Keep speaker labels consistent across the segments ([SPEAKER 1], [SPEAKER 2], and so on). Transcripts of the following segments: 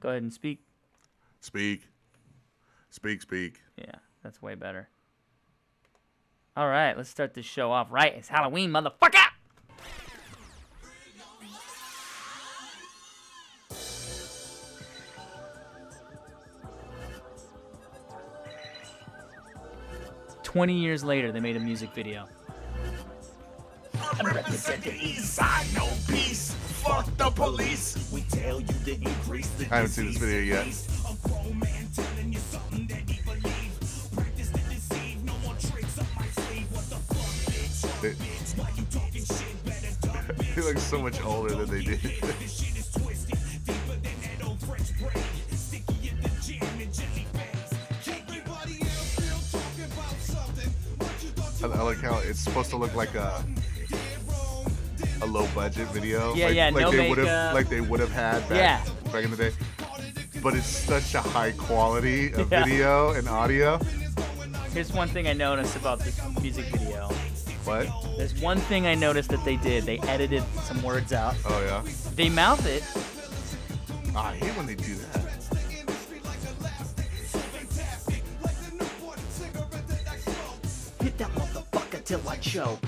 [SPEAKER 1] Go ahead and speak.
[SPEAKER 2] Speak.
[SPEAKER 1] Yeah, that's way better. All right, let's start this show off right. It's Halloween, motherfucker! $20 later, they made a music video.
[SPEAKER 3] I represent the east side, no peace. Fuck the police. We tell you to increase the
[SPEAKER 2] I haven't seen this video yet.
[SPEAKER 3] A grown man telling you something that he believes. Practice to deceive, no more tricks up my sleeve. What the fuck, bitch? Why you talking shit? Better duck, bitch.
[SPEAKER 2] He looks so much older than they did.
[SPEAKER 3] This shit is twisted, deeper than that old French braid. Sticky in the jam and jelly face. Everybody else still talking about something. What you thought you
[SPEAKER 2] I like how it's supposed to look like a low budget video.
[SPEAKER 1] Yeah,
[SPEAKER 2] like
[SPEAKER 1] no
[SPEAKER 2] they would have
[SPEAKER 1] makeup.
[SPEAKER 2] like they would have had back in the day. But it's such a high quality of video and audio.
[SPEAKER 1] Here's one thing I noticed about this music video.
[SPEAKER 2] What?
[SPEAKER 1] There's one thing I noticed that they did. They edited some words out.
[SPEAKER 2] Oh yeah.
[SPEAKER 1] They mouth it.
[SPEAKER 2] I hate when they do that.
[SPEAKER 3] hit that motherfucker till I choke.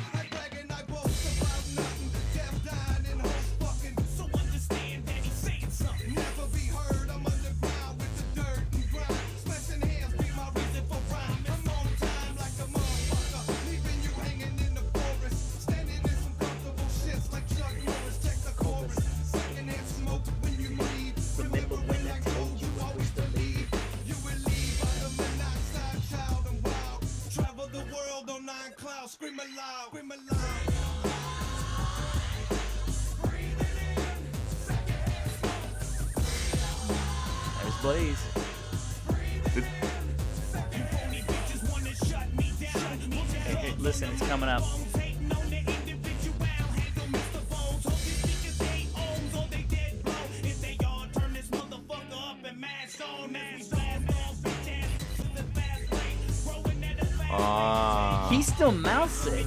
[SPEAKER 3] Scream aloud, scream aloud.
[SPEAKER 1] There's Blaze. Hey, listen, it's coming up. He still mouths it.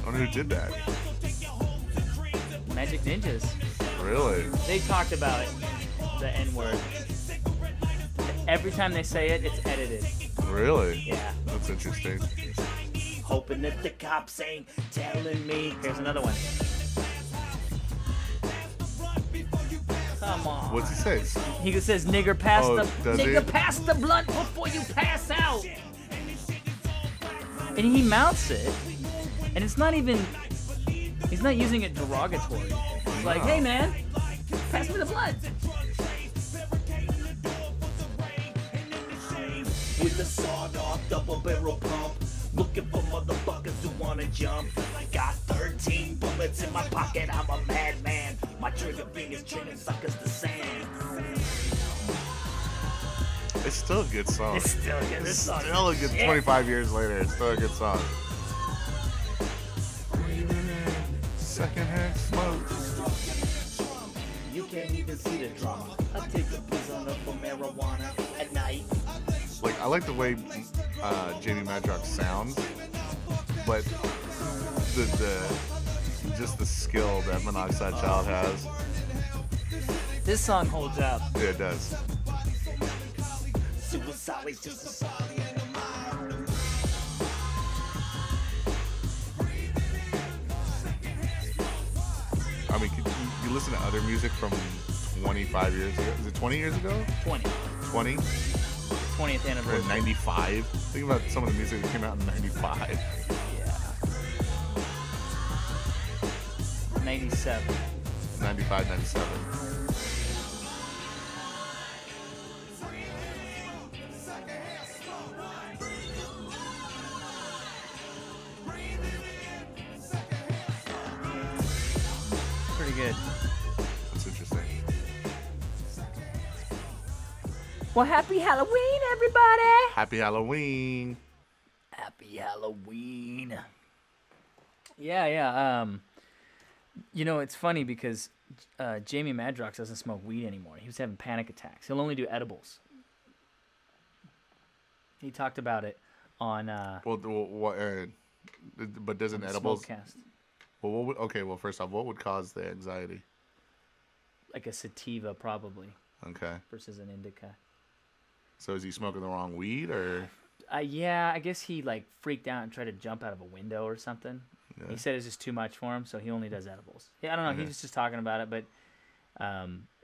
[SPEAKER 2] I wonder who did that.
[SPEAKER 1] Magic Ninjas.
[SPEAKER 2] Really?
[SPEAKER 1] They talked about it, the N-word. Every time they say it, it's edited.
[SPEAKER 2] Really?
[SPEAKER 1] Yeah.
[SPEAKER 2] That's interesting.
[SPEAKER 1] Hoping that the cops ain't telling me. Here's another one. Come on.
[SPEAKER 2] What's he say?
[SPEAKER 1] He says, "Nigger, pass
[SPEAKER 2] does he?
[SPEAKER 1] pass the blunt before you pass out." And he mouths it, and it's not even. He's not using it derogatory. He's like, "Hey man, pass me the blunt."
[SPEAKER 3] With the sawed-off double-barrel pump, looking for motherfuckers who wanna jump. I got 13 bullets in my pocket. I'm a madman. My trigger fingers turning suckers to sand.
[SPEAKER 2] It's still a good song.
[SPEAKER 1] It's still good. This song
[SPEAKER 2] Still a
[SPEAKER 1] is
[SPEAKER 2] good.
[SPEAKER 1] shit.
[SPEAKER 2] 25 years later, it's still a good song. Secondhand smoke.
[SPEAKER 3] You can't even see the drama. I take a prisoner for marijuana at night.
[SPEAKER 2] Like I like the way Jamie Madrox sounds, but just the skill that Monoxide Child has.
[SPEAKER 1] This song holds up.
[SPEAKER 2] Yeah, it does.
[SPEAKER 3] Suicide is just a song.
[SPEAKER 2] I mean, you listen to other music from 25 years ago? Is it 20 years ago?
[SPEAKER 1] 20.
[SPEAKER 2] 20?
[SPEAKER 1] 20th
[SPEAKER 2] Or
[SPEAKER 1] anniversary.
[SPEAKER 2] 95? Think about some of the music that came out in 95.
[SPEAKER 1] Yeah. 97.
[SPEAKER 2] 95, 97.
[SPEAKER 1] Pretty good.
[SPEAKER 2] That's interesting.
[SPEAKER 1] Well, happy Halloween, everybody!
[SPEAKER 2] Happy Halloween.
[SPEAKER 1] Happy Halloween. Yeah. You know, it's funny because Jamie Madrox doesn't smoke weed anymore. He was having panic attacks. He'll only do edibles. He talked about it on
[SPEAKER 2] Well, but doesn't
[SPEAKER 1] on the
[SPEAKER 2] edibles?
[SPEAKER 1] Smokecast.
[SPEAKER 2] Well, what would, okay. Well, first off, what would cause the anxiety?
[SPEAKER 1] Like a sativa, probably,
[SPEAKER 2] Okay.
[SPEAKER 1] versus an indica.
[SPEAKER 2] So is he smoking the wrong weed or?
[SPEAKER 1] Yeah, I guess he like freaked out and tried to jump out of a window or something.
[SPEAKER 2] Yeah.
[SPEAKER 1] He said it's just too much for him, so he only does edibles. Yeah, I don't know.
[SPEAKER 2] Okay.
[SPEAKER 1] He was just talking about it, but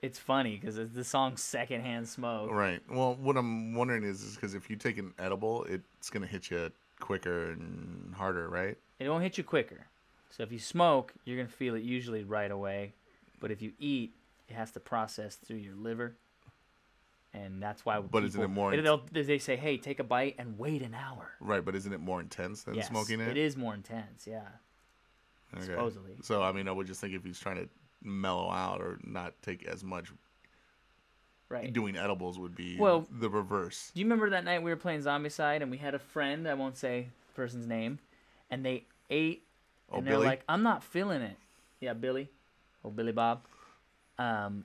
[SPEAKER 1] it's funny because the song's secondhand smoke.
[SPEAKER 2] Right. Well, what I'm wondering is because if you take an edible, it's gonna hit you quicker and harder, right?
[SPEAKER 1] It won't hit you quicker. So if you smoke, you're gonna feel it usually right away. But if you eat, it has to process through your liver, and that's why.
[SPEAKER 2] But isn't it more?
[SPEAKER 1] They say, hey, take a bite and wait an hour.
[SPEAKER 2] Right, but isn't it more intense than
[SPEAKER 1] Yes,
[SPEAKER 2] smoking it?
[SPEAKER 1] It is more intense, yeah.
[SPEAKER 2] Okay.
[SPEAKER 1] Supposedly.
[SPEAKER 2] So I mean, I would just think if he's trying to mellow out or not take as much,
[SPEAKER 1] Right.
[SPEAKER 2] doing edibles would be the reverse.
[SPEAKER 1] Do you remember that night we were playing Zombicide and we had a friend, I won't say the person's name, and they ate and they're
[SPEAKER 2] Billy?
[SPEAKER 1] like, I'm not feeling it. Yeah, Billy. Oh, Billy Bob. And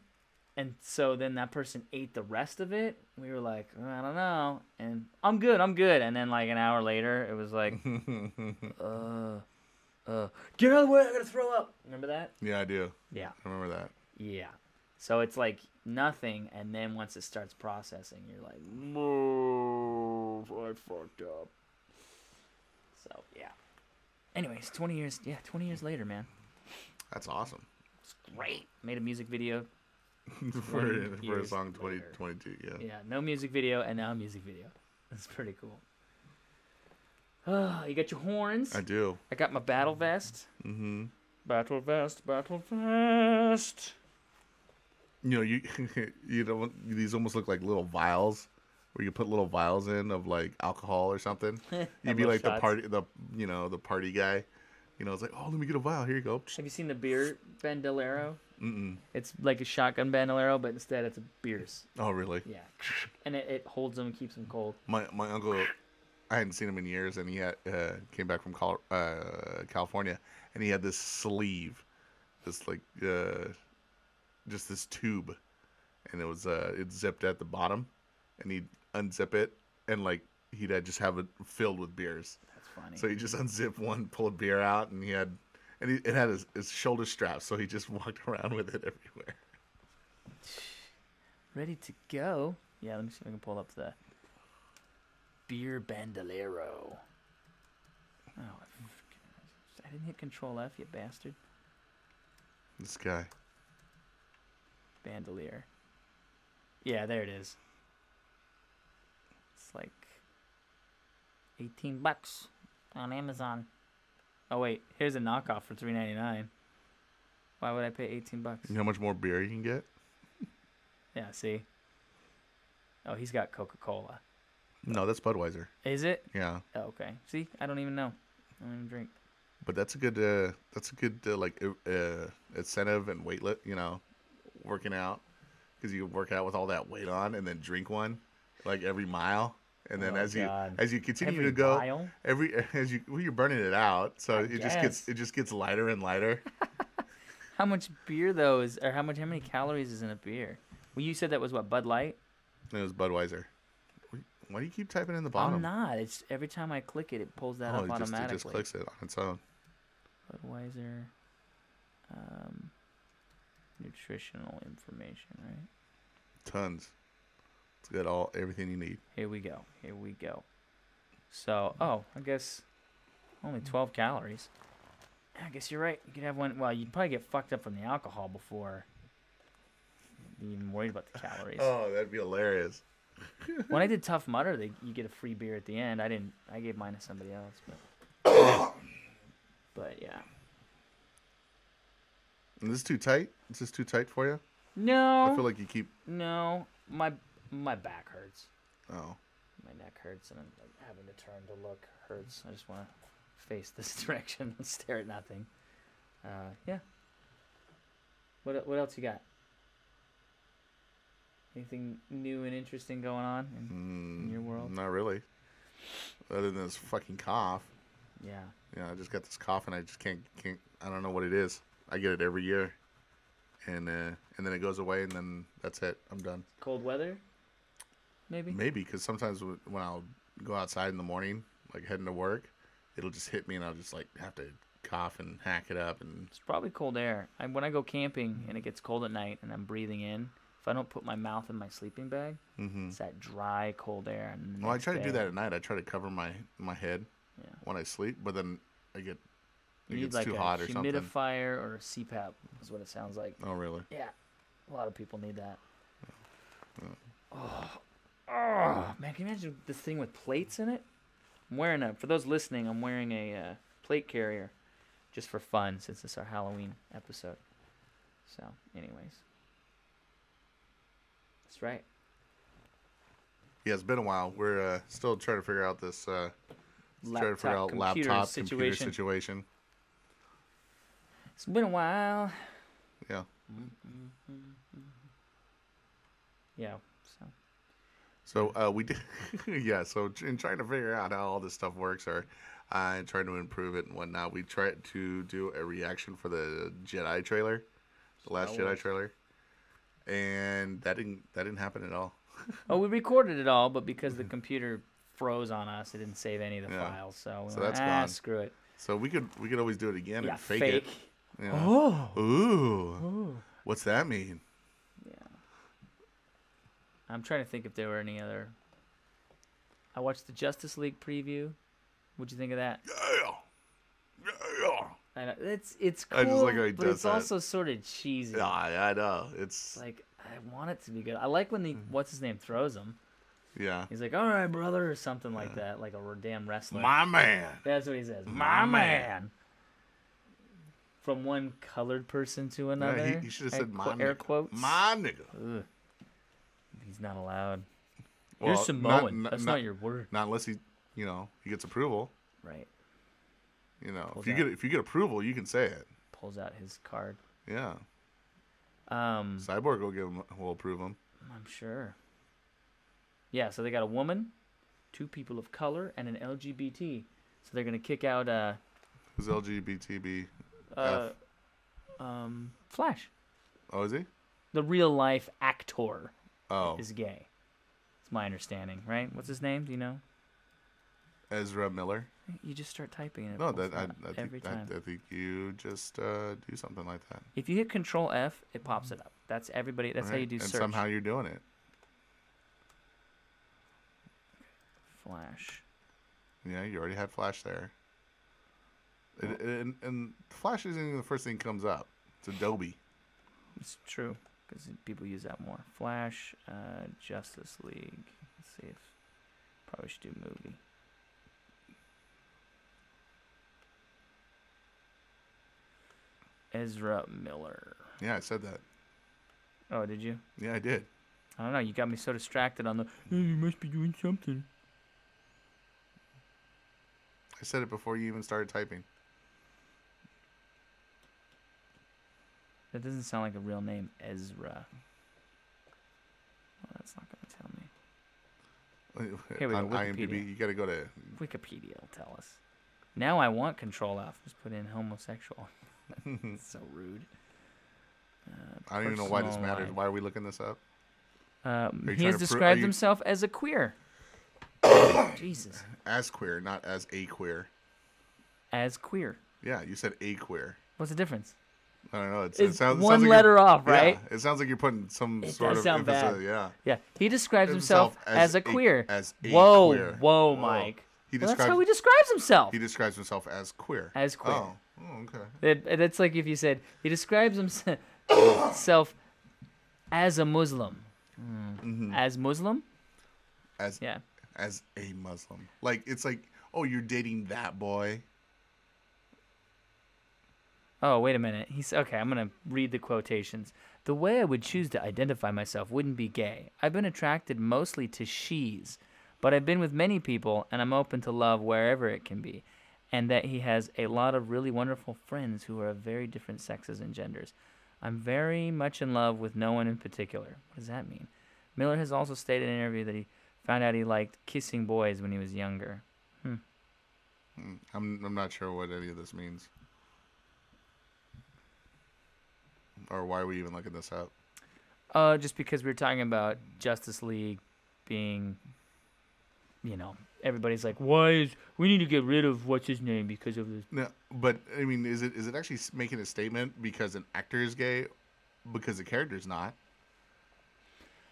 [SPEAKER 1] so then that person ate the rest of it. We were like, I don't know. And I'm good. And then like an hour later, it was like, get out of the way, I gotta throw up. Remember that?
[SPEAKER 2] Yeah, I do.
[SPEAKER 1] Yeah.
[SPEAKER 2] I remember that.
[SPEAKER 1] Yeah. So it's like nothing, and then once it starts processing, you're like, move, I fucked up. So, yeah. Anyways, 20 years later, man.
[SPEAKER 2] That's awesome.
[SPEAKER 1] It's great. Made a music video.
[SPEAKER 2] for a
[SPEAKER 1] years
[SPEAKER 2] song
[SPEAKER 1] later.
[SPEAKER 2] 2022, yeah.
[SPEAKER 1] Yeah, no music video, and now a music video. That's pretty cool. Oh, you got your horns.
[SPEAKER 2] I do.
[SPEAKER 1] I got my battle vest.
[SPEAKER 2] Mm-hmm.
[SPEAKER 1] Battle vest, battle vest.
[SPEAKER 2] You know, you know, these almost look like little vials where you put little vials in of like alcohol or something. You'd be like
[SPEAKER 1] shots.
[SPEAKER 2] the party guy. You know, it's like, oh, let me get a vial. Here you go.
[SPEAKER 1] Have you seen the beer Bandolero?
[SPEAKER 2] Mm-mm.
[SPEAKER 1] It's like a shotgun Bandolero, but instead it's a beers.
[SPEAKER 2] Oh, really?
[SPEAKER 1] Yeah, and it holds them and keeps them cold.
[SPEAKER 2] My uncle, I hadn't seen him in years, and he had came back from California, and he had this sleeve, this like just this tube, and it was it zipped at the bottom, and he'd unzip it, and like he'd just have it filled with beers.
[SPEAKER 1] That's funny.
[SPEAKER 2] So he just unzipped one, pulled a beer out, and it had his shoulder strap, so he just walked around with it everywhere.
[SPEAKER 1] Ready to go. Yeah, let me see if I can pull up the beer Bandolero. Oh, I didn't hit Control F, you bastard.
[SPEAKER 2] This guy.
[SPEAKER 1] Bandolier. Yeah, there it is. It's like $18 on Amazon. Oh wait, here's a knockoff for $3.99. Why would I pay $18?
[SPEAKER 2] You know how much more beer you can get?
[SPEAKER 1] Yeah, see. Oh, he's got Coca-Cola.
[SPEAKER 2] No, that's Budweiser.
[SPEAKER 1] Is it?
[SPEAKER 2] Yeah.
[SPEAKER 1] Oh, okay. See, I don't even know. I don't even drink.
[SPEAKER 2] But that's a good like incentive and weight lift, you know, working out, because you work out with all that weight on and then drink one like every mile, and then as you continue
[SPEAKER 1] Every
[SPEAKER 2] to go
[SPEAKER 1] mile?
[SPEAKER 2] you're burning it out, so it
[SPEAKER 1] guess.
[SPEAKER 2] just gets lighter and lighter.
[SPEAKER 1] How much beer though is, or how many calories is in a beer? Well, you said that was what, Bud Light?
[SPEAKER 2] And it was Budweiser. Why do you keep typing in the bottom?
[SPEAKER 1] I'm not. It's every time I click it, it pulls that up automatically.
[SPEAKER 2] It just clicks it on its own.
[SPEAKER 1] Budweiser, nutritional information, right?
[SPEAKER 2] Tons. It's got everything you need.
[SPEAKER 1] Here we go. So, I guess only 12 calories. I guess you're right. You could have one. Well, you'd probably get fucked up from the alcohol before you even worried about the calories.
[SPEAKER 2] Oh, that'd be hilarious.
[SPEAKER 1] When I did Tough Mudder, you get a free beer at the end. I gave mine to somebody else, but yeah.
[SPEAKER 2] Is this too tight? Is this too tight for you?
[SPEAKER 1] No.
[SPEAKER 2] I feel like you keep.
[SPEAKER 1] No, my back hurts.
[SPEAKER 2] Oh.
[SPEAKER 1] My neck hurts, and I'm like, having to turn to look hurts. I just want to face this direction and stare at nothing. Yeah. What else you got? Anything new and interesting going on in your world?
[SPEAKER 2] Not really. Other than this fucking cough.
[SPEAKER 1] Yeah.
[SPEAKER 2] Yeah, I just got this cough, and I just can't. I don't know what it is. I get it every year, and then it goes away, and then that's it. I'm done.
[SPEAKER 1] Cold weather? Maybe.
[SPEAKER 2] Maybe, because sometimes when I'll go outside in the morning, like heading to work, it'll just hit me, and I'll just like have to take off and hack it up. And
[SPEAKER 1] It's probably cold air. When I go camping and it gets cold at night and I'm breathing in, if I don't put my mouth in my sleeping bag, it's that dry, cold air. And
[SPEAKER 2] well, I try to do that at night. I try to cover my head
[SPEAKER 1] Yeah.
[SPEAKER 2] when I sleep, but then it
[SPEAKER 1] You
[SPEAKER 2] gets
[SPEAKER 1] need like
[SPEAKER 2] too
[SPEAKER 1] a
[SPEAKER 2] hot or something.
[SPEAKER 1] humidifier or a CPAP is what it sounds like.
[SPEAKER 2] Oh, really?
[SPEAKER 1] Yeah, a lot of people need that. Oh, man, can you imagine this thing with plates in it? I'm wearing for those listening, I'm wearing a plate carrier just for fun since it's our Halloween episode. So, anyways. That's right.
[SPEAKER 2] Yeah, it's been a while. We're still trying to figure out this
[SPEAKER 1] Computer
[SPEAKER 2] situation.
[SPEAKER 1] It's been a while.
[SPEAKER 2] Yeah.
[SPEAKER 1] Yeah,
[SPEAKER 2] So we did, yeah. So in trying to figure out how all this stuff works, or trying to improve it and whatnot, we tried to do a reaction for the Jedi trailer, the last Jedi trailer, and that didn't happen at all.
[SPEAKER 1] Oh, we recorded it all, but because the computer froze on us, it didn't save any of the
[SPEAKER 2] Yeah.
[SPEAKER 1] files. So, we
[SPEAKER 2] So
[SPEAKER 1] went,
[SPEAKER 2] that's gone.
[SPEAKER 1] screw it.
[SPEAKER 2] So we could always do it again
[SPEAKER 1] Yeah,
[SPEAKER 2] and fake it. Yeah.
[SPEAKER 1] Oh.
[SPEAKER 2] Ooh. What's that mean?
[SPEAKER 1] Yeah. I'm trying to think if there were any other. I watched the Justice League preview. What'd you think of that?
[SPEAKER 2] Yeah. Yeah.
[SPEAKER 1] I know, it's cool,
[SPEAKER 2] I just like how he
[SPEAKER 1] but
[SPEAKER 2] does
[SPEAKER 1] it's
[SPEAKER 2] that.
[SPEAKER 1] also sort of cheesy.
[SPEAKER 2] Yeah, I know. It's
[SPEAKER 1] Like, I want it to be good. I like when the what's his name throws him.
[SPEAKER 2] yeah.
[SPEAKER 1] He's like, "All right, brother," or something like that, like a damn wrestler.
[SPEAKER 2] My man.
[SPEAKER 1] That's what he says.
[SPEAKER 2] My
[SPEAKER 1] My
[SPEAKER 2] man.
[SPEAKER 1] man. From one colored person to another.
[SPEAKER 2] Yeah, he should have said my
[SPEAKER 1] air
[SPEAKER 2] nigga.
[SPEAKER 1] quotes.
[SPEAKER 2] My nigga.
[SPEAKER 1] Ugh. He's not allowed.
[SPEAKER 2] Well,
[SPEAKER 1] You're Samoan. That's not your word.
[SPEAKER 2] Not unless he gets approval.
[SPEAKER 1] Right.
[SPEAKER 2] If you get approval, you can say it.
[SPEAKER 1] Pulls out his card.
[SPEAKER 2] Yeah.
[SPEAKER 1] I'm
[SPEAKER 2] Cyborg will approve him.
[SPEAKER 1] sure. Yeah, so they got a woman, 2 people of color, and an LGBT. So they're gonna kick out
[SPEAKER 2] Who's LGBTB?
[SPEAKER 1] Flash.
[SPEAKER 2] Oh, is he?
[SPEAKER 1] The real life actor
[SPEAKER 2] Oh,
[SPEAKER 1] is gay. It's my understanding, right? What's his name? Do you know?
[SPEAKER 2] Ezra Miller.
[SPEAKER 1] You just start typing it.
[SPEAKER 2] No,
[SPEAKER 1] pulls
[SPEAKER 2] I
[SPEAKER 1] it up every time.
[SPEAKER 2] think you just do something like that.
[SPEAKER 1] If you hit Control F, it pops it up. That's everybody. That's how you do
[SPEAKER 2] and
[SPEAKER 1] search.
[SPEAKER 2] somehow you're doing it.
[SPEAKER 1] Flash.
[SPEAKER 2] Yeah, you already had Flash there. And Flash isn't even the first thing that comes up. It's Adobe.
[SPEAKER 1] It's true because people use that more. Flash, Justice League. Let's see if probably should do movie. Ezra Miller.
[SPEAKER 2] Yeah, I said that.
[SPEAKER 1] Oh, did you?
[SPEAKER 2] Yeah, I did.
[SPEAKER 1] I don't know. You got me so distracted on the. Hey, you must be doing something.
[SPEAKER 2] I said it before you even started typing.
[SPEAKER 1] That doesn't sound like a real name, Ezra. Well, that's not going to tell me. Here we go,
[SPEAKER 2] On
[SPEAKER 1] Wikipedia.
[SPEAKER 2] IMDb, you got to go to.
[SPEAKER 1] Wikipedia will tell us. Now I want Control F. Just put in homosexual. That's so rude.
[SPEAKER 2] I don't even know why this
[SPEAKER 1] Personal
[SPEAKER 2] matters.
[SPEAKER 1] life.
[SPEAKER 2] Why are we looking this up?
[SPEAKER 1] He
[SPEAKER 2] trying
[SPEAKER 1] has
[SPEAKER 2] to
[SPEAKER 1] described himself as a queer. Jesus.
[SPEAKER 2] As queer, not as a queer.
[SPEAKER 1] As queer.
[SPEAKER 2] Yeah, you said a queer.
[SPEAKER 1] What's the difference?
[SPEAKER 2] I don't know.
[SPEAKER 1] It's
[SPEAKER 2] sounds
[SPEAKER 1] one
[SPEAKER 2] like
[SPEAKER 1] letter
[SPEAKER 2] you're-
[SPEAKER 1] off, right?
[SPEAKER 2] Yeah, it sounds like you're putting some
[SPEAKER 1] It
[SPEAKER 2] sort
[SPEAKER 1] does
[SPEAKER 2] of
[SPEAKER 1] sound
[SPEAKER 2] emphasis.
[SPEAKER 1] bad.
[SPEAKER 2] Yeah.
[SPEAKER 1] Yeah. He describes himself
[SPEAKER 2] Himself
[SPEAKER 1] as a
[SPEAKER 2] as
[SPEAKER 1] queer.
[SPEAKER 2] as a
[SPEAKER 1] whoa,
[SPEAKER 2] queer.
[SPEAKER 1] whoa,
[SPEAKER 2] Oh.
[SPEAKER 1] Mike.
[SPEAKER 2] He
[SPEAKER 1] Well, that's
[SPEAKER 2] describes
[SPEAKER 1] how he describes himself.
[SPEAKER 2] he describes himself as queer.
[SPEAKER 1] As queer.
[SPEAKER 2] Oh, okay.
[SPEAKER 1] That's like if you said he describes himself as a Muslim. As Muslim?
[SPEAKER 2] As
[SPEAKER 1] Yeah.
[SPEAKER 2] as a Muslim. Like it's like, oh, you're dating that boy.
[SPEAKER 1] Oh, wait a minute. He's okay. I'm going to read the quotations. The way I would choose to identify myself wouldn't be gay. I've been attracted mostly to she's, but I've been with many people, and I'm open to love wherever it can be. And that he has a lot of really wonderful friends who are of very different sexes and genders. I'm very much in love with no one in particular. What does that mean? Miller has also stated in an interview that he found out he liked kissing boys when he was younger.
[SPEAKER 2] I'm not sure what any of this means. Or why are we even looking this up?
[SPEAKER 1] Just because we were talking about Justice League being, everybody's like, we need to get rid of what's his name because of this.
[SPEAKER 2] No, but I mean, is it actually making a statement because an actor is gay, because the character's not?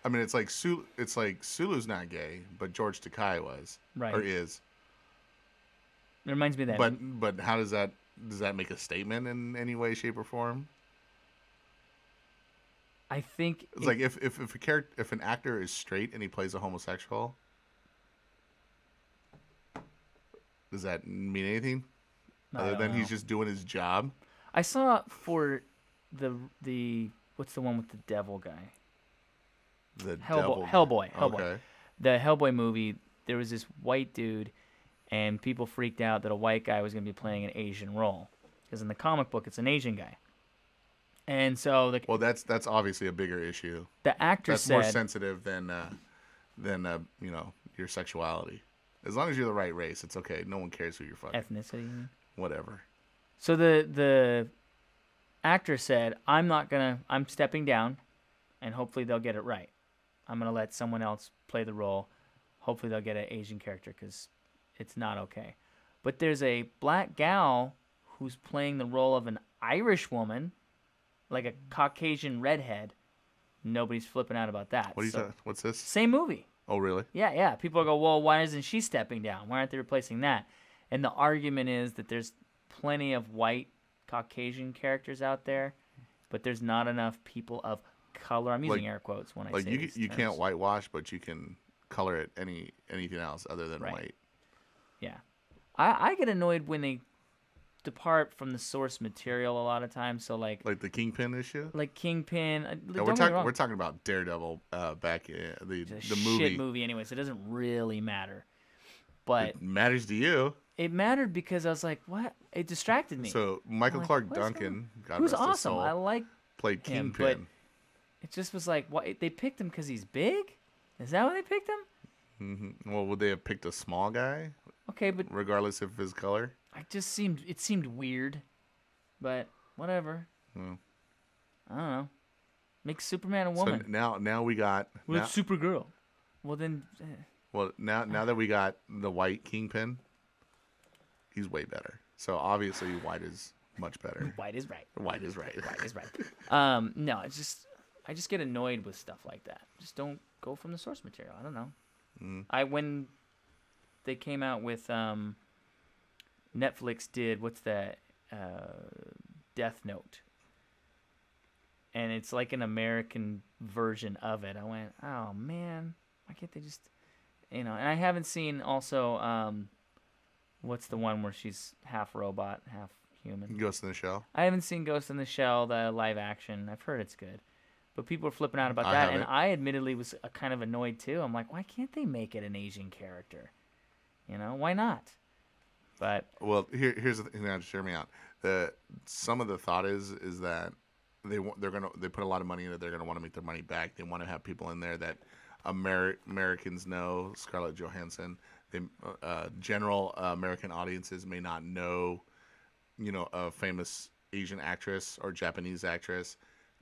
[SPEAKER 2] I mean, it's like Sulu's not gay, but George Takei was,
[SPEAKER 1] Right.
[SPEAKER 2] or is.
[SPEAKER 1] It reminds me of that.
[SPEAKER 2] But how does that make a statement in any way, shape, or form?
[SPEAKER 1] I think
[SPEAKER 2] It's like if an actor is straight and he plays a homosexual, does that mean anything other than he's just doing his job?
[SPEAKER 1] I saw for the what's the one with the devil guy? Hellboy.
[SPEAKER 2] Okay.
[SPEAKER 1] The Hellboy movie. There was this white dude, and people freaked out that a white guy was going to be playing an Asian role, because in the comic book it's an Asian guy. And so
[SPEAKER 2] that's obviously a bigger issue.
[SPEAKER 1] The actor
[SPEAKER 2] that's
[SPEAKER 1] said
[SPEAKER 2] more sensitive than your sexuality. As long as you're the right race, it's okay. No one cares who you're fucking.
[SPEAKER 1] Ethnicity. You mean?
[SPEAKER 2] Whatever.
[SPEAKER 1] So the actor said, I'm stepping down, and hopefully they'll get it right. I'm gonna let someone else play the role. Hopefully they'll get an Asian character, because it's not okay. But there's a black gal who's playing the role of an Irish woman, like a Caucasian redhead. Nobody's flipping out about that.
[SPEAKER 2] What's this?
[SPEAKER 1] Same movie.
[SPEAKER 2] Oh, really?
[SPEAKER 1] Yeah. People go, well, why isn't she stepping down? Why aren't they replacing that? And the argument is that there's plenty of white Caucasian characters out there, but there's not enough people of color. I'm using air quotes when I say these
[SPEAKER 2] you
[SPEAKER 1] terms.
[SPEAKER 2] can't whitewash, but you can color it anything else other than white.
[SPEAKER 1] Yeah. I get annoyed when they depart from the source material a lot of times. So like
[SPEAKER 2] the Kingpin issue.
[SPEAKER 1] Like Kingpin.
[SPEAKER 2] No, we're talking about Daredevil back in the movie.
[SPEAKER 1] Shit movie anyway, so it doesn't really matter. But
[SPEAKER 2] it matters to you.
[SPEAKER 1] It mattered because I was like, what? It distracted me.
[SPEAKER 2] So Michael Clark Duncan, God
[SPEAKER 1] who's
[SPEAKER 2] rest his
[SPEAKER 1] awesome.
[SPEAKER 2] soul,
[SPEAKER 1] I like
[SPEAKER 2] played
[SPEAKER 1] him,
[SPEAKER 2] Kingpin.
[SPEAKER 1] but it just was like, what? They picked him because he's big? Is that why they picked him?
[SPEAKER 2] Mm-hmm. Well, would they have picked a small guy?
[SPEAKER 1] Okay, but
[SPEAKER 2] regardless of his color,
[SPEAKER 1] it seemed weird, but whatever.
[SPEAKER 2] Well,
[SPEAKER 1] I don't know. Make Superman a woman.
[SPEAKER 2] So now we got
[SPEAKER 1] Supergirl. Well then.
[SPEAKER 2] Well, now that we got the white Kingpin, he's way better. So obviously, white is much better.
[SPEAKER 1] White is right.
[SPEAKER 2] White is right.
[SPEAKER 1] White is right. No, I just get annoyed with stuff like that. Just don't go from the source material. I don't know. When they came out with Netflix did what's that Death Note, and it's like an American version of it. I went, oh man, why can't they just, And I haven't seen also what's the one where she's half robot, half human?
[SPEAKER 2] Ghost in the Shell.
[SPEAKER 1] I haven't seen Ghost in the Shell, the live action. I've heard it's good. But people are flipping out about that, and I admittedly was kind of annoyed too. I'm like, why can't they make it an Asian character? Why not? But
[SPEAKER 2] here's the thing. Now, just hear me out. Some of the thought is that they put a lot of money in it. They're gonna want to make their money back. They want to have people in there that Americans know. Scarlett Johansson. General American audiences may not know, a famous Asian actress or Japanese actress,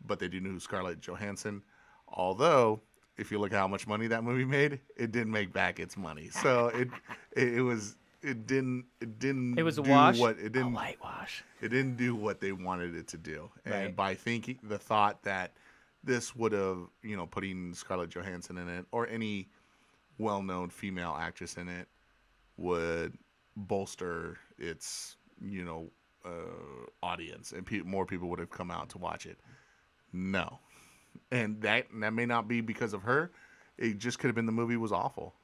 [SPEAKER 2] but they do know Scarlett Johansson. Although, if you look at how much money that movie made, it didn't make back its money. So it was a
[SPEAKER 1] wash.
[SPEAKER 2] It didn't
[SPEAKER 1] a whitewash.
[SPEAKER 2] It didn't do what they wanted it to do.
[SPEAKER 1] Right.
[SPEAKER 2] And by thinking the thought that this would have, putting Scarlett Johansson in it or any well-known female actress in it would bolster its, audience, and more people would have come out to watch it. No, and that may not be because of her. It just could have been the movie was awful,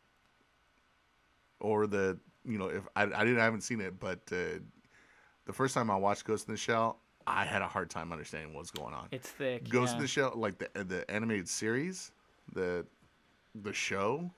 [SPEAKER 2] or if I haven't seen it, but the first time I watched Ghost in the Shell, I had a hard time understanding what's going on.
[SPEAKER 1] It's thick.
[SPEAKER 2] Ghost in the Shell, like the animated series, the show.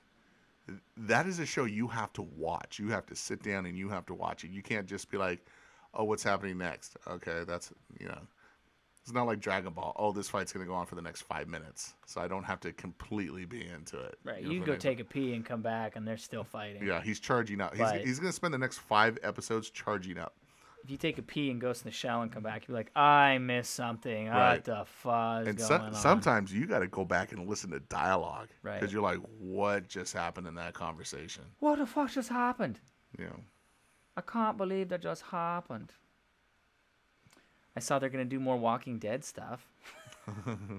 [SPEAKER 2] That is a show you have to watch. You have to sit down and you have to watch it. You can't just be like, oh, what's happening next? Okay, that's, it's not like Dragon Ball. Oh, this fight's going to go on for the next 5 minutes. So I don't have to completely be into it.
[SPEAKER 1] Right, you can go take a pee and come back and they're still fighting.
[SPEAKER 2] Yeah, he's charging up. He's going to spend the next 5 episodes charging up.
[SPEAKER 1] if you take a pee and ghost in the shell and come back, you're like, I missed something.
[SPEAKER 2] Right.
[SPEAKER 1] What the fuck is
[SPEAKER 2] And
[SPEAKER 1] going on?
[SPEAKER 2] sometimes you got to go back and listen to dialogue.
[SPEAKER 1] Right.
[SPEAKER 2] Because you're like, what just happened in that conversation?
[SPEAKER 1] What the fuck just happened?
[SPEAKER 2] You know.
[SPEAKER 1] I can't believe that just happened. I saw they're going to do more Walking Dead stuff.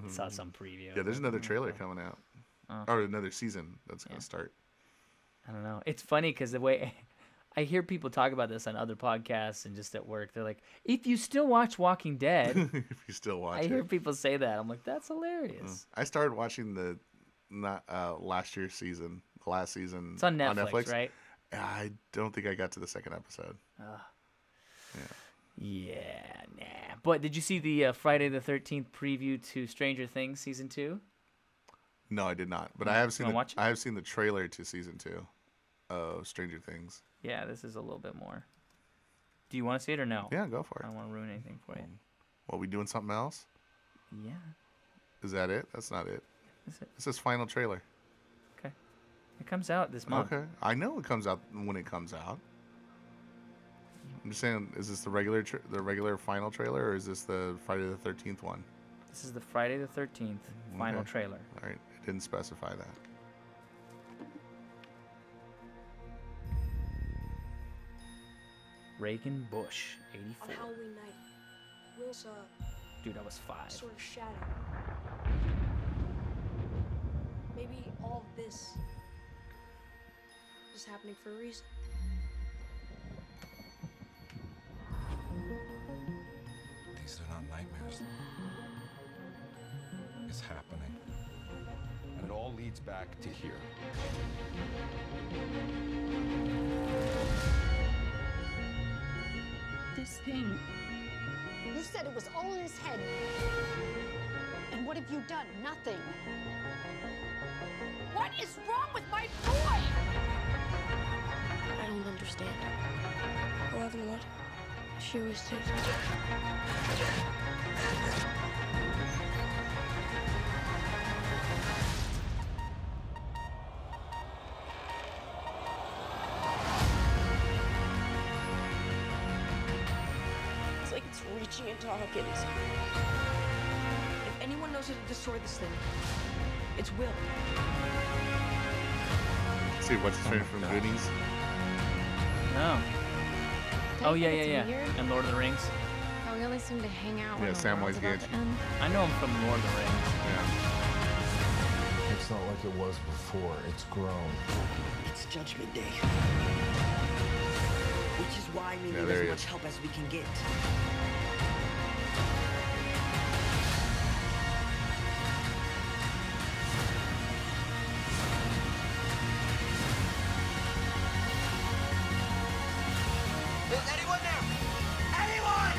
[SPEAKER 1] Saw some preview.
[SPEAKER 2] Yeah, there's another trailer coming out. Or another season that's going to start.
[SPEAKER 1] I don't know. It's funny because the way I hear people talk about this on other podcasts and just at work, they're like, if you still watch Walking Dead.
[SPEAKER 2] If you still watch
[SPEAKER 1] I
[SPEAKER 2] it.
[SPEAKER 1] hear people say that. I'm like, that's hilarious.
[SPEAKER 2] I started watching the last year's season, the last season.
[SPEAKER 1] It's on Netflix, right?
[SPEAKER 2] I don't think I got to the second episode.
[SPEAKER 1] Yeah, nah. But did you see the Friday the 13th preview to Stranger Things season 2?
[SPEAKER 2] No, I did not. But I have seen
[SPEAKER 1] watch it?
[SPEAKER 2] I have seen the trailer to season 2 of Stranger Things.
[SPEAKER 1] Yeah, this is a little bit more. Do you want to see it or no?
[SPEAKER 2] Yeah, go for
[SPEAKER 1] I
[SPEAKER 2] it.
[SPEAKER 1] don't want to ruin anything for you.
[SPEAKER 2] Well, we doing something else?
[SPEAKER 1] Yeah,
[SPEAKER 2] Is that it? That's not it.
[SPEAKER 1] that's it.
[SPEAKER 2] This is final trailer.
[SPEAKER 1] Okay. It comes out this month.
[SPEAKER 2] Okay. I know it comes out when it comes out. I'm just saying, is this the regular final trailer, or is this the Friday the 13th one?
[SPEAKER 1] This is the Friday the 13th final
[SPEAKER 2] Okay.
[SPEAKER 1] trailer.
[SPEAKER 2] All right. It didn't specify that.
[SPEAKER 1] Reagan Bush, 84.
[SPEAKER 4] On Halloween night, Will's
[SPEAKER 1] Dude, I was 5.
[SPEAKER 4] sort of shadow. Maybe all of this is happening for a reason.
[SPEAKER 5] These are not nightmares. It's happening. And it all leads back to here.
[SPEAKER 6] This thing.
[SPEAKER 7] You said it was all in his head. And what have you done? Nothing. What is wrong with my boy?
[SPEAKER 4] I don't understand. 11 what? She always did. It's like it's reaching into Hawkins. If anyone knows how to destroy this thing, it's Will.
[SPEAKER 2] See, what's his name from Goonies?
[SPEAKER 1] No.
[SPEAKER 6] Don't
[SPEAKER 1] Oh,
[SPEAKER 6] you
[SPEAKER 1] yeah,
[SPEAKER 6] think
[SPEAKER 1] yeah,
[SPEAKER 6] it's
[SPEAKER 1] yeah.
[SPEAKER 6] weird
[SPEAKER 1] And Lord of the Rings.
[SPEAKER 6] How we only seem to hang out
[SPEAKER 2] Yeah,
[SPEAKER 6] when the
[SPEAKER 2] Samwise
[SPEAKER 6] world's about to
[SPEAKER 2] Gamgee.
[SPEAKER 6] end.
[SPEAKER 1] I know him from Lord of the Rings.
[SPEAKER 2] Yeah.
[SPEAKER 5] It's not like it was before. It's grown.
[SPEAKER 8] It's Judgment Day. Which is why we
[SPEAKER 2] Yeah,
[SPEAKER 8] need
[SPEAKER 2] there
[SPEAKER 8] as
[SPEAKER 2] he
[SPEAKER 8] much
[SPEAKER 2] is.
[SPEAKER 8] help as we can get. Is anyone there? Anyone?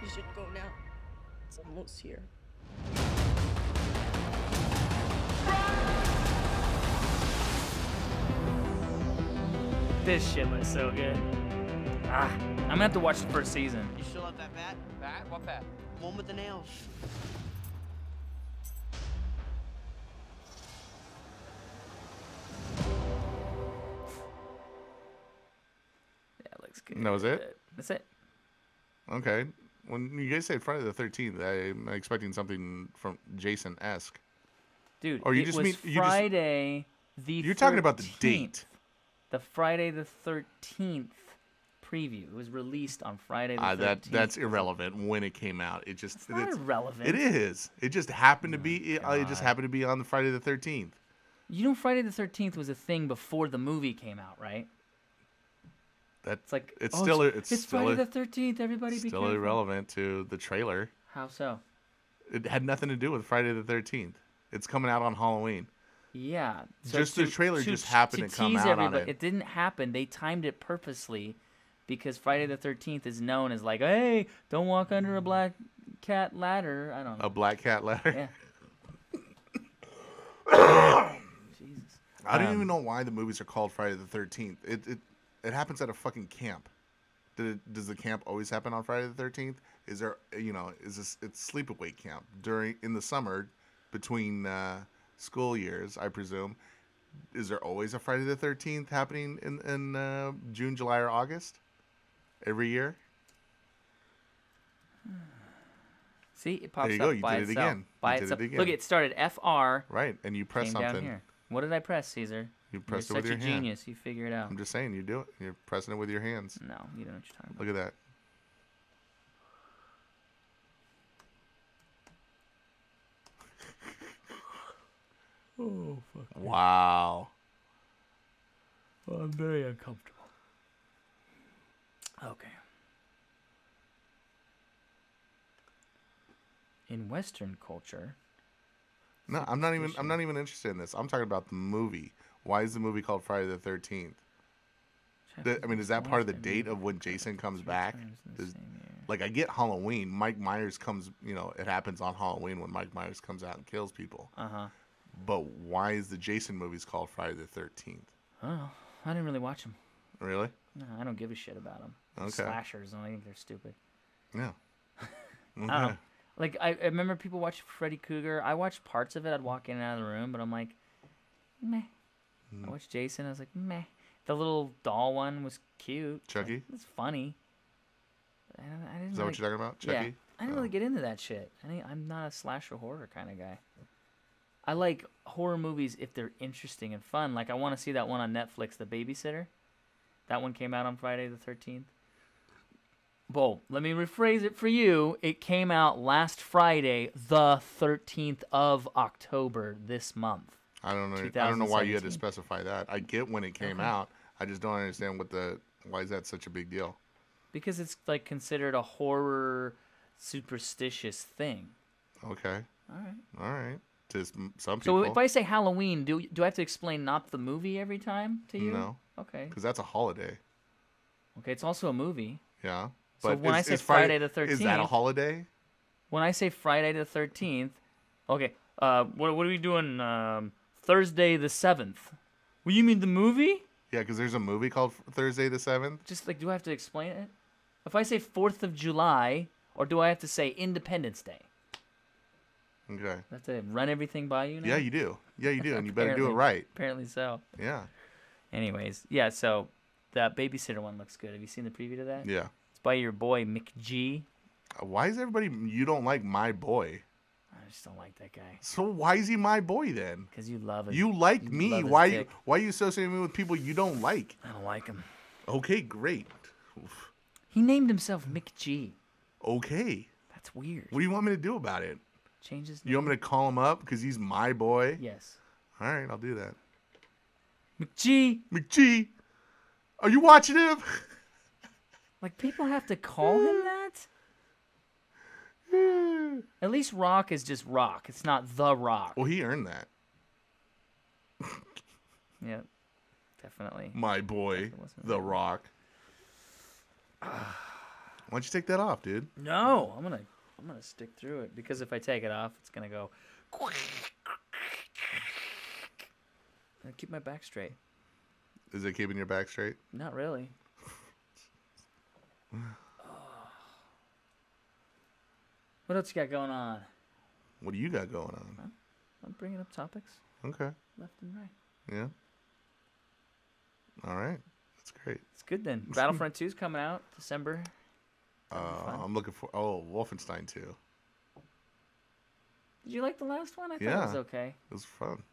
[SPEAKER 4] You should go now. It's almost here.
[SPEAKER 1] This shit was so good. I'm gonna have to watch the first season.
[SPEAKER 8] You still have that bat?
[SPEAKER 9] Bat? What bat?
[SPEAKER 8] One with the nails.
[SPEAKER 1] Yeah, it looks good.
[SPEAKER 2] And that was it?
[SPEAKER 1] That's it.
[SPEAKER 2] Okay. When you guys say Friday the 13th, I'm expecting something from Jason-esque.
[SPEAKER 1] Dude,
[SPEAKER 2] Or you
[SPEAKER 1] it
[SPEAKER 2] just
[SPEAKER 1] was
[SPEAKER 2] mean- you just-
[SPEAKER 1] Friday the
[SPEAKER 2] You're talking about the
[SPEAKER 1] 13th.
[SPEAKER 2] date.
[SPEAKER 1] The Friday the 13th preview. It was released on Friday the 13th.
[SPEAKER 2] That's irrelevant when it came out. It just
[SPEAKER 1] It's not irrelevant.
[SPEAKER 2] It is. It just happened to be. It just happened to be on the Friday the 13th.
[SPEAKER 1] You know, Friday the 13th was a thing before the movie came out, right?
[SPEAKER 2] That's
[SPEAKER 1] It's like
[SPEAKER 2] it's
[SPEAKER 1] oh,
[SPEAKER 2] still
[SPEAKER 1] it's
[SPEAKER 2] still
[SPEAKER 1] Friday the 13th. Everybody be
[SPEAKER 2] still
[SPEAKER 1] careful.
[SPEAKER 2] irrelevant to the trailer.
[SPEAKER 1] How so?
[SPEAKER 2] It had nothing to do with Friday the 13th. It's coming out on Halloween.
[SPEAKER 1] Yeah.
[SPEAKER 2] Just the trailer just happened to come
[SPEAKER 1] tease
[SPEAKER 2] out on
[SPEAKER 1] everybody.
[SPEAKER 2] it.
[SPEAKER 1] It didn't happen. They timed it purposely because Friday the 13th is known as like, hey, don't walk under a black cat ladder. I don't know.
[SPEAKER 2] A black cat ladder.
[SPEAKER 1] Yeah. Jesus.
[SPEAKER 2] I don't even know why the movies are called Friday the 13th. It happens at a fucking camp. Does the camp always happen on Friday the 13th? Is there, it's sleepaway camp in the summer between school years, I presume. is there always a Friday the 13th happening in June, July, or August every year?
[SPEAKER 1] See, it pops
[SPEAKER 2] There you
[SPEAKER 1] up
[SPEAKER 2] go. You
[SPEAKER 1] by
[SPEAKER 2] did it
[SPEAKER 1] itself.
[SPEAKER 2] again.
[SPEAKER 1] By
[SPEAKER 2] You did
[SPEAKER 1] itself.
[SPEAKER 2] it again.
[SPEAKER 1] Look, it started FR.
[SPEAKER 2] Right, and you press
[SPEAKER 1] Came
[SPEAKER 2] something.
[SPEAKER 1] down here. What did I press, Caesar?
[SPEAKER 2] You pressed it
[SPEAKER 1] You're
[SPEAKER 2] with
[SPEAKER 1] such
[SPEAKER 2] your
[SPEAKER 1] a
[SPEAKER 2] hand.
[SPEAKER 1] genius. You figure it out.
[SPEAKER 2] I'm just saying, you do it. You're pressing it with your hands.
[SPEAKER 1] No, you don't know what you're talking about.
[SPEAKER 2] Look at that.
[SPEAKER 1] Oh, fuck.
[SPEAKER 2] Wow.
[SPEAKER 1] Well, I'm very uncomfortable. Okay. In Western culture,
[SPEAKER 2] No, I'm not even interested in this. I'm talking about the movie. Why is the movie called Friday the 13th? I mean, is that part of the date of when Jason comes back? Like, I get Halloween. Mike Myers comes, it happens on Halloween when Mike Myers comes out and kills people.
[SPEAKER 1] Uh-huh.
[SPEAKER 2] But why is the Jason movies called Friday the 13th?
[SPEAKER 1] Oh, I didn't really watch them.
[SPEAKER 2] Really?
[SPEAKER 1] No, I don't give a shit about them.
[SPEAKER 2] Okay.
[SPEAKER 1] Slashers, I think they're stupid.
[SPEAKER 2] Yeah.
[SPEAKER 1] I don't know. Like, I remember people watch Freddy Krueger. I watched parts of it. I'd walk in and out of the room, but I'm like, meh. I watched Jason. I was like, meh. The little doll one was cute.
[SPEAKER 2] Chucky?
[SPEAKER 1] It was funny. But I didn't
[SPEAKER 2] Is that what you're talking about? Chucky?
[SPEAKER 1] Yeah. I didn't really get into that shit. I'm not a slasher horror kind of guy. I like horror movies if they're interesting and fun. Like, I want to see that one on Netflix, The Babysitter. That one came out on Friday the 13th. Well, let me rephrase it for you. It came out last Friday, the 13th of October this month.
[SPEAKER 2] I don't know why you had to
[SPEAKER 1] 2017.
[SPEAKER 2] specify that. I get when it came out. I just don't understand why is that such a big deal?
[SPEAKER 1] Because it's like considered a horror superstitious thing.
[SPEAKER 2] Okay.
[SPEAKER 1] All right.
[SPEAKER 2] All right. To some people.
[SPEAKER 1] So if I say Halloween, do I have to explain not the movie every time to you?
[SPEAKER 2] No.
[SPEAKER 1] Okay.
[SPEAKER 2] Because that's a holiday.
[SPEAKER 1] Okay, it's also a movie.
[SPEAKER 2] Yeah.
[SPEAKER 1] So
[SPEAKER 2] But
[SPEAKER 1] when I say Friday the 13th,
[SPEAKER 2] is that a holiday?
[SPEAKER 1] When I say Friday the 13th, okay, what are we doing Thursday the 7th? Well, you mean the movie?
[SPEAKER 2] Yeah, because there's a movie called Thursday the 7th.
[SPEAKER 1] Just like, do I have to explain it? If I say 4th of July, or do I have to say Independence Day?
[SPEAKER 2] Okay.
[SPEAKER 1] I have to run everything by you now?
[SPEAKER 2] Yeah, you do. Yeah, you do, and you better do it right.
[SPEAKER 1] Apparently so.
[SPEAKER 2] Yeah.
[SPEAKER 1] Anyways, yeah, so that Babysitter one looks good. Have you seen the preview to that?
[SPEAKER 2] Yeah.
[SPEAKER 1] It's by your boy, McG.
[SPEAKER 2] Why is everybody you don't like my boy?
[SPEAKER 1] I just don't like that guy.
[SPEAKER 2] So why is he my boy then?
[SPEAKER 1] Because you love him.
[SPEAKER 2] You like me.
[SPEAKER 1] love his
[SPEAKER 2] Why
[SPEAKER 1] dick.
[SPEAKER 2] you associating me with people you don't like?
[SPEAKER 1] I don't like him.
[SPEAKER 2] Okay, great. Oof.
[SPEAKER 1] He named himself McG.
[SPEAKER 2] Okay.
[SPEAKER 1] That's weird.
[SPEAKER 2] What do you want me to do about it?
[SPEAKER 1] Change his name?
[SPEAKER 2] You want me to call him up because he's my boy?
[SPEAKER 1] Yes.
[SPEAKER 2] All right, I'll do that.
[SPEAKER 1] McG.
[SPEAKER 2] McG, are you watching him?
[SPEAKER 1] Like, people have to call him that? At least Rock is just Rock. It's not The Rock.
[SPEAKER 2] Well, he earned that.
[SPEAKER 1] Yeah, definitely.
[SPEAKER 2] My boy,
[SPEAKER 1] wasn't
[SPEAKER 2] The
[SPEAKER 1] right.
[SPEAKER 2] Rock. Why don't you take that off, dude?
[SPEAKER 1] No, I'm gonna stick through it because if I take it off, it's gonna go. And keep my back straight.
[SPEAKER 2] Is it keeping your back straight?
[SPEAKER 1] Not really. What else you got going on?
[SPEAKER 2] What do you got going on?
[SPEAKER 1] I'm bringing up topics
[SPEAKER 2] Okay.
[SPEAKER 1] left and right.
[SPEAKER 2] Yeah. All right. That's great.
[SPEAKER 1] It's good then. Battlefront 2's coming out December. fun.
[SPEAKER 2] I'm looking for Wolfenstein 2.
[SPEAKER 1] Did you like the last one? I thought it
[SPEAKER 2] Yeah.
[SPEAKER 1] was okay.
[SPEAKER 2] It was fun.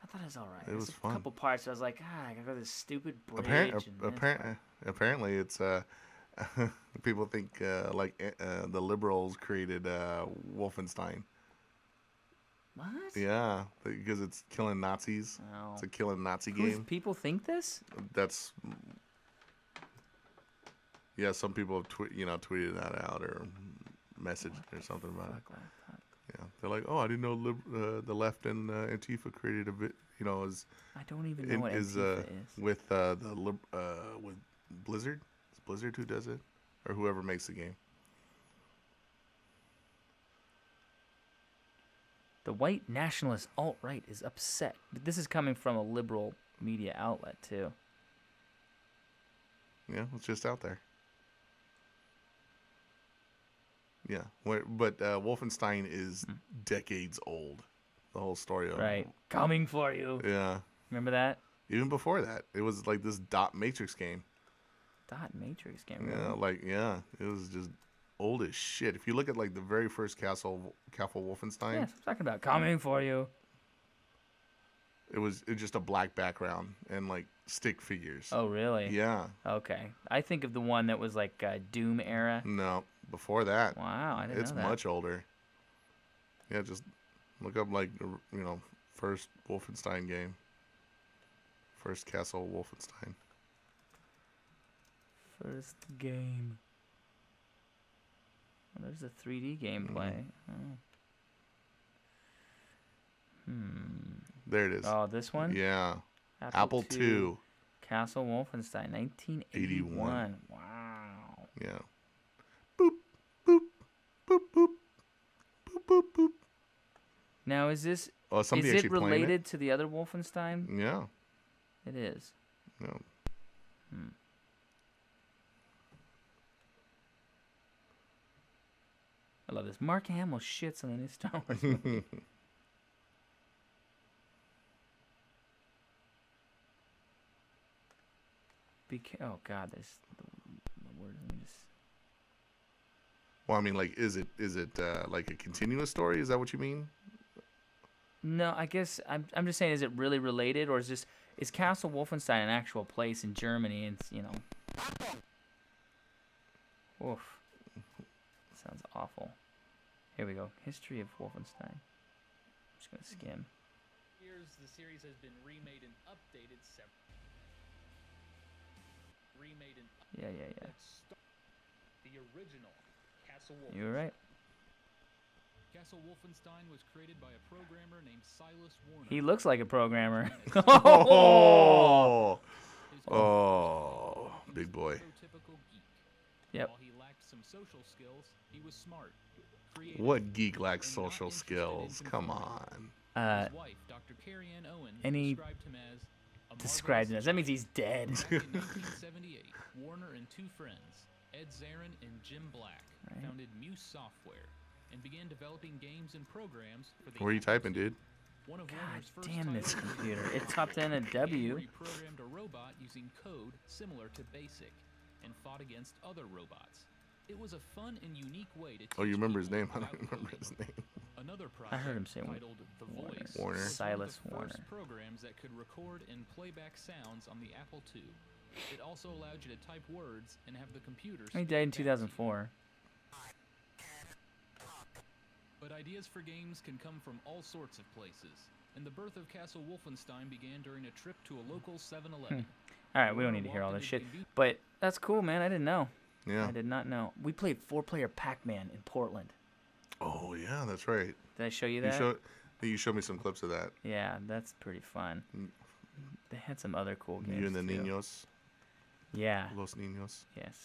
[SPEAKER 1] I thought it was all right.
[SPEAKER 2] It
[SPEAKER 1] There's
[SPEAKER 2] was
[SPEAKER 1] a
[SPEAKER 2] fun.
[SPEAKER 1] couple parts where I was like, I gotta go to this stupid bridge. and then it's
[SPEAKER 2] Apparently, it's people think the liberals created Wolfenstein.
[SPEAKER 1] What?
[SPEAKER 2] Yeah, because it's killing Nazis.
[SPEAKER 1] Oh.
[SPEAKER 2] It's a killing Nazi
[SPEAKER 1] Who's-
[SPEAKER 2] game.
[SPEAKER 1] People think this?
[SPEAKER 2] That's some people have tweeted that out or messaged or something about it. Yeah, they're like, oh, I didn't know the left and Antifa created is
[SPEAKER 1] I don't even know what
[SPEAKER 2] is
[SPEAKER 1] Antifa is.
[SPEAKER 2] with with Blizzard. Is Blizzard who does it, or whoever makes the game?
[SPEAKER 1] The white nationalist alt-right is upset. But this is coming from a liberal media outlet, too.
[SPEAKER 2] Yeah, it's just out there. Yeah, but Wolfenstein is decades old. The whole story of
[SPEAKER 1] Right. Coming for you.
[SPEAKER 2] Yeah,
[SPEAKER 1] Remember that?
[SPEAKER 2] Even before that, it was like this dot matrix game.
[SPEAKER 1] Dot Matrix game.
[SPEAKER 2] Yeah, it was just old as shit. If you look at like the very first Castle Wolfenstein,
[SPEAKER 1] Yeah, I'm talking about coming for you.
[SPEAKER 2] it was just a black background and like stick figures.
[SPEAKER 1] Oh, really?
[SPEAKER 2] Yeah.
[SPEAKER 1] Okay. I think of the one that was like Doom era.
[SPEAKER 2] No, before that.
[SPEAKER 1] Wow, I didn't
[SPEAKER 2] It's
[SPEAKER 1] know that.
[SPEAKER 2] much older. Yeah, just look up like first Wolfenstein game. First Castle Wolfenstein.
[SPEAKER 1] First game. Well, there's a 3D gameplay.
[SPEAKER 2] There it is.
[SPEAKER 1] Oh, this one?
[SPEAKER 2] Yeah. Apple II.
[SPEAKER 1] Castle Wolfenstein, 1981. Wow.
[SPEAKER 2] Yeah. Boop, boop, boop, boop, boop, boop, boop.
[SPEAKER 1] Now, is this
[SPEAKER 2] Oh,
[SPEAKER 1] is
[SPEAKER 2] somebody
[SPEAKER 1] it
[SPEAKER 2] actually playing
[SPEAKER 1] related to the other Wolfenstein?
[SPEAKER 2] Yeah.
[SPEAKER 1] It is.
[SPEAKER 2] Yeah.
[SPEAKER 1] I love this. Mark Hamill shits on the new Star Wars movie. Oh God, there's the word. Let me just.
[SPEAKER 2] Well, I mean, like, is it like a continuous story? Is that what you mean?
[SPEAKER 1] No, I guess I'm just saying. Is it really related, or is Castle Wolfenstein an actual place in Germany? It's Oof. Sounds awful. Here we go. History of Wolfenstein. I'm just gonna skim.
[SPEAKER 9] Years, the series has been remade and updated several.
[SPEAKER 1] Yeah.
[SPEAKER 9] The original Castle Wolfenstein.
[SPEAKER 1] You were right.
[SPEAKER 9] Castle Wolfenstein was created by a programmer named Silas Warner.
[SPEAKER 1] He looks like a programmer.
[SPEAKER 2] Oh. Oh, big boy.
[SPEAKER 9] Prototypical geek.
[SPEAKER 1] Yep.
[SPEAKER 9] While he lacked some social skills, he was smart.
[SPEAKER 2] What geek lacks social skills? Come on.
[SPEAKER 9] His wife, Dr. Carrie Ann Owen,
[SPEAKER 1] And he
[SPEAKER 9] described him as a
[SPEAKER 1] described him as. That means he's dead.
[SPEAKER 9] Back in 1978, Warner and two friends, Ed Zarin and Jim Black, founded Muse Software and began developing games and programs for the
[SPEAKER 2] Where are you typing, dude?
[SPEAKER 9] One of
[SPEAKER 1] God
[SPEAKER 9] Warner's first
[SPEAKER 1] damn this
[SPEAKER 9] titles
[SPEAKER 1] computer.
[SPEAKER 9] was
[SPEAKER 1] It typed in a
[SPEAKER 9] game where
[SPEAKER 1] W.
[SPEAKER 9] he programmed a robot using code similar to BASIC and fought against other robots. It was a fun and unique way to teach
[SPEAKER 2] Oh, you remember his
[SPEAKER 9] people
[SPEAKER 2] name? I
[SPEAKER 9] about
[SPEAKER 2] don't remember his
[SPEAKER 9] coding.
[SPEAKER 2] name.
[SPEAKER 9] Another
[SPEAKER 1] I heard him
[SPEAKER 9] project
[SPEAKER 1] say
[SPEAKER 9] titled The
[SPEAKER 1] Warner.
[SPEAKER 9] Voice
[SPEAKER 2] Warner.
[SPEAKER 9] was
[SPEAKER 1] Silas
[SPEAKER 9] one of the first
[SPEAKER 1] Warner.
[SPEAKER 9] programs that could record and play back sounds on the Apple II. It also allowed you to type words and have the computer
[SPEAKER 1] He
[SPEAKER 9] speak
[SPEAKER 1] died in
[SPEAKER 9] back to you.
[SPEAKER 1] 2004.
[SPEAKER 9] But ideas for games can come from all sorts of places, and the birth of Castle Wolfenstein began during a trip to a local 7-Eleven.
[SPEAKER 1] All right, we don't need to hear all this shit. But that's cool, man. I didn't know.
[SPEAKER 2] Yeah.
[SPEAKER 1] I did not know. We played 4-player Pac-Man in Portland.
[SPEAKER 2] Oh yeah, that's right.
[SPEAKER 1] Did I show you that?
[SPEAKER 2] You showed me some clips of that.
[SPEAKER 1] Yeah, that's pretty fun. They had some other cool games.
[SPEAKER 2] You and the
[SPEAKER 1] too.
[SPEAKER 2] Niños.
[SPEAKER 1] Yeah.
[SPEAKER 2] Los Niños.
[SPEAKER 1] Yes.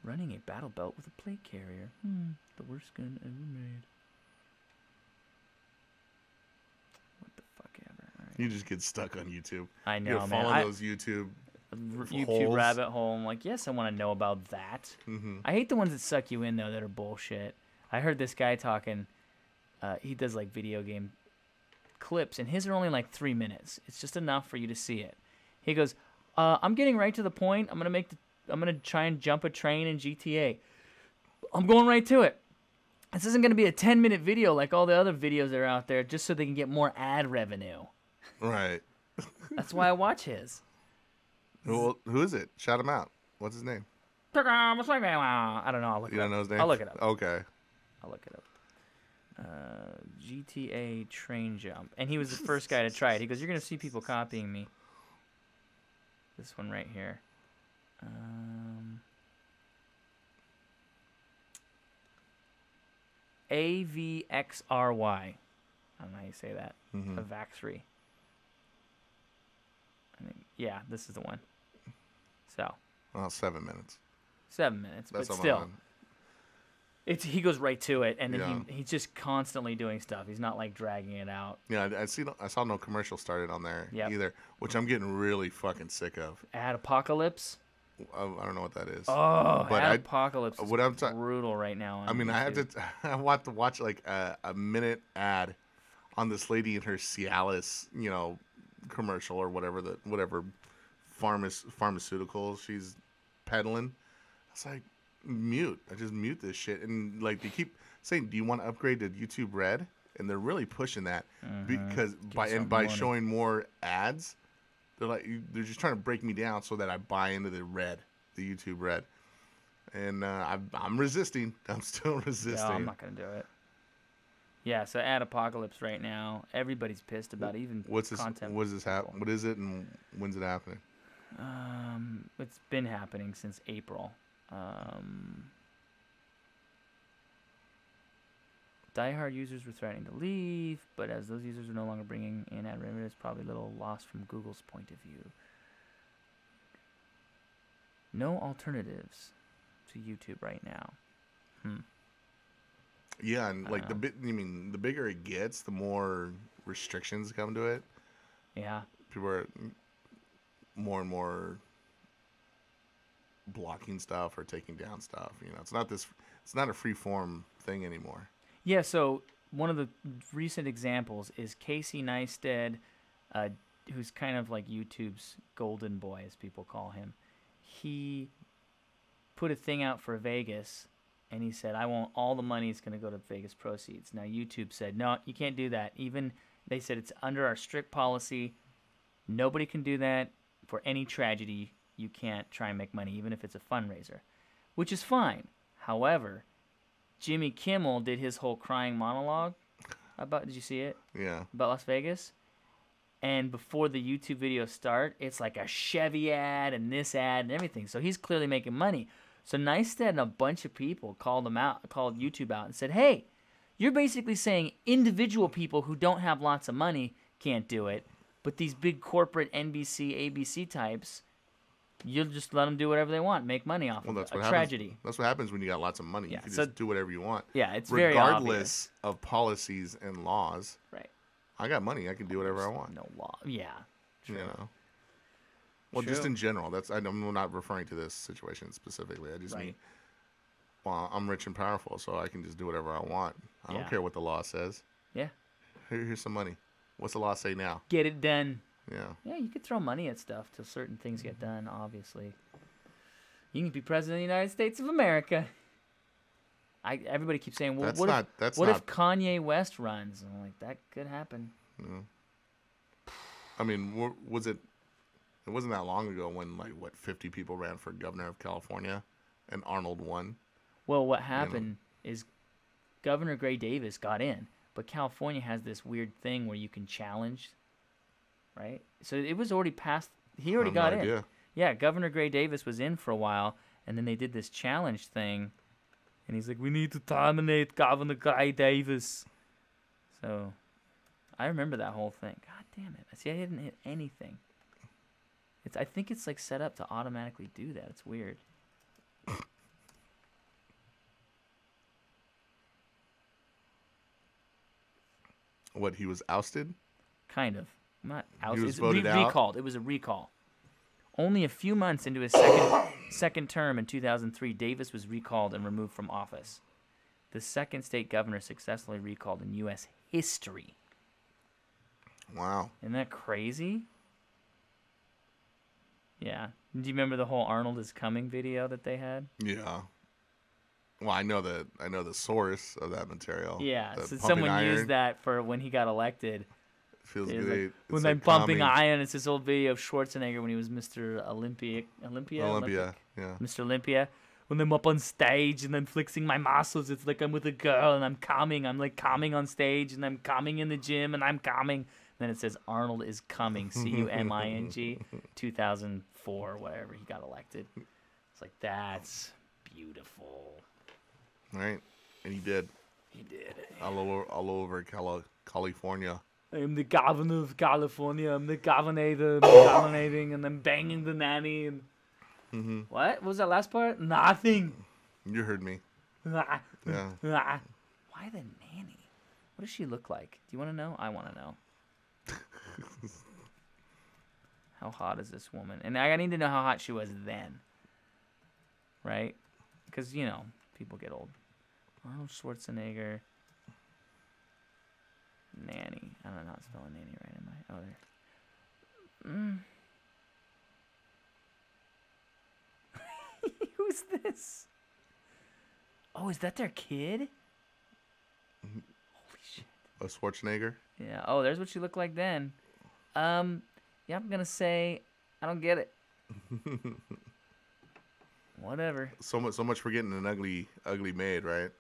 [SPEAKER 1] Running a battle belt with a plate carrier. The worst gun ever made. What the fuck ever. All right.
[SPEAKER 2] You just get stuck on YouTube.
[SPEAKER 1] I know,
[SPEAKER 2] You
[SPEAKER 1] man.
[SPEAKER 2] follow those YouTube
[SPEAKER 1] YouTube rabbit hole. I'm like, yes, I want to know about that.
[SPEAKER 2] Mm-hmm.
[SPEAKER 1] I hate the ones that suck you in, though, that are bullshit. I heard this guy talking. He does, like, video game clips, and his are only, like, 3 minutes. It's just enough for you to see it. He goes, I'm getting right to the point. I'm gonna try and jump a train in GTA. I'm going right to it. This isn't gonna be a 10-minute video like all the other videos that are out there, just so they can get more ad revenue.
[SPEAKER 2] Right.
[SPEAKER 1] That's why I watch his.
[SPEAKER 2] Well, who is it? Shout him out. What's his name?
[SPEAKER 1] I don't know. I'll look
[SPEAKER 2] You
[SPEAKER 1] it
[SPEAKER 2] don't
[SPEAKER 1] up.
[SPEAKER 2] know his name?
[SPEAKER 1] I'll look it up.
[SPEAKER 2] Okay.
[SPEAKER 1] I'll look it up. GTA train jump, and he was the first guy to try it. He goes, "You're gonna see people copying me." This one right here. AVXRY. I don't know how you say that. AVXRY. I think, yeah, this is the one. So.
[SPEAKER 2] Well, 7 minutes.
[SPEAKER 1] 7 minutes,
[SPEAKER 2] That's
[SPEAKER 1] but
[SPEAKER 2] all
[SPEAKER 1] still.
[SPEAKER 2] on.
[SPEAKER 1] He goes right to it, and then
[SPEAKER 2] Yeah.
[SPEAKER 1] he's just constantly doing stuff. He's not like dragging it out.
[SPEAKER 2] Yeah, I saw no commercial started on there
[SPEAKER 1] Yep.
[SPEAKER 2] either, which I'm getting really fucking sick of.
[SPEAKER 1] Ad Apocalypse.
[SPEAKER 2] I don't know what that is.
[SPEAKER 1] Oh,
[SPEAKER 2] But
[SPEAKER 1] Ad Apocalypse is
[SPEAKER 2] what I'm
[SPEAKER 1] brutal right now. On
[SPEAKER 2] I mean, I had
[SPEAKER 1] YouTube.
[SPEAKER 2] to. I want to watch like a minute ad on this lady in her Cialis, commercial or whatever pharmaceutical she's peddling. It's like mute. I just mute this shit, and like they keep saying, "Do you want to upgrade to YouTube Red?" And they're really pushing that because by showing more ads, they're just trying to break me down so that I buy into the YouTube Red. And I'm resisting. I'm still resisting.
[SPEAKER 1] No, I'm not gonna do it. Yeah, so Ad Apocalypse right now, everybody's pissed about even content.
[SPEAKER 2] What is it, and when's it happening?
[SPEAKER 1] It's been happening since April. Diehard users were threatening to leave, but as those users are no longer bringing in ad revenue, it's probably a little lost from Google's point of view. No alternatives to YouTube right now.
[SPEAKER 2] Yeah, and like the bigger it gets, the more restrictions come to it.
[SPEAKER 1] Yeah.
[SPEAKER 2] People are more and more blocking stuff or taking down stuff. You know, it's not a free form thing anymore.
[SPEAKER 1] Yeah, so one of the recent examples is Casey Neistat, who's kind of like YouTube's golden boy, as people call him. He put a thing out for Vegas, and he said, I want all the money is going to go to Vegas proceeds. Now, YouTube said, no, you can't do that. Even they said it's under our strict policy. Nobody can do that. For any tragedy, you can't try and make money, even if it's a fundraiser, which is fine. However, Jimmy Kimmel did his whole crying monologue about, did you see it?
[SPEAKER 2] Yeah.
[SPEAKER 1] About Las Vegas. And before the YouTube videos start, it's like a Chevy ad and this ad and everything. So he's clearly making money. So Neistat and a bunch of people called YouTube out and said, hey, you're basically saying individual people who don't have lots of money can't do it, but these big corporate NBC, ABC types, you'll just let them do whatever they want, make money off of it. Tragedy.
[SPEAKER 2] That's what happens when you got lots of money.
[SPEAKER 1] Yeah,
[SPEAKER 2] You can just do whatever you want.
[SPEAKER 1] Yeah, it's very obvious.
[SPEAKER 2] Regardless of policies and laws.
[SPEAKER 1] Right.
[SPEAKER 2] I got money. I can do whatever I want.
[SPEAKER 1] No law. Yeah. True.
[SPEAKER 2] You know. Well, just in general. I'm not referring to this situation specifically. I just mean, well, I'm rich and powerful, so I can just do whatever I want. I don't care what the law says.
[SPEAKER 1] Yeah.
[SPEAKER 2] Here's some money. What's the law say now?
[SPEAKER 1] Get it done.
[SPEAKER 2] Yeah.
[SPEAKER 1] Yeah, you could throw money at stuff till certain things get done, obviously. You can be president of the United States of America. Everybody keeps saying, well, what if Kanye West runs? And I'm like, that could happen.
[SPEAKER 2] Yeah. I mean, it wasn't that long ago when, 50 people ran for governor of California and Arnold won.
[SPEAKER 1] Well, what happened is Governor Gray Davis got in, but California has this weird thing where you can challenge, right? So it was already passed. He already got in.
[SPEAKER 2] Idea.
[SPEAKER 1] Yeah, Governor Gray Davis was in for a while, and then they did this challenge thing, and he's like, we need to terminate Governor Gray Davis. So I remember that whole thing. God damn it. See, I didn't hit anything. I think it's set up to automatically do that. It's weird.
[SPEAKER 2] What, he was ousted?
[SPEAKER 1] Kind of. Not ousted.
[SPEAKER 2] He was voted out?
[SPEAKER 1] Recalled. It was a recall. Only a few months into his second term in 2003, Davis was recalled and removed from office. The second state governor successfully recalled in U.S. history.
[SPEAKER 2] Wow.
[SPEAKER 1] Isn't that crazy? Yeah. Do you remember the whole Arnold is Coming video that they had?
[SPEAKER 2] Yeah. Well, I know the source of that material.
[SPEAKER 1] Yeah. So someone used that for when he got elected.
[SPEAKER 2] Feels good.
[SPEAKER 1] When I'm pumping iron, it's this old video of Schwarzenegger when he was Mr. Olympia.
[SPEAKER 2] Yeah.
[SPEAKER 1] Mr. Olympia. When I'm up on stage and I'm flexing my muscles, it's like I'm with a girl and I'm coming. I'm coming on stage and I'm coming in the gym and I'm coming. Then it says Arnold is coming, C-U-M-I-N-G, 2004, whatever, he got elected. It's like, that's beautiful.
[SPEAKER 2] Right, and he did.
[SPEAKER 1] He did.
[SPEAKER 2] All over California.
[SPEAKER 1] I'm the governor of California. I'm the governator. I'm governating, and I'm banging the nanny. And What was that last part? Nothing.
[SPEAKER 2] You heard me.
[SPEAKER 1] Yeah.
[SPEAKER 2] Yeah.
[SPEAKER 1] Why the nanny? What does she look like? Do you want to know? I want to know. How hot is this woman? And I need to know how hot she was then. Right? Because, people get old. Arnold Schwarzenegger. Nanny. I don't know how to spell a nanny right, am I? Oh, there. Who's this? Oh, is that their kid? Holy shit.
[SPEAKER 2] A Schwarzenegger.
[SPEAKER 1] Yeah. Oh, there's what she looked like then. Yeah, I'm gonna say I don't get it. Whatever.
[SPEAKER 2] So much for getting an ugly maid, right?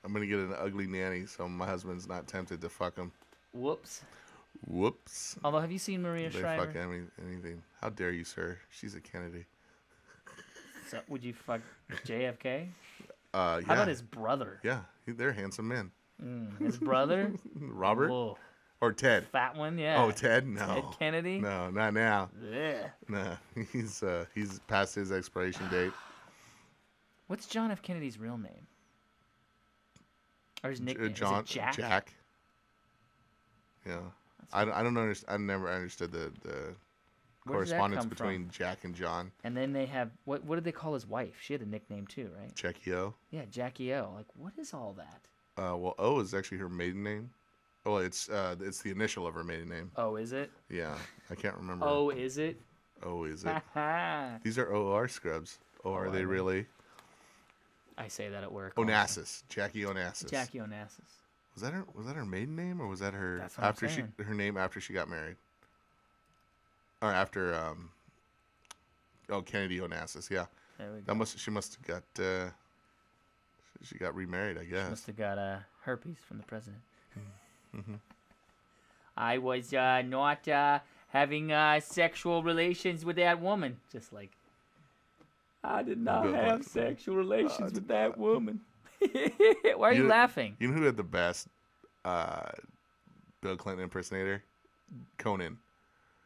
[SPEAKER 2] I'm gonna get an ugly nanny, so my husband's not tempted to fuck him.
[SPEAKER 1] Whoops.
[SPEAKER 2] Whoops.
[SPEAKER 1] Although, have you seen Maria
[SPEAKER 2] They
[SPEAKER 1] Shriver?
[SPEAKER 2] fuck anything. How dare you, sir? She's a Kennedy.
[SPEAKER 1] So, would you fuck JFK?
[SPEAKER 2] Yeah.
[SPEAKER 1] How about his brother?
[SPEAKER 2] Yeah, they're handsome men.
[SPEAKER 1] His brother?
[SPEAKER 2] Robert?
[SPEAKER 1] Whoa.
[SPEAKER 2] Or Ted?
[SPEAKER 1] Fat one, yeah.
[SPEAKER 2] Oh, Ted? No.
[SPEAKER 1] Ted Kennedy?
[SPEAKER 2] No, not now.
[SPEAKER 1] Yeah.
[SPEAKER 2] No, he's past his expiration date.
[SPEAKER 1] What's John F. Kennedy's real name? Or his nickname?
[SPEAKER 2] John.
[SPEAKER 1] Is it Jack?
[SPEAKER 2] Jack. Yeah. I don't understand. I never understood the
[SPEAKER 1] Where does that
[SPEAKER 2] correspondence
[SPEAKER 1] come
[SPEAKER 2] between
[SPEAKER 1] from?
[SPEAKER 2] Jack and John.
[SPEAKER 1] And then they have what did they call his wife? She had a nickname too, right?
[SPEAKER 2] Jackie O.
[SPEAKER 1] Yeah, Jackie O. Like, what is all that?
[SPEAKER 2] Well, O is actually her maiden name. Oh, it's the initial of her maiden name.
[SPEAKER 1] Oh, is it?
[SPEAKER 2] Yeah, I can't remember.
[SPEAKER 1] Oh, is it?
[SPEAKER 2] Oh, is it?
[SPEAKER 1] I
[SPEAKER 2] These are OR scrubs. Oh, are they really?
[SPEAKER 1] say that at work.
[SPEAKER 2] Onassis. Jackie Onassis.
[SPEAKER 1] Jackie Onassis.
[SPEAKER 2] Was that her maiden name, or was that her
[SPEAKER 1] That's what I'm
[SPEAKER 2] after
[SPEAKER 1] saying.
[SPEAKER 2] her name after she got married? Or after Kennedy Onassis, yeah.
[SPEAKER 1] There we go.
[SPEAKER 2] She must have got she got remarried, I guess.
[SPEAKER 1] Must have got herpes from the president. I was not having sexual relations with that woman. Just like, I did not
[SPEAKER 2] Good
[SPEAKER 1] have
[SPEAKER 2] one.
[SPEAKER 1] sexual relations with that woman. Why are you laughing?
[SPEAKER 2] You know who had the best Bill Clinton impersonator? Conan.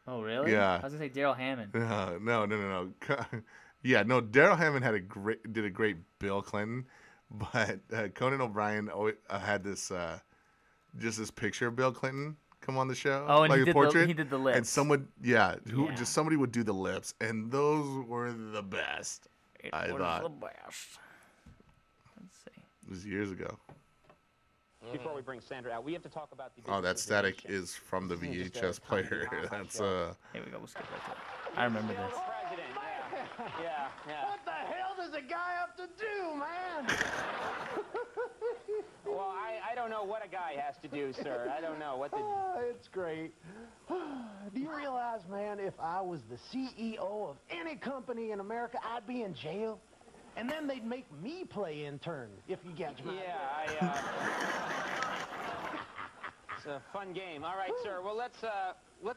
[SPEAKER 1] Oh, really?
[SPEAKER 2] Yeah.
[SPEAKER 1] I was going to say Daryl Hammond.
[SPEAKER 2] No. Yeah, no. Daryl Hammond did a great Bill Clinton, but Conan OBrien had this just this picture of Bill Clinton come on the show.
[SPEAKER 1] Oh, and
[SPEAKER 2] like
[SPEAKER 1] he
[SPEAKER 2] a
[SPEAKER 1] did
[SPEAKER 2] portrait,
[SPEAKER 1] he did the lips.
[SPEAKER 2] and someone, just somebody would do the lips, and those were the best. I thought
[SPEAKER 1] the best. Let's see.
[SPEAKER 2] it was years ago.
[SPEAKER 10] Before we bring Sandra out, we have to talk about the.
[SPEAKER 2] Oh, that static is from the VHS player. That's
[SPEAKER 1] Here we go. We'll skip right to it. I remember this.
[SPEAKER 10] President. Yeah.
[SPEAKER 8] What the hell does a guy have to do, man?
[SPEAKER 10] Well, I don't know what a guy has to do, sir. I don't know what the.
[SPEAKER 8] It's great. Do you realize, man, if I was the CEO of any company in America, I'd be in jail? And then they'd make me play intern, if you catch my
[SPEAKER 10] Yeah, It's a fun game. All right, sir. Well, let's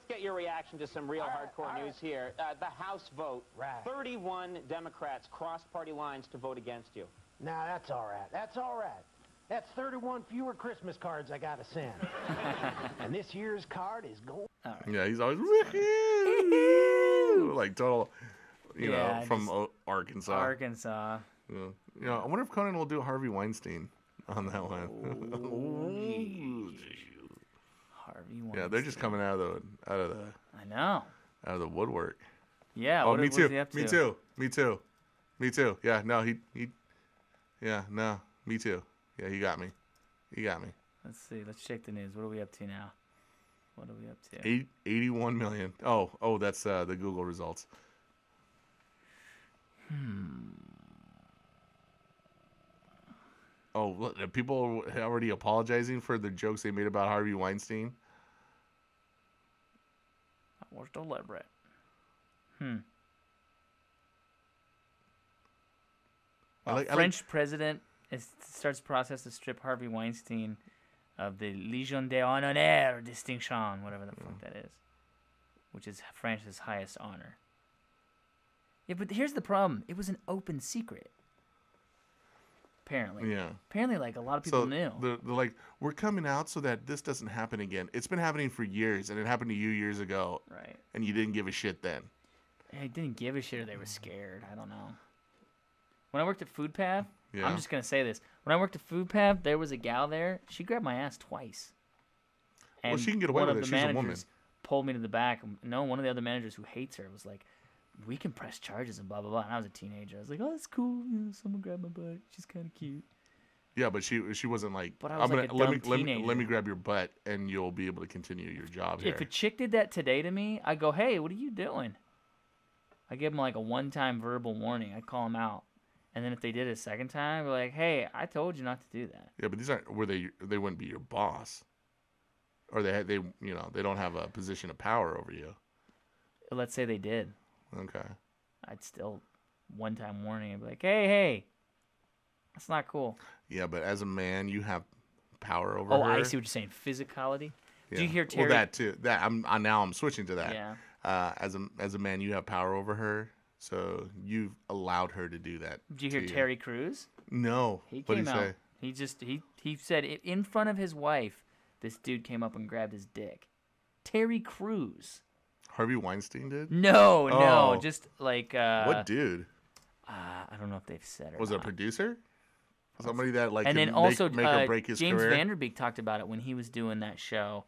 [SPEAKER 10] get your reaction to some real hardcore news here. The House vote.
[SPEAKER 8] Right.
[SPEAKER 10] 31 Democrats crossed party lines to vote against you.
[SPEAKER 8] Nah, that's all right. That's all right. That's 31 fewer Christmas cards I gotta send. And this year's card is going.
[SPEAKER 2] yeah, he's always woohoo! Like total, you know, from Arkansas.
[SPEAKER 1] Arkansas.
[SPEAKER 2] Yeah. I wonder if Conan will do Harvey Weinstein on that one.
[SPEAKER 1] Harvey Weinstein.
[SPEAKER 2] Yeah, they're just coming out of the
[SPEAKER 1] I know.
[SPEAKER 2] out of the woodwork.
[SPEAKER 1] Yeah.
[SPEAKER 2] Oh,
[SPEAKER 1] what
[SPEAKER 2] me
[SPEAKER 1] is
[SPEAKER 2] too.
[SPEAKER 1] he up to?
[SPEAKER 2] Me too. Yeah, no, yeah, no, me too. Yeah, he got me.
[SPEAKER 1] Let's see. Let's check the news. What are we up to now? What are we up to?
[SPEAKER 2] 81 million. Oh, that's the Google results. Oh, look, are people already apologizing for the jokes they made about Harvey Weinstein?
[SPEAKER 1] That was deliberate. French president starts process to strip Harvey Weinstein of the Légion d'honneur distinction, whatever the fuck that is, which is France's highest honor. Yeah, but here's the problem. It was an open secret. Apparently.
[SPEAKER 2] Yeah.
[SPEAKER 1] Apparently, like, a lot of people knew.
[SPEAKER 2] They're like, we're coming out so that this doesn't happen again. It's been happening for years, and it happened to you years ago.
[SPEAKER 1] Right.
[SPEAKER 2] And you didn't give a shit then.
[SPEAKER 1] I didn't give a shit or they were scared. I don't know. When I worked at Food Path,
[SPEAKER 2] Yeah.
[SPEAKER 1] I'm just going to say this. When I worked at Food Path, there was a gal there. She grabbed my ass twice.
[SPEAKER 2] Well, she can get away
[SPEAKER 1] one
[SPEAKER 2] with
[SPEAKER 1] of
[SPEAKER 2] it.
[SPEAKER 1] the
[SPEAKER 2] She's a woman.
[SPEAKER 1] managers pulled me to the back. No, one of the other managers who hates her was like, we can press charges and blah, blah, blah. And I was a teenager. I was like, oh, that's cool. You know, someone grabbed my butt. She's kind of cute.
[SPEAKER 2] Yeah, but she wasn't like.
[SPEAKER 1] But I was like a
[SPEAKER 2] let
[SPEAKER 1] dumb
[SPEAKER 2] me
[SPEAKER 1] teenager.
[SPEAKER 2] grab your butt and you'll be able to continue your job here.
[SPEAKER 1] If a chick did that today to me, I go, hey, what are you doing? I give them like a one-time verbal warning. I call them out. And then if they did it a second time, we're like, hey, I told you not to do that.
[SPEAKER 2] Yeah, but these aren't where they wouldn't be your boss, or they don't have a position of power over you.
[SPEAKER 1] Let's say they did.
[SPEAKER 2] Okay.
[SPEAKER 1] I'd still one-time warning. I'd be like, hey, that's not cool.
[SPEAKER 2] Yeah, but as a man, you have power over
[SPEAKER 1] Oh,
[SPEAKER 2] her.
[SPEAKER 1] I see what you're saying. Physicality.
[SPEAKER 2] Yeah.
[SPEAKER 1] Do you hear Terry?
[SPEAKER 2] Well, that too. I'm switching to that.
[SPEAKER 1] Yeah.
[SPEAKER 2] As a man, you have power over her, so you've allowed her to do that.
[SPEAKER 1] Did you hear
[SPEAKER 2] to
[SPEAKER 1] Terry Crews?
[SPEAKER 2] No.
[SPEAKER 1] He
[SPEAKER 2] What'd
[SPEAKER 1] came
[SPEAKER 2] he
[SPEAKER 1] out.
[SPEAKER 2] say?
[SPEAKER 1] He said it in front of his wife. This dude came up and grabbed his dick. Terry Crews.
[SPEAKER 2] Harvey Weinstein did?
[SPEAKER 1] No, just like
[SPEAKER 2] what dude?
[SPEAKER 1] I don't know if they've said it.
[SPEAKER 2] Was it a producer? Somebody that like
[SPEAKER 1] and
[SPEAKER 2] can
[SPEAKER 1] then also
[SPEAKER 2] make or break his
[SPEAKER 1] James
[SPEAKER 2] career?
[SPEAKER 1] Vanderbeek talked about it when he was doing that show.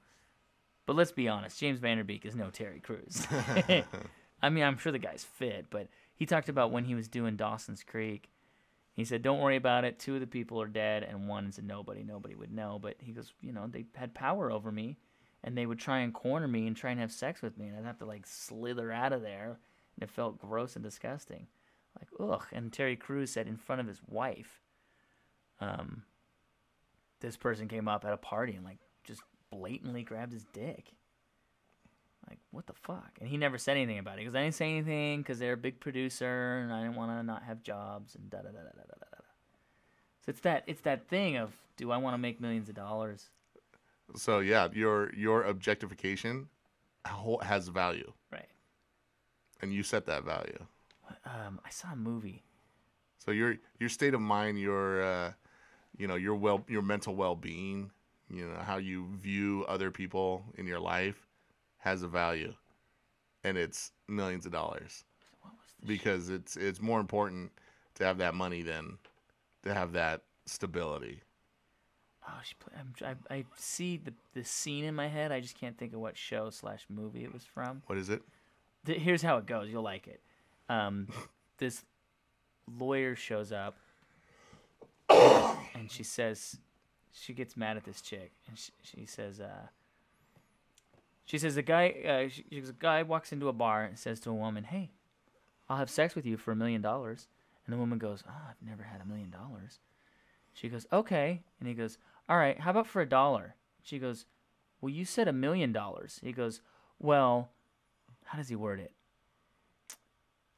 [SPEAKER 1] But let's be honest, James Vanderbeek is no Terry Crews. I mean, I'm sure the guy's fit, but he talked about when he was doing Dawson's Creek. He said, don't worry about it. 2 of the people are dead, and 1 is a nobody. Nobody would know. But he goes, they had power over me, and they would try and corner me and try and have sex with me, and I'd have to, like, slither out of there, and it felt gross and disgusting. Like, ugh. And Terry Crews said in front of his wife, this person came up at a party and, like, just blatantly grabbed his dick. Like, what the fuck? And he never said anything about it. He goes, I didn't say anything because they're a big producer and I didn't want to not have jobs and da-da-da-da-da-da-da. So it's that thing of, do I want to make millions of dollars?
[SPEAKER 2] So, yeah, your objectification has value.
[SPEAKER 1] Right.
[SPEAKER 2] And you set that value.
[SPEAKER 1] I saw a movie.
[SPEAKER 2] So your state of mind, your mental well-being, how you view other people in your life has a value, and it's millions of dollars. Because it's more important to have that money than to have that stability.
[SPEAKER 1] Oh, I see the scene in my head. I just can't think of what show / movie it was from.
[SPEAKER 2] What is it?
[SPEAKER 1] Here's how it goes. You'll like it. This lawyer shows up, and she says, she gets mad at this chick, and she says, a guy walks into a bar and says to a woman, hey, I'll have sex with you for $1 million. And the woman goes, oh, I've never had $1 million. She goes, okay. And he goes, all right, how about for $1? She goes, well, you said $1 million. He goes, well, how does he word it?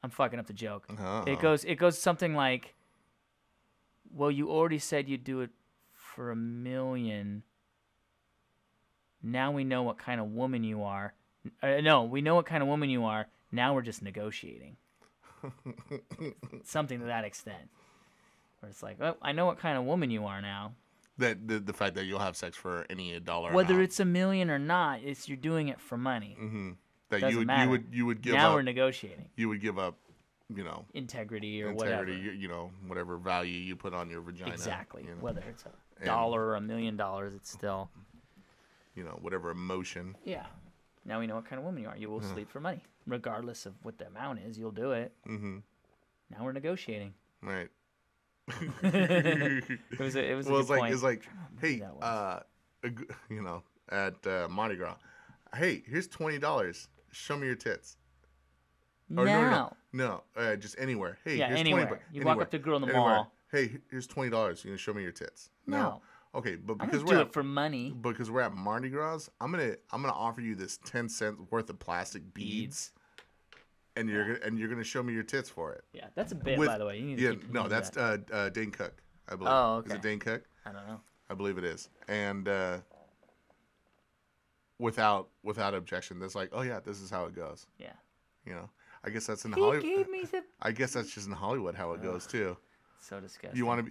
[SPEAKER 1] I'm fucking up the joke.
[SPEAKER 2] Oh.
[SPEAKER 1] It goes something like, well, you already said you'd do it for $1 million. Now we know what kind of woman you are. No, we know what kind of woman you are. Now we're just negotiating. Something to that extent. Where it's like, oh, I know what kind of woman you are now.
[SPEAKER 2] That the fact that you'll have sex for any dollar
[SPEAKER 1] Whether
[SPEAKER 2] amount.
[SPEAKER 1] it's $1 million or not, it's you're doing it for money.
[SPEAKER 2] Mm-hmm. That
[SPEAKER 1] Doesn't matter.
[SPEAKER 2] you would give
[SPEAKER 1] now
[SPEAKER 2] up.
[SPEAKER 1] we're negotiating.
[SPEAKER 2] You would give up,
[SPEAKER 1] integrity or whatever.
[SPEAKER 2] Whatever value you put on your vagina.
[SPEAKER 1] Exactly. Whether it's $1 or $1 million, it's still.
[SPEAKER 2] Whatever emotion.
[SPEAKER 1] Yeah. Now we know what kind of woman you are. You will sleep for money, regardless of what the amount is. You'll do it.
[SPEAKER 2] Mm-hmm.
[SPEAKER 1] Now we're negotiating.
[SPEAKER 2] Right.
[SPEAKER 1] It was a good point.
[SPEAKER 2] It's like, hey, at Mardi Gras, hey, here's $20. Show me your tits. Or no, just anywhere. Hey,
[SPEAKER 1] yeah,
[SPEAKER 2] here's
[SPEAKER 1] anywhere.
[SPEAKER 2] 20.
[SPEAKER 1] You walk up to a girl in the mall.
[SPEAKER 2] Hey, here's $20. You gonna show me your tits?
[SPEAKER 1] No.
[SPEAKER 2] Okay, but
[SPEAKER 1] I'm
[SPEAKER 2] because
[SPEAKER 1] gonna do it for money.
[SPEAKER 2] Because we're at Mardi Gras, I'm gonna offer you this 10 cents worth of plastic beads. And you're gonna show me your tits for it.
[SPEAKER 1] Yeah, that's a bit, by the way. You need to keep
[SPEAKER 2] that's
[SPEAKER 1] that.
[SPEAKER 2] Dane Cook, I believe.
[SPEAKER 1] Oh, okay.
[SPEAKER 2] Is it Dane Cook?
[SPEAKER 1] I don't know.
[SPEAKER 2] I believe it is. And without objection, that's like, oh yeah, this is how it goes.
[SPEAKER 1] Yeah.
[SPEAKER 2] I guess that's in
[SPEAKER 1] He
[SPEAKER 2] Hollywood.
[SPEAKER 1] gave me the...
[SPEAKER 2] I guess that's just in Hollywood how it goes too.
[SPEAKER 1] So disgusting.
[SPEAKER 2] You want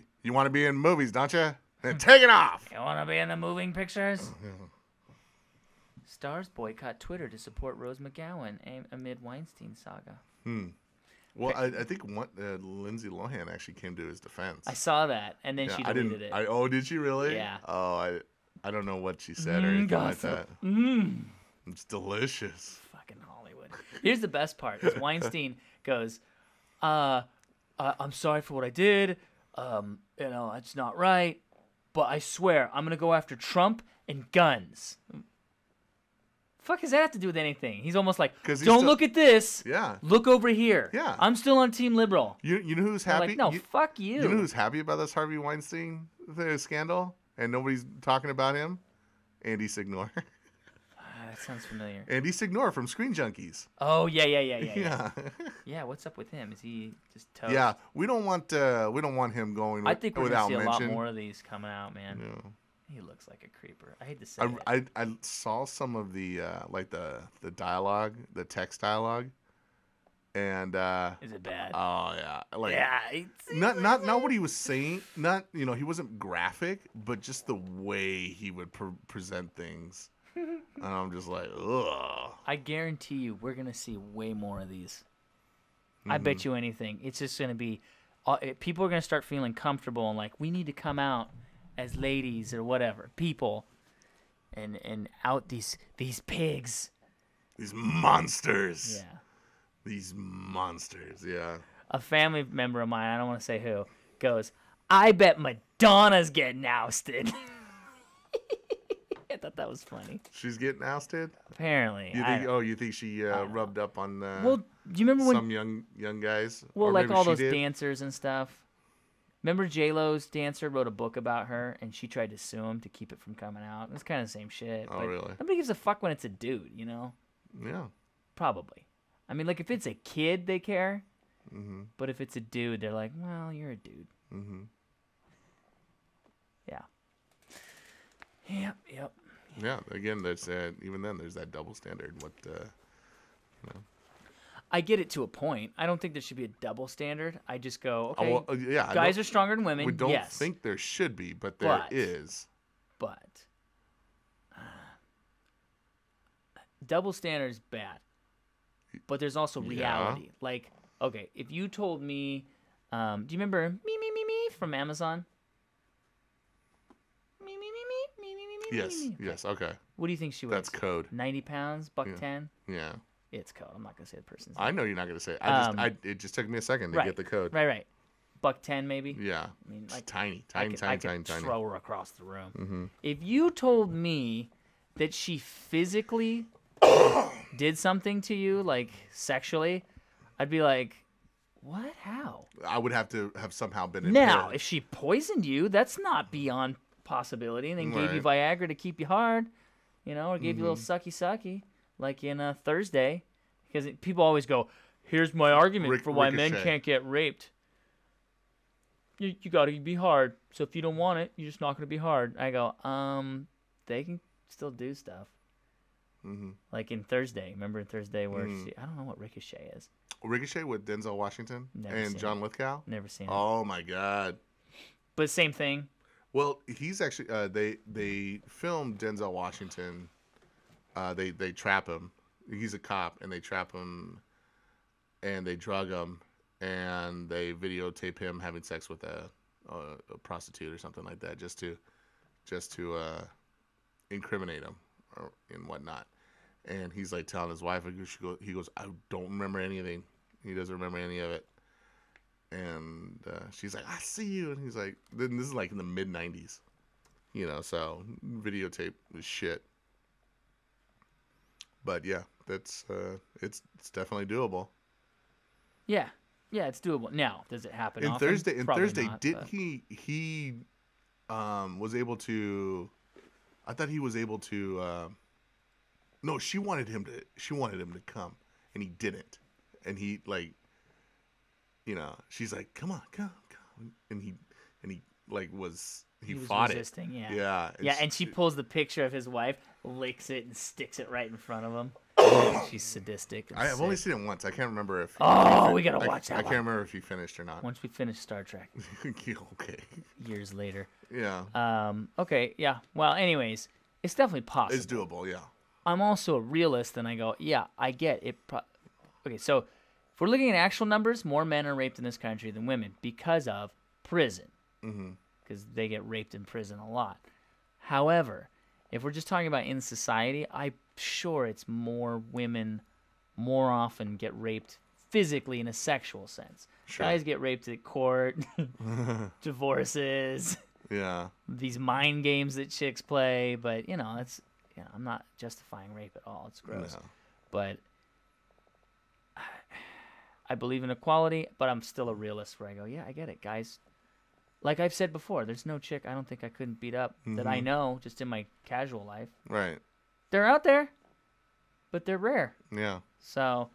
[SPEAKER 2] to be in movies, don't you? Then take it off.
[SPEAKER 1] You want to be in the moving pictures? Stars boycott Twitter to support Rose McGowan amid Weinstein saga.
[SPEAKER 2] Well, I think Lindsay Lohan actually came to his defense.
[SPEAKER 1] I saw that, and then she deleted it.
[SPEAKER 2] Oh, did she really?
[SPEAKER 1] Yeah.
[SPEAKER 2] Oh, I don't know what she said or anything like that. It's delicious.
[SPEAKER 1] Fucking Hollywood. Here's the best part: is Weinstein goes, "I'm sorry for what I did. It's not right. but I swear I'm gonna go after Trump and guns. Fuck does that have to do with anything? He's almost like, don't look at this.
[SPEAKER 2] Yeah.
[SPEAKER 1] Look over here.
[SPEAKER 2] Yeah.
[SPEAKER 1] I'm still on Team Liberal.
[SPEAKER 2] You know who's
[SPEAKER 1] I'm
[SPEAKER 2] happy?
[SPEAKER 1] like, no, fuck you.
[SPEAKER 2] You know who's happy about this Harvey Weinstein scandal and nobody's talking about him? Andy Signor.
[SPEAKER 1] That sounds familiar.
[SPEAKER 2] Andy Signor from Screen Junkies.
[SPEAKER 1] Oh yeah.
[SPEAKER 2] Yeah.
[SPEAKER 1] Yeah, what's up with him? Is he just toast?
[SPEAKER 2] Yeah, we don't want him going.
[SPEAKER 1] I think we're gonna
[SPEAKER 2] without
[SPEAKER 1] see a
[SPEAKER 2] mention.
[SPEAKER 1] lot more of these coming out, man.
[SPEAKER 2] Yeah.
[SPEAKER 1] He looks like a creeper. I hate to say it.
[SPEAKER 2] I saw some of the like the dialogue, the text dialogue, and
[SPEAKER 1] is it bad?
[SPEAKER 2] Oh yeah, like
[SPEAKER 1] yeah,
[SPEAKER 2] not what he was saying. Not he wasn't graphic, but just the way he would present things. And I'm just like, ugh.
[SPEAKER 1] I guarantee you, we're gonna see way more of these. I bet you anything. It's just gonna be, people are gonna start feeling comfortable and like, we need to come out as ladies or whatever, people, and out these pigs,
[SPEAKER 2] these monsters.
[SPEAKER 1] Yeah,
[SPEAKER 2] these monsters. Yeah.
[SPEAKER 1] A family member of mine, I don't want to say who, goes, I bet Madonna's getting ousted. I thought that was funny.
[SPEAKER 2] She's getting ousted?
[SPEAKER 1] Apparently.
[SPEAKER 2] You think she rubbed up on
[SPEAKER 1] well, do you remember when
[SPEAKER 2] some young guys?
[SPEAKER 1] Well,
[SPEAKER 2] or
[SPEAKER 1] like
[SPEAKER 2] maybe
[SPEAKER 1] all
[SPEAKER 2] she
[SPEAKER 1] those
[SPEAKER 2] did?
[SPEAKER 1] dancers and stuff. Remember J-Lo's dancer wrote a book about her, and she tried to sue him to keep it from coming out. It's kind of the same shit.
[SPEAKER 2] Oh,
[SPEAKER 1] but
[SPEAKER 2] really?
[SPEAKER 1] Nobody gives a fuck when it's a dude, you know?
[SPEAKER 2] Yeah.
[SPEAKER 1] Probably. I mean, like, if it's a kid, they care.
[SPEAKER 2] Mm-hmm.
[SPEAKER 1] But if it's a dude, they're like, well, you're a dude.
[SPEAKER 2] Mm-hmm.
[SPEAKER 1] Yeah. Yep.
[SPEAKER 2] Yeah, again, there's even then there's that double standard.
[SPEAKER 1] I get it to a point. I don't think there should be a double standard. I just go, okay,
[SPEAKER 2] yeah,
[SPEAKER 1] guys are stronger than women.
[SPEAKER 2] We don't
[SPEAKER 1] yes.
[SPEAKER 2] think there should be, but there is.
[SPEAKER 1] But double standard is bad. But there's also reality. Like, okay, if you told me, do you remember me from Amazon?
[SPEAKER 2] Yes, okay.
[SPEAKER 1] What do you think she was?
[SPEAKER 2] That's code.
[SPEAKER 1] 90 pounds, $110?
[SPEAKER 2] Yeah.
[SPEAKER 1] It's code. I'm not going to say the person's
[SPEAKER 2] I
[SPEAKER 1] name.
[SPEAKER 2] know you're not going to say it. It just took me a second to get the code.
[SPEAKER 1] Right. $110 maybe?
[SPEAKER 2] Yeah.
[SPEAKER 1] I mean, like,
[SPEAKER 2] it's tiny.
[SPEAKER 1] I could
[SPEAKER 2] Tiny.
[SPEAKER 1] throw her across the room.
[SPEAKER 2] Mm-hmm.
[SPEAKER 1] If you told me that she physically did something to you, like sexually, I'd be like, what? How?
[SPEAKER 2] I would have to have somehow been
[SPEAKER 1] Now,
[SPEAKER 2] impaired.
[SPEAKER 1] if she poisoned you, that's not beyond possibility, and then gave you
[SPEAKER 2] Right.
[SPEAKER 1] Viagra to keep you hard, or gave you a little sucky, like in Thursday, because people always go, here's my argument for why men can't get raped. You got to be hard, so if you don't want it, you're just not going to be hard. I go, they can still do stuff.
[SPEAKER 2] Mm-hmm.
[SPEAKER 1] Like in Thursday, remember in Thursday where I don't know what Ricochet is.
[SPEAKER 2] Ricochet with Denzel Washington and John Lithgow?
[SPEAKER 1] Never seen it.
[SPEAKER 2] Oh, my God.
[SPEAKER 1] But same thing.
[SPEAKER 2] Well, he's actually they filmed Denzel Washington. They trap him. He's a cop, and they trap him, and they drug him, and they videotape him having sex with a prostitute or something like that, just to incriminate him and whatnot. And he's like telling his wife, he goes, I don't remember anything. He doesn't remember any of it. And she's like, I see you. And he's like, this is like in the mid 90s, so videotape is shit. But yeah, that's it's definitely doable.
[SPEAKER 1] Yeah, it's doable. Now, does it happen
[SPEAKER 2] In
[SPEAKER 1] often?
[SPEAKER 2] Thursday,
[SPEAKER 1] Probably not,
[SPEAKER 2] did
[SPEAKER 1] but-
[SPEAKER 2] he was able to? I thought he was able to. No, she wanted him to come, and he didn't. And he she's like, come on, come, and he fought
[SPEAKER 1] resisting,
[SPEAKER 2] it.
[SPEAKER 1] Yeah.
[SPEAKER 2] Yeah.
[SPEAKER 1] And she pulls the picture of his wife, licks it, and sticks it right in front of him. She's sadistic. And
[SPEAKER 2] I've only
[SPEAKER 1] sick.
[SPEAKER 2] seen it once. I can't remember if.
[SPEAKER 1] We gotta watch that
[SPEAKER 2] I
[SPEAKER 1] one.
[SPEAKER 2] can't remember if he finished or not.
[SPEAKER 1] Once we finish Star Trek.
[SPEAKER 2] Okay.
[SPEAKER 1] Years later.
[SPEAKER 2] Yeah.
[SPEAKER 1] Okay. Yeah. Well, anyways, it's definitely possible.
[SPEAKER 2] It's doable. Yeah.
[SPEAKER 1] I'm also a realist, and I go, yeah, I get it. Okay, so if we're looking at actual numbers, more men are raped in this country than women because of prison. Because they get raped in prison a lot. However, if we're just talking about in society, I'm sure it's more women more often get raped physically in a sexual sense.
[SPEAKER 2] Sure.
[SPEAKER 1] Guys get raped at court, divorces,
[SPEAKER 2] Yeah.
[SPEAKER 1] these mind games that chicks play. But that's I'm not justifying rape at all. It's gross.
[SPEAKER 2] No.
[SPEAKER 1] But I believe in equality, but I'm still a realist where I go, yeah, I get it, guys. Like I've said before, there's no chick I don't think I couldn't beat up that I know just in my casual life.
[SPEAKER 2] Right.
[SPEAKER 1] They're out there, but they're rare.
[SPEAKER 2] Yeah.
[SPEAKER 1] So,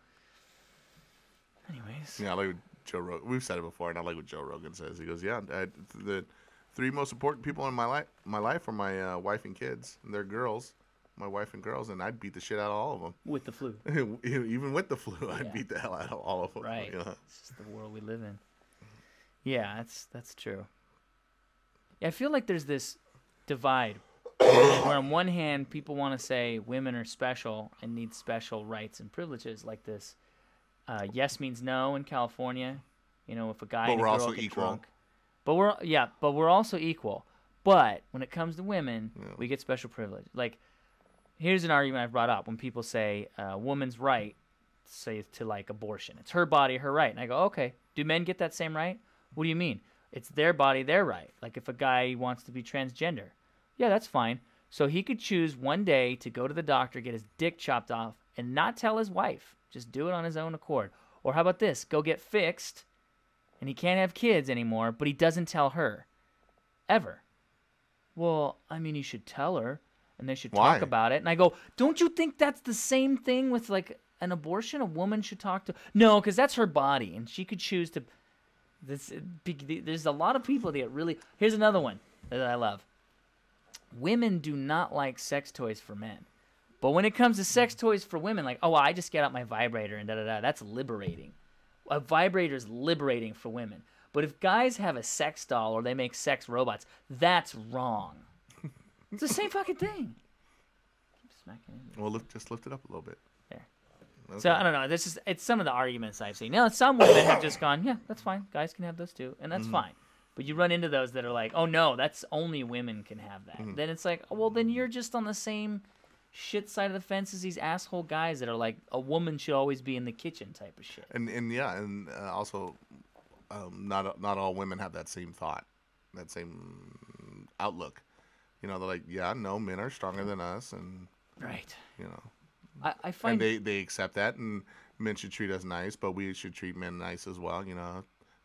[SPEAKER 1] anyways.
[SPEAKER 2] Yeah, I like what Joe Rogan. We've said it before, and I like what Joe Rogan says. He goes, "Yeah, the three most important people in my life are my wife and kids. And they're girls, my wife and girls, and I'd beat the shit out of all of them
[SPEAKER 1] With the flu.
[SPEAKER 2] Even with the flu, I'd beat the hell out of all of them.
[SPEAKER 1] Right. It's just the world we live in. Yeah, that's true. Yeah, I feel like there's this divide where on one hand people want to say women are special and need special rights and privileges, like this yes means no in California, if a guy and a girl get drunk. But we're also equal. But when it comes to women, we get special privilege. Like, here's an argument I've brought up when people say a woman's right, say to like abortion. It's her body, her right. And I go, okay, do men get that same right? What do you mean? It's their body, their right. Like if a guy wants to be transgender, yeah, that's fine. So he could choose one day to go to the doctor, get his dick chopped off, and not tell his wife. Just do it on his own accord. Or how about this? Go get fixed, and he can't have kids anymore, but he doesn't tell her. Ever. Well, I mean, you should tell her, and they should talk about it. And I go, don't you think that's the same thing with, like, an abortion? A woman should talk to... No, because that's her body, and she could choose to... There's a lot of people that really... Here's another one that I love. Women do not like sex toys for men. But when it comes to sex toys for women, like, oh, I just get out my vibrator and da-da-da, that's liberating. A vibrator is liberating for women. But if guys have a sex doll or they make sex robots, that's wrong. It's the same fucking thing. Keep smacking it.
[SPEAKER 2] Well, just lift it up a little bit.
[SPEAKER 1] There.
[SPEAKER 2] Okay.
[SPEAKER 1] So, I don't know. It's some of the arguments I've seen. Now, some women have just gone, yeah, that's fine. Guys can have those too. And that's fine. But you run into those that are like, oh, no, that's only women can have that. Then it's like, oh, well, then you're just on the same shit side of the fence as these asshole guys that are like, a woman should always be in the kitchen type of shit.
[SPEAKER 2] And also, not all women have that same thought, that same outlook. They're like, yeah, no, men are stronger than us, and
[SPEAKER 1] right.
[SPEAKER 2] I find and they accept that, and men should treat us nice, but we should treat men nice as well.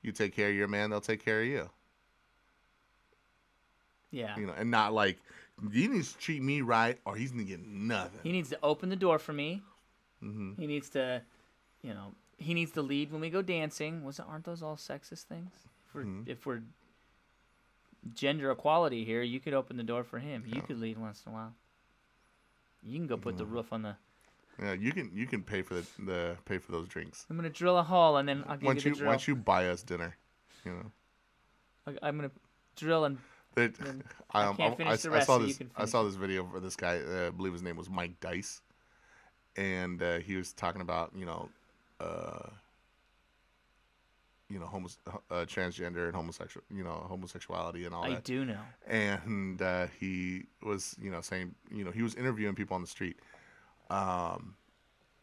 [SPEAKER 2] You take care of your man, they'll take care of you.
[SPEAKER 1] Yeah.
[SPEAKER 2] And not like, he needs to treat me right or he's going to get nothing.
[SPEAKER 1] He needs to open the door for me. Mm-hmm. He needs to, he needs to lead when we go dancing. Aren't those all sexist things? If we're gender equality here, you could open the door for him. You could lead once in a while. You can go put the roof on the...
[SPEAKER 2] Yeah, you can pay for pay for those drinks.
[SPEAKER 1] I'm going to drill a hole and then I'll give you the drill.
[SPEAKER 2] Once you buy us dinner,
[SPEAKER 1] I'm going to drill and... I can't finish the rest,
[SPEAKER 2] I saw this video for this guy. I believe his name was Mike Dice, and he was talking about transgender and homosexuality and all that. I
[SPEAKER 1] do know.
[SPEAKER 2] And he was saying he was interviewing people on the street,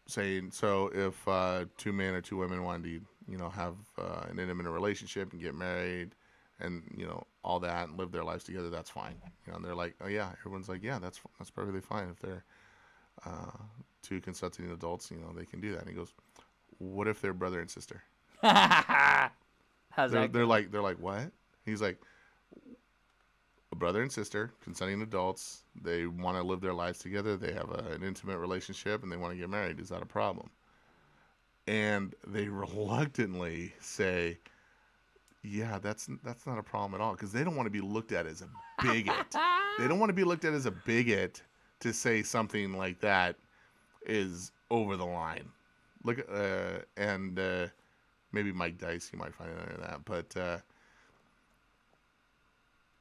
[SPEAKER 2] saying, so if two men or two women wanted to have an intimate relationship and get married and all that and live their lives together, that's fine. And they're like, oh yeah, everyone's like, yeah, that's perfectly fine if they're two consenting adults, they can do that. And he goes, what if they're brother and sister?
[SPEAKER 1] How's that?
[SPEAKER 2] They're like, what? He's like, a brother and sister, consenting adults, they want to live their lives together, they have an intimate relationship, and they want to get married. Is that a problem? And they reluctantly say, yeah, that's not a problem at all, because they don't want to be looked at as a bigot. They don't want to be looked at as a bigot to say something like that is over the line. Look, and maybe Mike Dice, you might find out of that, but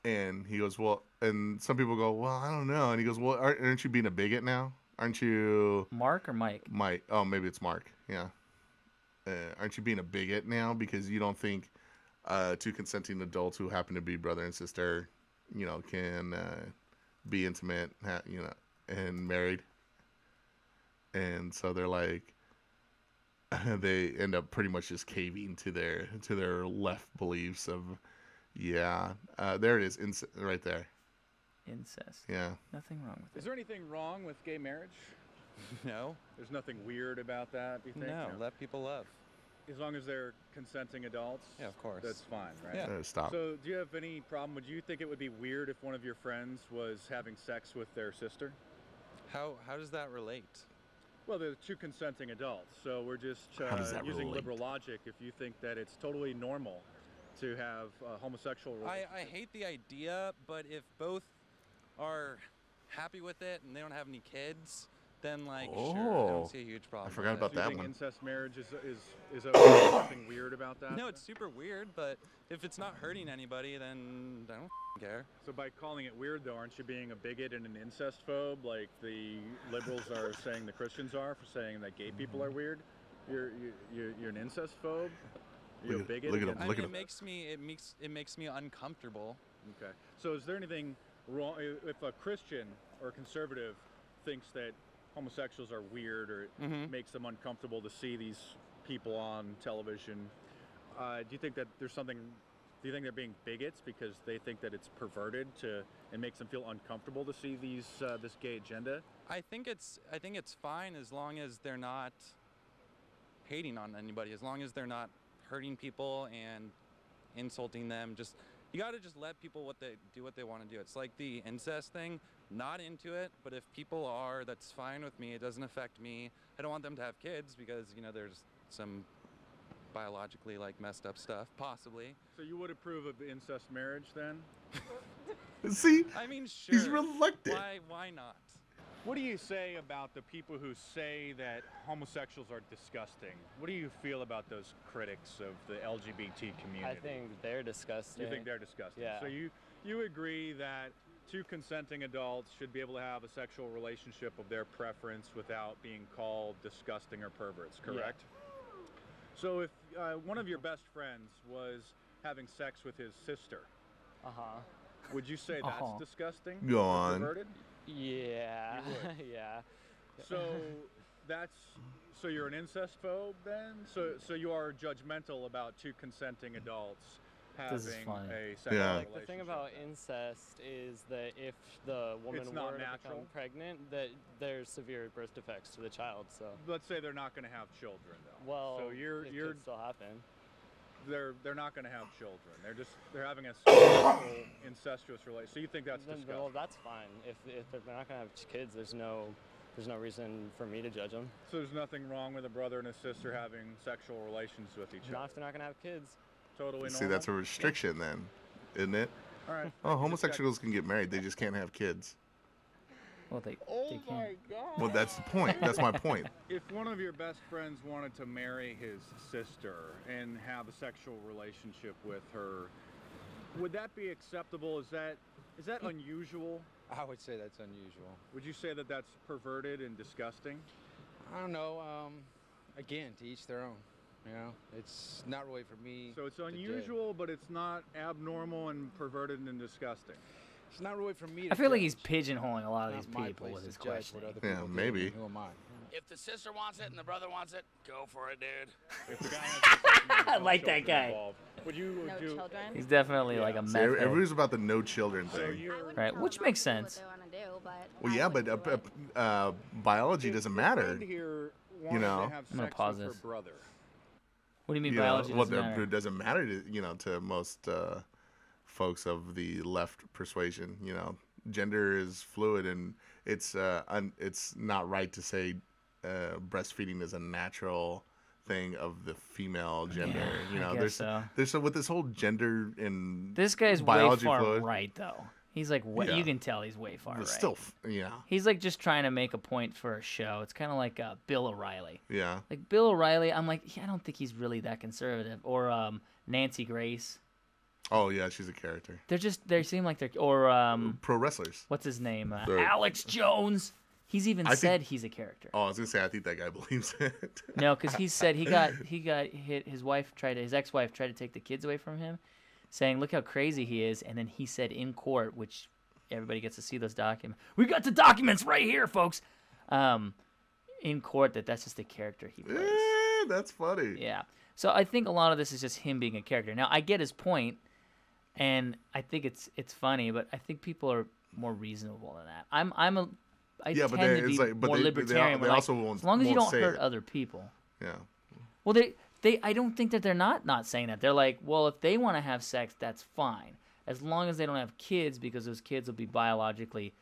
[SPEAKER 2] and he goes, well, and some people go, well, I don't know, and he goes, well, aren't you being a bigot now? Aren't you
[SPEAKER 1] Mark or Mike?
[SPEAKER 2] Mike. Oh, maybe it's Mark. Yeah. Aren't you being a bigot now because you don't think two consenting adults who happen to be brother and sister, can be intimate, and married? And so they're like, they end up pretty much just caving to their left beliefs of, Yeah, there it is, right there.
[SPEAKER 1] Incest.
[SPEAKER 2] Yeah.
[SPEAKER 1] Nothing wrong with it.
[SPEAKER 11] Is there anything wrong with gay marriage?
[SPEAKER 12] No.
[SPEAKER 11] There's nothing weird about that, do you think?
[SPEAKER 12] No, let people love.
[SPEAKER 11] As long as they're consenting adults?
[SPEAKER 12] Yeah, of course.
[SPEAKER 11] That's fine, right?
[SPEAKER 12] Yeah.
[SPEAKER 2] Stop.
[SPEAKER 11] So do you have any problem? Would you think it would be weird if one of your friends was having sex with their sister?
[SPEAKER 12] How does that relate?
[SPEAKER 11] Well, they're two consenting adults, so we're just
[SPEAKER 2] How does that
[SPEAKER 11] using
[SPEAKER 2] relate?
[SPEAKER 11] liberal logic if you think that it's totally normal to have homosexual relations.
[SPEAKER 12] I hate the idea, but if both are happy with it and they don't have any kids, then like sure, I don't see a huge problem.
[SPEAKER 2] I forgot
[SPEAKER 12] with
[SPEAKER 2] about
[SPEAKER 12] it.
[SPEAKER 2] that
[SPEAKER 11] Do you think
[SPEAKER 2] one.
[SPEAKER 11] incest marriage is okay? Something weird about that?
[SPEAKER 12] No, it's super weird, but if it's not hurting anybody, then I don't care.
[SPEAKER 11] So by calling it weird, though, aren't you being a bigot and an incest phobe, like the liberals are saying the Christians are, for saying that gay people are weird? You're an incest phobe? You're a bigot?
[SPEAKER 2] Look at him.
[SPEAKER 12] I
[SPEAKER 2] Look
[SPEAKER 12] mean,
[SPEAKER 2] at him.
[SPEAKER 12] it makes me uncomfortable.
[SPEAKER 11] Okay. So is there anything wrong if a Christian or a conservative thinks that homosexuals are weird or it makes them uncomfortable to see these people on television? Do you think that there's something? Do you think they're being bigots because they think that it's perverted and makes them feel uncomfortable to see this gay agenda?
[SPEAKER 12] I think it's fine as long as they're not hating on anybody, as long as they're not hurting people and insulting them. You got to just let people do what they want to do. It's like the incest thing. Not into it, but if people are, that's fine with me. It doesn't affect me. I don't want them to have kids because there's some biologically messed up stuff, possibly.
[SPEAKER 11] So you would approve of incest marriage then?
[SPEAKER 2] See?
[SPEAKER 12] I mean, sure.
[SPEAKER 2] He's reluctant.
[SPEAKER 12] Why not?
[SPEAKER 11] What do you say about the people who say that homosexuals are disgusting? What do you feel about those critics of the LGBT community?
[SPEAKER 13] I think they're disgusting.
[SPEAKER 11] You think they're disgusting?
[SPEAKER 13] Yeah.
[SPEAKER 11] So you agree that two consenting adults should be able to have a sexual relationship of their preference without being called disgusting or perverts, correct? Yeah. So if one of your best friends was having sex with his sister, would you say that's disgusting?
[SPEAKER 2] Go on.
[SPEAKER 11] Perverted?
[SPEAKER 13] Yeah.
[SPEAKER 11] You would.
[SPEAKER 13] Yeah.
[SPEAKER 11] So you're an incest phobe then? So you are judgmental about two consenting adults having a sexual relationship.
[SPEAKER 13] The thing about incest is that if the woman were to become pregnant, that there's severe birth defects to the child. So
[SPEAKER 11] let's say they're not going to have children though.
[SPEAKER 13] Well,
[SPEAKER 11] so
[SPEAKER 13] it could still happen.
[SPEAKER 11] They're not going to have children. They're having a sexual incestuous relationship. So you think that's disgusting?
[SPEAKER 13] Well, that's fine. If they're not going to have kids, there's no reason for me to judge them.
[SPEAKER 11] So there's nothing wrong with a brother and a sister having sexual relations with each other?
[SPEAKER 13] Not if they're not going to have kids.
[SPEAKER 11] Totally normal.
[SPEAKER 2] See, that's a restriction then, isn't it?
[SPEAKER 11] All right.
[SPEAKER 2] Oh, homosexuals can get married. They just can't have kids.
[SPEAKER 1] Well, they
[SPEAKER 11] my
[SPEAKER 1] can.
[SPEAKER 11] God.
[SPEAKER 2] Well, that's the point. That's my point.
[SPEAKER 11] If one of your best friends wanted to marry his sister and have a sexual relationship with her, would that be acceptable? Is that unusual?
[SPEAKER 14] I would say that's unusual.
[SPEAKER 11] Would you say that that's perverted and disgusting?
[SPEAKER 14] I don't know. Again, to each their own. It's not really for me.
[SPEAKER 11] So it's unusual, but it's not abnormal and perverted and disgusting.
[SPEAKER 14] It's not really for me to
[SPEAKER 1] I feel like
[SPEAKER 14] judge.
[SPEAKER 1] he's pigiholing a lot of
[SPEAKER 14] Not
[SPEAKER 1] these
[SPEAKER 14] my
[SPEAKER 1] people
[SPEAKER 14] place
[SPEAKER 1] with
[SPEAKER 14] to
[SPEAKER 1] his
[SPEAKER 14] judge
[SPEAKER 1] question.
[SPEAKER 14] what other
[SPEAKER 2] Yeah,
[SPEAKER 14] people do,
[SPEAKER 2] maybe.
[SPEAKER 14] and who am I?
[SPEAKER 15] If the sister wants it and the brother wants it, go for it, dude.
[SPEAKER 11] If the guy has
[SPEAKER 1] I like that guy.
[SPEAKER 11] involved, would you
[SPEAKER 6] No
[SPEAKER 11] do?
[SPEAKER 6] children?
[SPEAKER 1] He's definitely like a
[SPEAKER 2] See,
[SPEAKER 1] method.
[SPEAKER 2] everybody's about the no children
[SPEAKER 11] So
[SPEAKER 2] thing.
[SPEAKER 11] you're
[SPEAKER 1] Right, which makes sense.
[SPEAKER 2] Well, yeah, but biology doesn't matter.
[SPEAKER 11] Here
[SPEAKER 2] You know.
[SPEAKER 11] to have
[SPEAKER 1] I'm gonna
[SPEAKER 11] sex
[SPEAKER 1] pause
[SPEAKER 11] with
[SPEAKER 1] this.
[SPEAKER 11] her brother.
[SPEAKER 1] What do you mean
[SPEAKER 2] You know,
[SPEAKER 1] biology
[SPEAKER 2] well,
[SPEAKER 1] doesn't matter?
[SPEAKER 2] it doesn't matter to most folks of the left persuasion. Gender is fluid, and it's not right to say breastfeeding is a natural thing of the female gender.
[SPEAKER 1] I guess so.
[SPEAKER 2] There's with this whole gender and
[SPEAKER 1] This guy's way
[SPEAKER 2] biology
[SPEAKER 1] far
[SPEAKER 2] fluid.
[SPEAKER 1] right, though. He's like,
[SPEAKER 2] Yeah.
[SPEAKER 1] you can tell he's way far
[SPEAKER 2] But
[SPEAKER 1] right.
[SPEAKER 2] still,
[SPEAKER 1] He's like just trying to make a point for a show. It's kind of like Bill O'Reilly.
[SPEAKER 2] Yeah.
[SPEAKER 1] Like Bill O'Reilly, I'm like, I don't think he's really that conservative. Or Nancy Grace.
[SPEAKER 2] Oh yeah, she's a character.
[SPEAKER 1] They seem like they're, or
[SPEAKER 2] Pro wrestlers.
[SPEAKER 1] what's his name?
[SPEAKER 2] They're-
[SPEAKER 1] Alex Jones. He's even
[SPEAKER 2] I
[SPEAKER 1] said
[SPEAKER 2] think-
[SPEAKER 1] he's a character.
[SPEAKER 2] Oh, I was gonna say I think that guy believes it.
[SPEAKER 1] No, because he said he got hit. His ex-wife tried to take the kids away from him, saying, "Look how crazy he is." And then he said in court, which everybody gets to see those documents. We got the documents right here, folks. In court, that's just the character he plays.
[SPEAKER 2] That's funny.
[SPEAKER 1] Yeah. So I think a lot of this is just him being a character. Now I get his point, And I think it's funny, but I think people are more reasonable than that. I tend to be more libertarian.
[SPEAKER 2] They
[SPEAKER 1] like,
[SPEAKER 2] also won't,
[SPEAKER 1] as long as you don't hurt
[SPEAKER 2] it.
[SPEAKER 1] other people.
[SPEAKER 2] Yeah.
[SPEAKER 1] Well, I don't think that they're not saying that. They're like, well, if they want to have sex, that's fine, as long as they don't have kids, because those kids will be biologically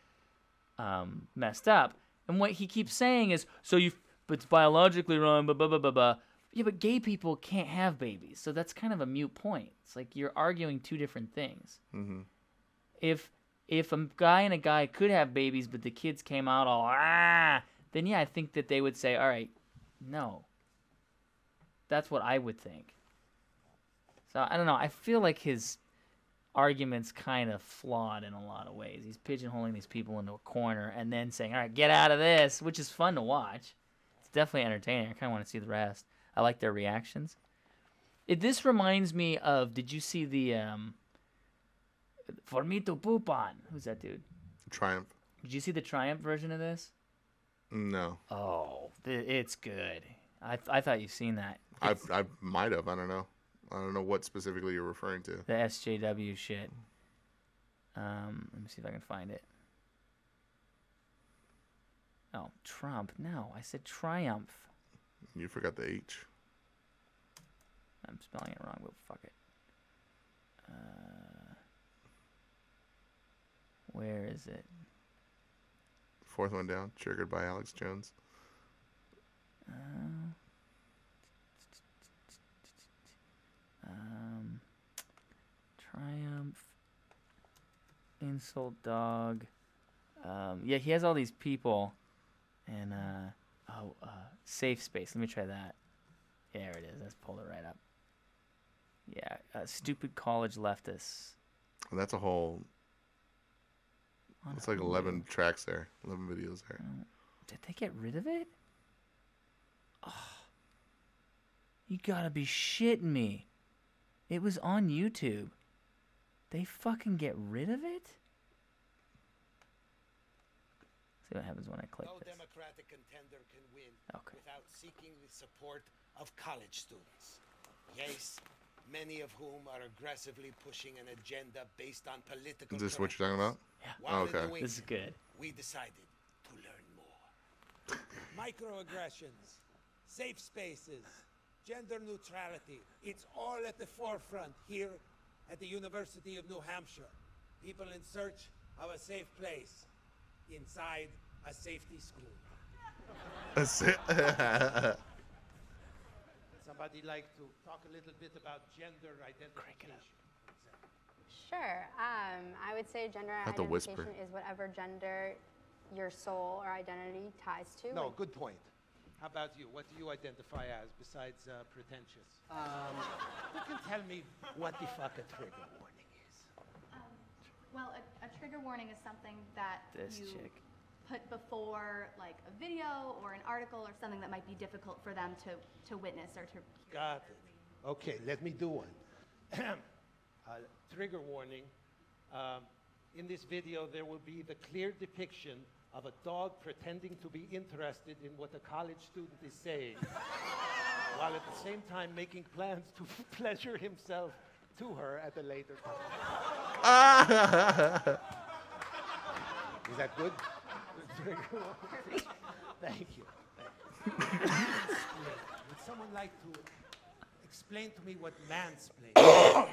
[SPEAKER 1] messed up. And what he keeps saying is, but it's biologically wrong, blah, blah, blah, blah, blah. Yeah, but gay people can't have babies, so that's kind of a moot point. It's like you're arguing two different things.
[SPEAKER 2] Mm-hmm.
[SPEAKER 1] If a guy and a guy could have babies, but the kids came out all then yeah, I think that they would say, all right, no. That's what I would think. So I don't know. I feel like his argument's kind of flawed in a lot of ways. He's pigeonholing these people into a corner and then saying, all right, get out of this, which is fun to watch. It's definitely entertaining. I kind of want to see the rest. I like their reactions. This reminds me of, did you see the For Me to Poop On? Who's that dude?
[SPEAKER 2] Triumph.
[SPEAKER 1] Did you see the Triumph version of this?
[SPEAKER 2] No.
[SPEAKER 1] Oh, it's good. I thought you've seen that.
[SPEAKER 2] I might have. I don't know. I don't know what specifically you're referring to.
[SPEAKER 1] The SJW shit. Let me see if I can find it. Oh, Trump. No, I said Triumph.
[SPEAKER 2] You forgot the H.
[SPEAKER 1] I'm spelling it wrong, but fuck it. Where is it?
[SPEAKER 2] Fourth one down. Triggered by Alex Jones.
[SPEAKER 1] Triumph. Insult dog. Yeah, he has all these people. And, safe space. Let me try that. There it is. Let's pull it right up. Yeah, stupid college leftists.
[SPEAKER 2] Well, that's a whole... It's like 11 tracks there. 11 videos there.
[SPEAKER 1] Did they get rid of it? Oh, you gotta be shitting me. It was on YouTube. They fucking get rid of it? See what happens when I click
[SPEAKER 16] No
[SPEAKER 1] this.
[SPEAKER 16] Democratic contender can win
[SPEAKER 1] without
[SPEAKER 16] seeking the support of college students. Yes, many of whom are aggressively pushing an agenda based on political.
[SPEAKER 2] Is this what you're talking about?
[SPEAKER 1] Yeah.
[SPEAKER 2] Oh, okay.
[SPEAKER 1] This is good.
[SPEAKER 16] We decided to learn more.
[SPEAKER 17] Microaggressions, safe spaces, gender neutrality. It's all at the forefront here at the University of New Hampshire. People in search of a safe place inside a safety school. Somebody like to talk a little bit about gender identification?
[SPEAKER 18] Sure. I would say gender
[SPEAKER 2] Have to whisper.
[SPEAKER 18] identification is whatever gender your soul or identity ties to.
[SPEAKER 17] No, good point. How about you? What do you identify as besides pretentious? You can tell me what the fuck a trigger warning is.
[SPEAKER 19] Well, a trigger warning is something that
[SPEAKER 1] This
[SPEAKER 19] you
[SPEAKER 1] chick.
[SPEAKER 19] put before like a video or an article or something that might be difficult for them to witness or to
[SPEAKER 17] Got it. Okay, let me do one. Trigger warning. In this video, there will be the clear depiction of a dog pretending to be interested in what a college student is saying, while at the same time making plans to pleasure himself to her at a later time. Is that good? Thank you. Would someone like to explain to me what mansplaining is?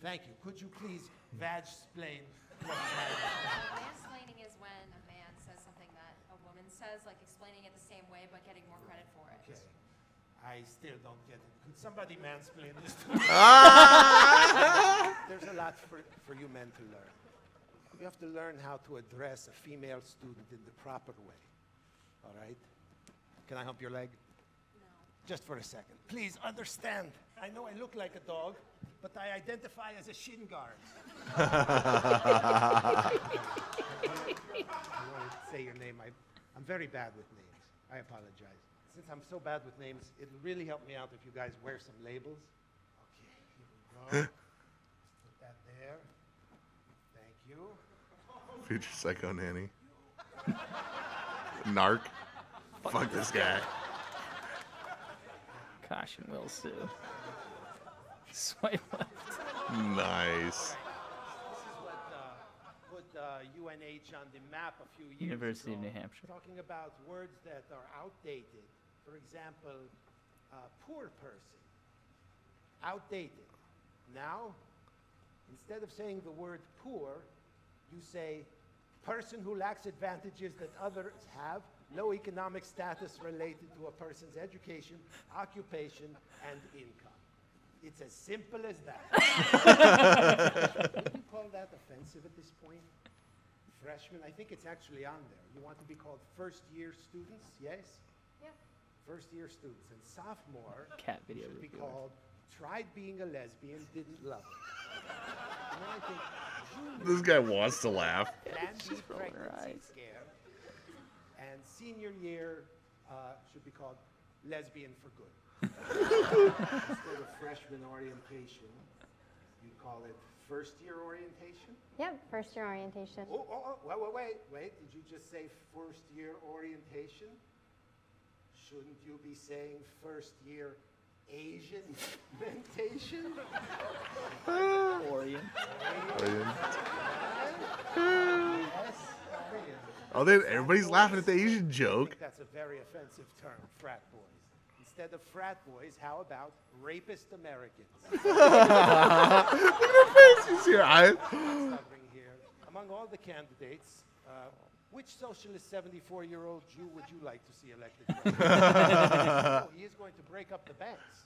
[SPEAKER 17] Thank you. Could you please vag-splain what mansplaining is?
[SPEAKER 20] Mansplaining is when a man says something that a woman says, like explaining it the same way but getting more credit for it.
[SPEAKER 17] Okay. I still don't get it. Could somebody mansplain this to me? There's a lot for you men to learn. You have to learn how to address a female student in the proper way. All right? Can I hump your leg?
[SPEAKER 20] No.
[SPEAKER 17] Just for a second. Please understand. I know I look like a dog, but I identify as a shin guard. I won't say your name. I'm very bad with names. I apologize. Since I'm so bad with names, it'll really help me out if you guys wear some labels. Okay, here we go. Put that there. Thank you.
[SPEAKER 2] Future Psycho Nanny. Narc. Fuck this guy.
[SPEAKER 1] Caution will sue. Swipe left.
[SPEAKER 2] Nice.
[SPEAKER 17] UNH on the map a few years
[SPEAKER 1] University
[SPEAKER 17] ago,
[SPEAKER 1] of New Hampshire.
[SPEAKER 17] talking about words that are outdated. For example, poor person. Outdated. Now, instead of saying the word poor, you say person who lacks advantages that others have, low economic status related to a person's education, occupation, and income. It's as simple as that. Would you call that offensive at this point? Freshmen, I think it's actually on there. You want to be called first-year students, yes?
[SPEAKER 19] Yeah.
[SPEAKER 17] First-year students. And sophomore
[SPEAKER 1] Cat video
[SPEAKER 17] should be
[SPEAKER 1] reviewer.
[SPEAKER 17] called tried being a lesbian, didn't love it. And then I think
[SPEAKER 2] This guy wants to laugh.
[SPEAKER 17] plan B,
[SPEAKER 1] She's rolling her
[SPEAKER 17] pregnancy
[SPEAKER 1] eyes.
[SPEAKER 17] scare. And senior year should be called lesbian for good. Instead of freshman orientation, you call it first year orientation?
[SPEAKER 18] Yep, first year orientation.
[SPEAKER 17] Oh, wait. Did you just say first year orientation? Shouldn't you be saying first year Asian mentation?
[SPEAKER 1] Orient.
[SPEAKER 17] Yes, Orient.
[SPEAKER 2] Oh, then everybody's laughing at the Asian
[SPEAKER 17] I
[SPEAKER 2] joke.
[SPEAKER 17] think that's a very offensive term, frat boys. Instead of frat boys, how about rapist Americans? Suffering here. Among all the candidates, which socialist 74-year-old Jew would you like to see elected president? He is going to break up the banks.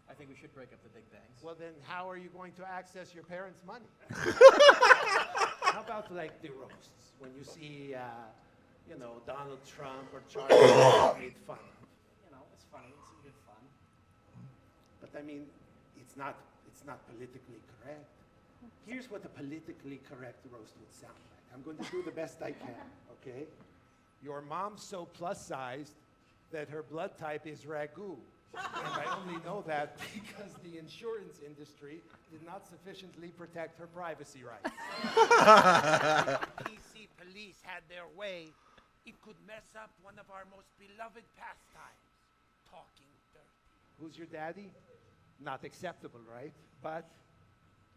[SPEAKER 21] I think we should break up the big banks.
[SPEAKER 17] Well, then how are you going to access your parents' money? How about like the roasts when you see, Donald Trump or Charlie made fun of?
[SPEAKER 21] It's funny. It's some good fun.
[SPEAKER 17] But I mean, it's not politically correct. Here's what a politically correct roast would sound like. I'm going to do the best I can, okay? Your mom's so plus-sized that her blood type is ragu. And I only know that because the insurance industry did not sufficiently protect her privacy rights.
[SPEAKER 16] If PC police had their way, it could mess up one of our most beloved pastimes, talking dirty.
[SPEAKER 17] Who's your daddy? Not acceptable, right? But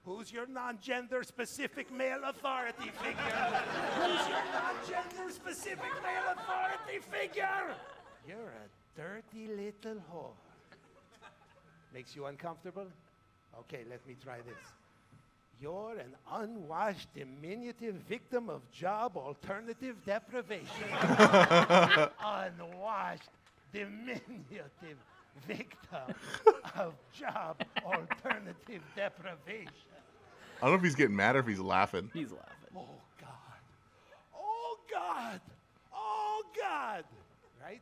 [SPEAKER 17] who's your non-gender specific male authority figure? Who's your non-gender specific male authority figure? You're a dirty little whore. Makes you uncomfortable? Okay, let me try this. You're an unwashed, diminutive victim of job alternative deprivation. Unwashed, diminutive victim of job alternative deprivation.
[SPEAKER 2] I don't know if he's getting mad or if he's laughing.
[SPEAKER 1] He's laughing.
[SPEAKER 17] Oh, God. Oh, God. Oh, God. Right?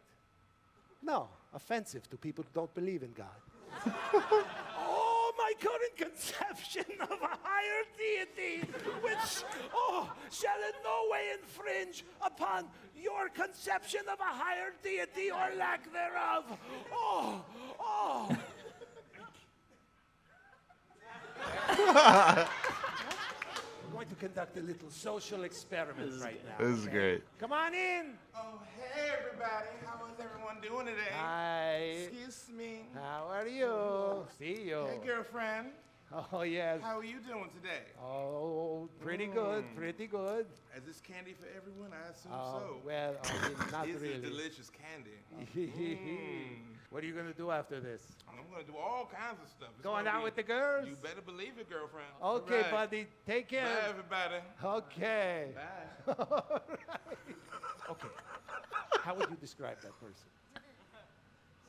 [SPEAKER 17] No, offensive to people who don't believe in God. Oh, my current conception of a higher deity, which, shall in no way infringe upon your conception of a higher deity or lack thereof. We're going to conduct a little social experiment right now.
[SPEAKER 2] This is great.
[SPEAKER 17] Come on in.
[SPEAKER 22] Oh, hey, everybody. How is everyone doing today?
[SPEAKER 17] Hi.
[SPEAKER 22] Excuse me.
[SPEAKER 17] How are you? See you.
[SPEAKER 22] Hey, girlfriend.
[SPEAKER 17] Oh, yes.
[SPEAKER 22] How are you doing today?
[SPEAKER 17] Oh, pretty good, pretty good.
[SPEAKER 22] Is this candy for everyone? I assume
[SPEAKER 17] Oh,
[SPEAKER 22] so.
[SPEAKER 17] well, I mean, not
[SPEAKER 22] This
[SPEAKER 17] really.
[SPEAKER 22] is delicious candy.
[SPEAKER 17] What are you going to do after this?
[SPEAKER 22] I'm going to do all kinds of stuff. It's
[SPEAKER 17] Going
[SPEAKER 22] gonna
[SPEAKER 17] out
[SPEAKER 22] be-
[SPEAKER 17] with the girls?
[SPEAKER 22] You better believe it, girlfriend.
[SPEAKER 17] Okay,
[SPEAKER 22] All right.
[SPEAKER 17] buddy. Take care.
[SPEAKER 22] Bye, everybody.
[SPEAKER 17] Okay.
[SPEAKER 22] Bye.
[SPEAKER 17] All right. Okay. How would you describe that person?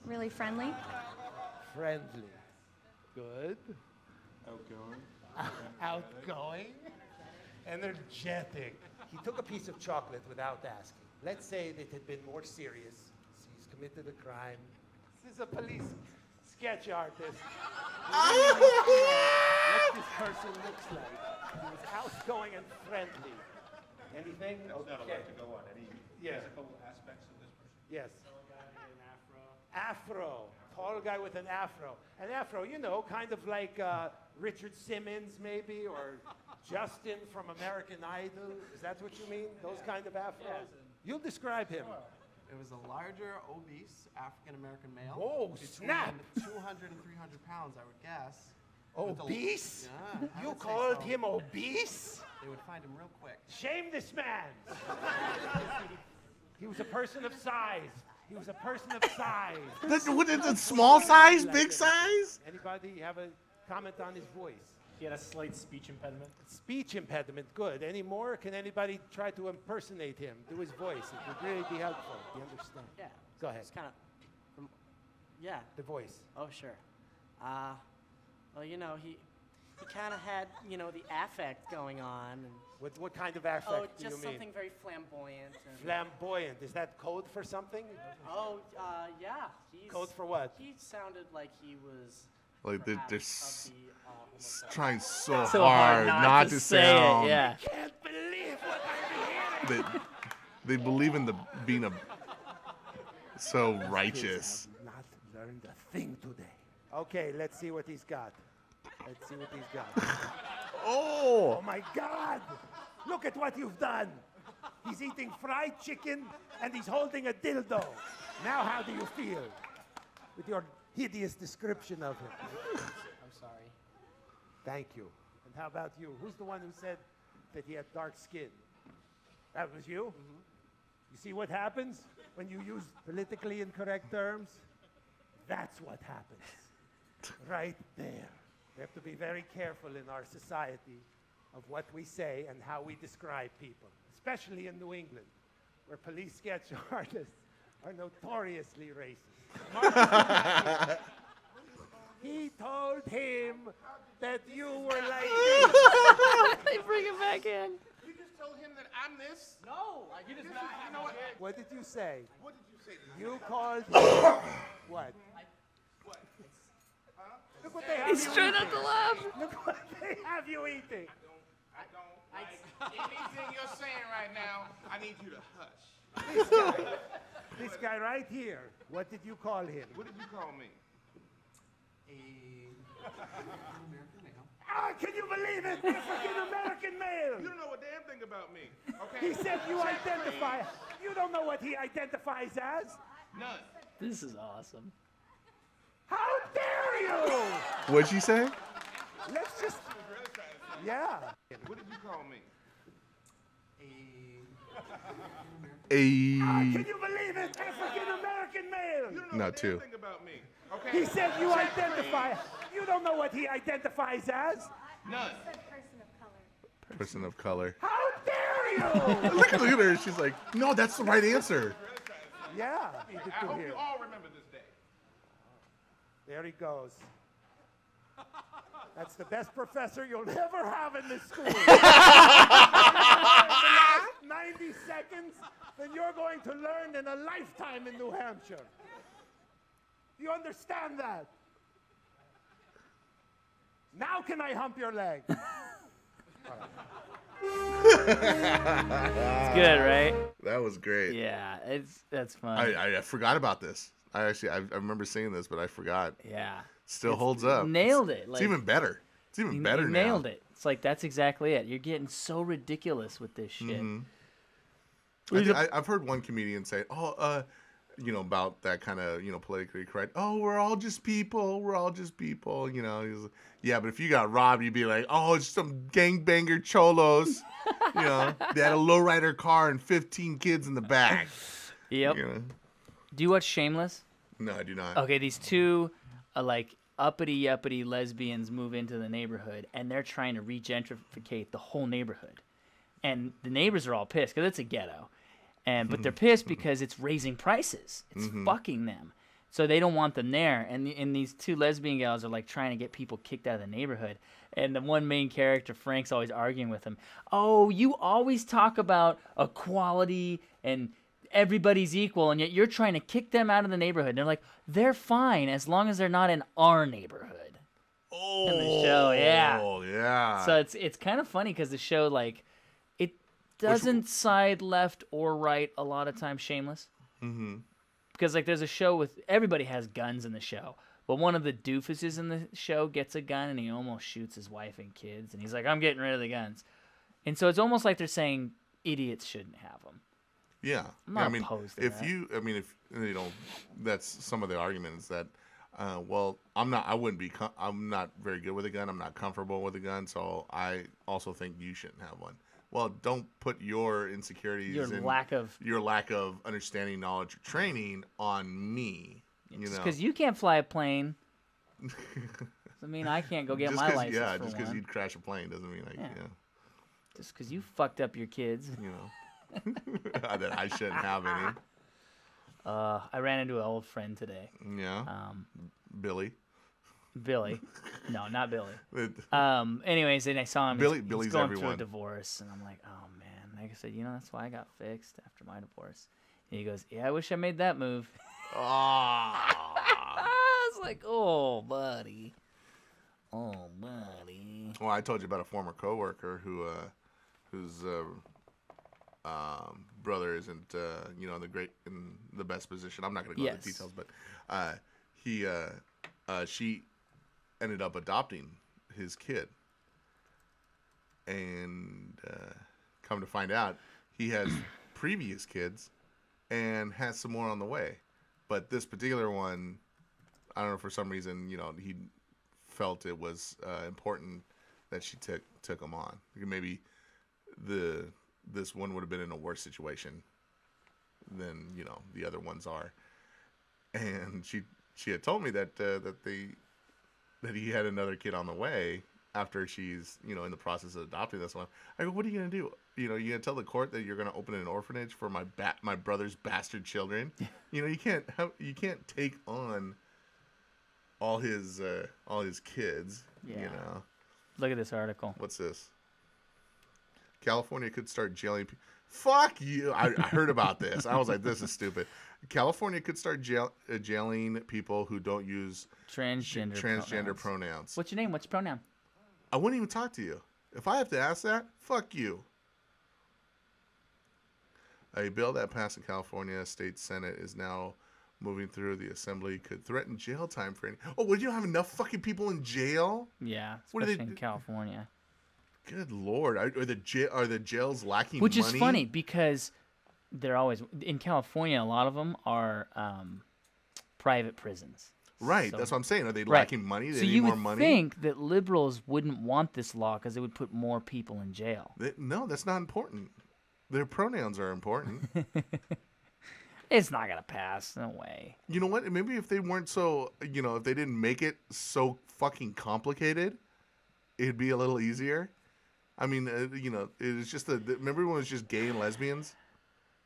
[SPEAKER 19] Really friendly.
[SPEAKER 17] Friendly. Good.
[SPEAKER 22] Outgoing.
[SPEAKER 17] Outgoing. Energetic. He took a piece of chocolate without asking. Let's say that it had been more serious. He's committed a crime. This is a police sketch artist. What this person looks like. He was outgoing and friendly. Anything? Okay.
[SPEAKER 11] to go on any
[SPEAKER 17] Yeah.
[SPEAKER 11] aspects of this person.
[SPEAKER 17] Yes. Afro. Tall guy with an afro. An afro, kind of like Richard Simmons, maybe, or Justin from American Idol. Is that what you mean? Those kind of afros? You'll describe him.
[SPEAKER 21] It was a larger, obese African-American male.
[SPEAKER 17] Whoa,
[SPEAKER 21] between
[SPEAKER 17] snap!
[SPEAKER 21] 200 and 300 pounds, I would guess. With a-
[SPEAKER 17] Obese?
[SPEAKER 21] Yeah, I
[SPEAKER 17] You
[SPEAKER 21] would say
[SPEAKER 17] called
[SPEAKER 21] so.
[SPEAKER 17] him obese?
[SPEAKER 21] they would find him real quick.
[SPEAKER 17] Shame this man. He was a person of size. He was a person of size.
[SPEAKER 2] What is it? Small size, big size?
[SPEAKER 17] Anybody have a comment on his voice?
[SPEAKER 3] He had a slight speech impediment.
[SPEAKER 17] Speech impediment, good. Any more? Can anybody try to impersonate him? Do his voice. It would really be helpful. Do you understand?
[SPEAKER 3] Yeah.
[SPEAKER 17] Go ahead.
[SPEAKER 3] It's kind of, yeah.
[SPEAKER 17] The voice.
[SPEAKER 3] Oh, sure. Well, you know, he kind of had, you know, the affect going on. And
[SPEAKER 17] What kind of affect
[SPEAKER 3] oh,
[SPEAKER 17] do you
[SPEAKER 3] just
[SPEAKER 17] mean?
[SPEAKER 3] something very flamboyant. And
[SPEAKER 17] Flamboyant. Is that code for something?
[SPEAKER 3] oh, yeah.
[SPEAKER 17] Code for what?
[SPEAKER 3] He sounded like he was.
[SPEAKER 2] Like they're
[SPEAKER 3] perhaps of the,
[SPEAKER 2] trying so
[SPEAKER 1] So
[SPEAKER 2] hard not to
[SPEAKER 1] say
[SPEAKER 2] sound.
[SPEAKER 1] it. Yeah.
[SPEAKER 17] Can't believe what I'm hearing.
[SPEAKER 2] They believe in being so righteous.
[SPEAKER 17] Not learned a thing today. Okay, let's see what he's got. Let's see what he's got.
[SPEAKER 2] Oh!
[SPEAKER 17] Oh my God! Look at what you've done. He's eating fried chicken and he's holding a dildo. Now how do you feel with your hideous description of him?
[SPEAKER 3] I'm sorry.
[SPEAKER 17] Thank you. And how about you? Who's the one who said that he had dark skin? That was you?
[SPEAKER 3] Mm-hmm.
[SPEAKER 17] You see what happens when you use politically incorrect terms? That's what happens. Right there. We have to be very careful in our society of what we say and how we describe people, especially in New England, where police sketch artists are notoriously racist. He told him that you were like this.
[SPEAKER 1] They bring him back in.
[SPEAKER 22] You just told him that I'm this?
[SPEAKER 3] No, you just not.
[SPEAKER 22] You know what?
[SPEAKER 17] What did you say?
[SPEAKER 22] What did you say?
[SPEAKER 17] You called what? Look what they have
[SPEAKER 1] He's
[SPEAKER 17] you
[SPEAKER 1] trying
[SPEAKER 17] eating.
[SPEAKER 1] not to laugh.
[SPEAKER 17] Look what they have you eating.
[SPEAKER 22] I don't like anything you're saying right now. I need you to hush.
[SPEAKER 17] This guy right here. What did you call him?
[SPEAKER 22] What did you call me?
[SPEAKER 21] American male.
[SPEAKER 17] Ah, can you believe it? A freaking American male.
[SPEAKER 22] You don't know a damn thing about me, okay?
[SPEAKER 17] He said you identify. You don't know what he identifies as.
[SPEAKER 22] None.
[SPEAKER 1] This is awesome.
[SPEAKER 17] How dare you?
[SPEAKER 2] What'd she say?
[SPEAKER 17] Let's just. Yeah.
[SPEAKER 22] What did you call me?
[SPEAKER 17] Ah, can you believe it? African American male.
[SPEAKER 22] You don't know
[SPEAKER 2] No,
[SPEAKER 22] a damn
[SPEAKER 2] two.
[SPEAKER 22] thing about me, okay?
[SPEAKER 17] He said you identify. You don't know what he identifies as.
[SPEAKER 22] None.
[SPEAKER 2] Person of color.
[SPEAKER 17] How dare you?
[SPEAKER 2] Look at her. She's like, no, that's the right answer.
[SPEAKER 17] Yeah. He
[SPEAKER 22] I
[SPEAKER 17] did
[SPEAKER 22] hope
[SPEAKER 17] here.
[SPEAKER 22] you all remember this day.
[SPEAKER 17] There he goes. That's the best professor you'll ever have in this school. In the last 90 seconds than you're going to learn in a lifetime in New Hampshire. You understand that? Now can I hump your leg?
[SPEAKER 1] It's good, right?
[SPEAKER 2] That was great.
[SPEAKER 1] Yeah, that's fun.
[SPEAKER 2] I forgot about this. I remember seeing this, but I forgot.
[SPEAKER 1] Yeah.
[SPEAKER 2] Still holds up.
[SPEAKER 1] Nailed it.
[SPEAKER 2] It's even better. It's even better
[SPEAKER 1] you
[SPEAKER 2] now.
[SPEAKER 1] nailed it. It's like, that's exactly it. You're getting so ridiculous with this shit.
[SPEAKER 2] I've heard one comedian say, about that kind of, politically correct. Oh, we're all just people. We're all just people. He's like, yeah, but if you got robbed, you'd be like, oh, it's some gangbanger cholos. They had a lowrider car and 15 kids in the back.
[SPEAKER 1] Yep. Do you watch Shameless?
[SPEAKER 2] No, I do not.
[SPEAKER 1] Okay, these two, uppity lesbians move into the neighborhood, and they're trying to regentrificate the whole neighborhood. And the neighbors are all pissed because it's a ghetto. But they're pissed because it's raising prices. It's fucking them. So they don't want them there. And these two lesbian gals are trying to get people kicked out of the neighborhood. And the one main character, Frank's always arguing with him. Oh, you always talk about equality and everybody's equal, and yet you're trying to kick them out of the neighborhood. And they're like, they're fine as long as they're not in our neighborhood.
[SPEAKER 2] Oh,
[SPEAKER 1] in the show, yeah.
[SPEAKER 2] Oh, yeah.
[SPEAKER 1] So it's kind of funny because the show, it doesn't side left or right a lot of times. Shameless.
[SPEAKER 2] Mm-hmm.
[SPEAKER 1] Because there's a show with everybody has guns in the show, but one of the doofuses in the show gets a gun and he almost shoots his wife and kids, and he's like, I'm getting rid of the guns. And so it's almost like they're saying idiots shouldn't have them.
[SPEAKER 2] Yeah.
[SPEAKER 1] I'm not opposed to that.
[SPEAKER 2] If that's some of the argument is that Well, I wouldn't be. I'm not very good with a gun. I'm not comfortable with a gun, so I also think you shouldn't have one. Well, don't put your insecurities,
[SPEAKER 1] Your lack of
[SPEAKER 2] understanding, knowledge, or training on me.
[SPEAKER 1] Just because you can't fly a plane. I mean, I can't go get my license.
[SPEAKER 2] Yeah, just because you'd crash a plane doesn't mean
[SPEAKER 1] Just because you fucked up your kids.
[SPEAKER 2] That I shouldn't have any.
[SPEAKER 1] I ran into an old friend today.
[SPEAKER 2] Yeah. Billy.
[SPEAKER 1] No, not Billy. Anyways, and I saw him.
[SPEAKER 2] Billy's
[SPEAKER 1] he's going
[SPEAKER 2] everyone.
[SPEAKER 1] through a divorce, and I'm like, oh man. Like I said, that's why I got fixed after my divorce. And he goes, yeah, I wish I made that move. I was like, oh, buddy.
[SPEAKER 2] Well, I told you about a former coworker whose brother isn't in the best position. I'm not going to go into the details, but she ended up adopting his kid, and come to find out, he has previous kids and has some more on the way. But this particular one, I don't know, for some reason, he felt it was important that she took him on. Maybe this one would have been in a worse situation than the other ones are. And she had told me that he had another kid on the way after she's in the process of adopting this one. I go, what are you gonna do? You gonna tell the court that you're gonna open an orphanage for my brother's bastard children? You can't take on all his kids.
[SPEAKER 1] Yeah. Look at this article.
[SPEAKER 2] What's this? California could start jailing people. Fuck you. I heard about this. I was like, this is stupid. California could start jailing people who don't use transgender pronouns.
[SPEAKER 1] What's your name? What's your pronoun?
[SPEAKER 2] I wouldn't even talk to you. If I have to ask that, fuck you. A bill that passed in California State Senate is now moving through the assembly. Could threaten jail time for any... Oh, would you have enough fucking people in jail?
[SPEAKER 1] Yeah, especially in California.
[SPEAKER 2] Good Lord. Are the jails lacking money?
[SPEAKER 1] Which is funny because they're always... In California, a lot of them are private prisons.
[SPEAKER 2] Right, that's what I'm saying. Are they lacking money? They need more money?
[SPEAKER 1] So you would think that liberals wouldn't want this law because it would put more people in jail.
[SPEAKER 2] No, that's not important. Their pronouns are important.
[SPEAKER 1] It's not going to pass. No way.
[SPEAKER 2] You know what? Maybe if they weren't so... if they didn't make it so fucking complicated, it'd be a little easier. I mean, it's just remember when it was just gay and lesbians?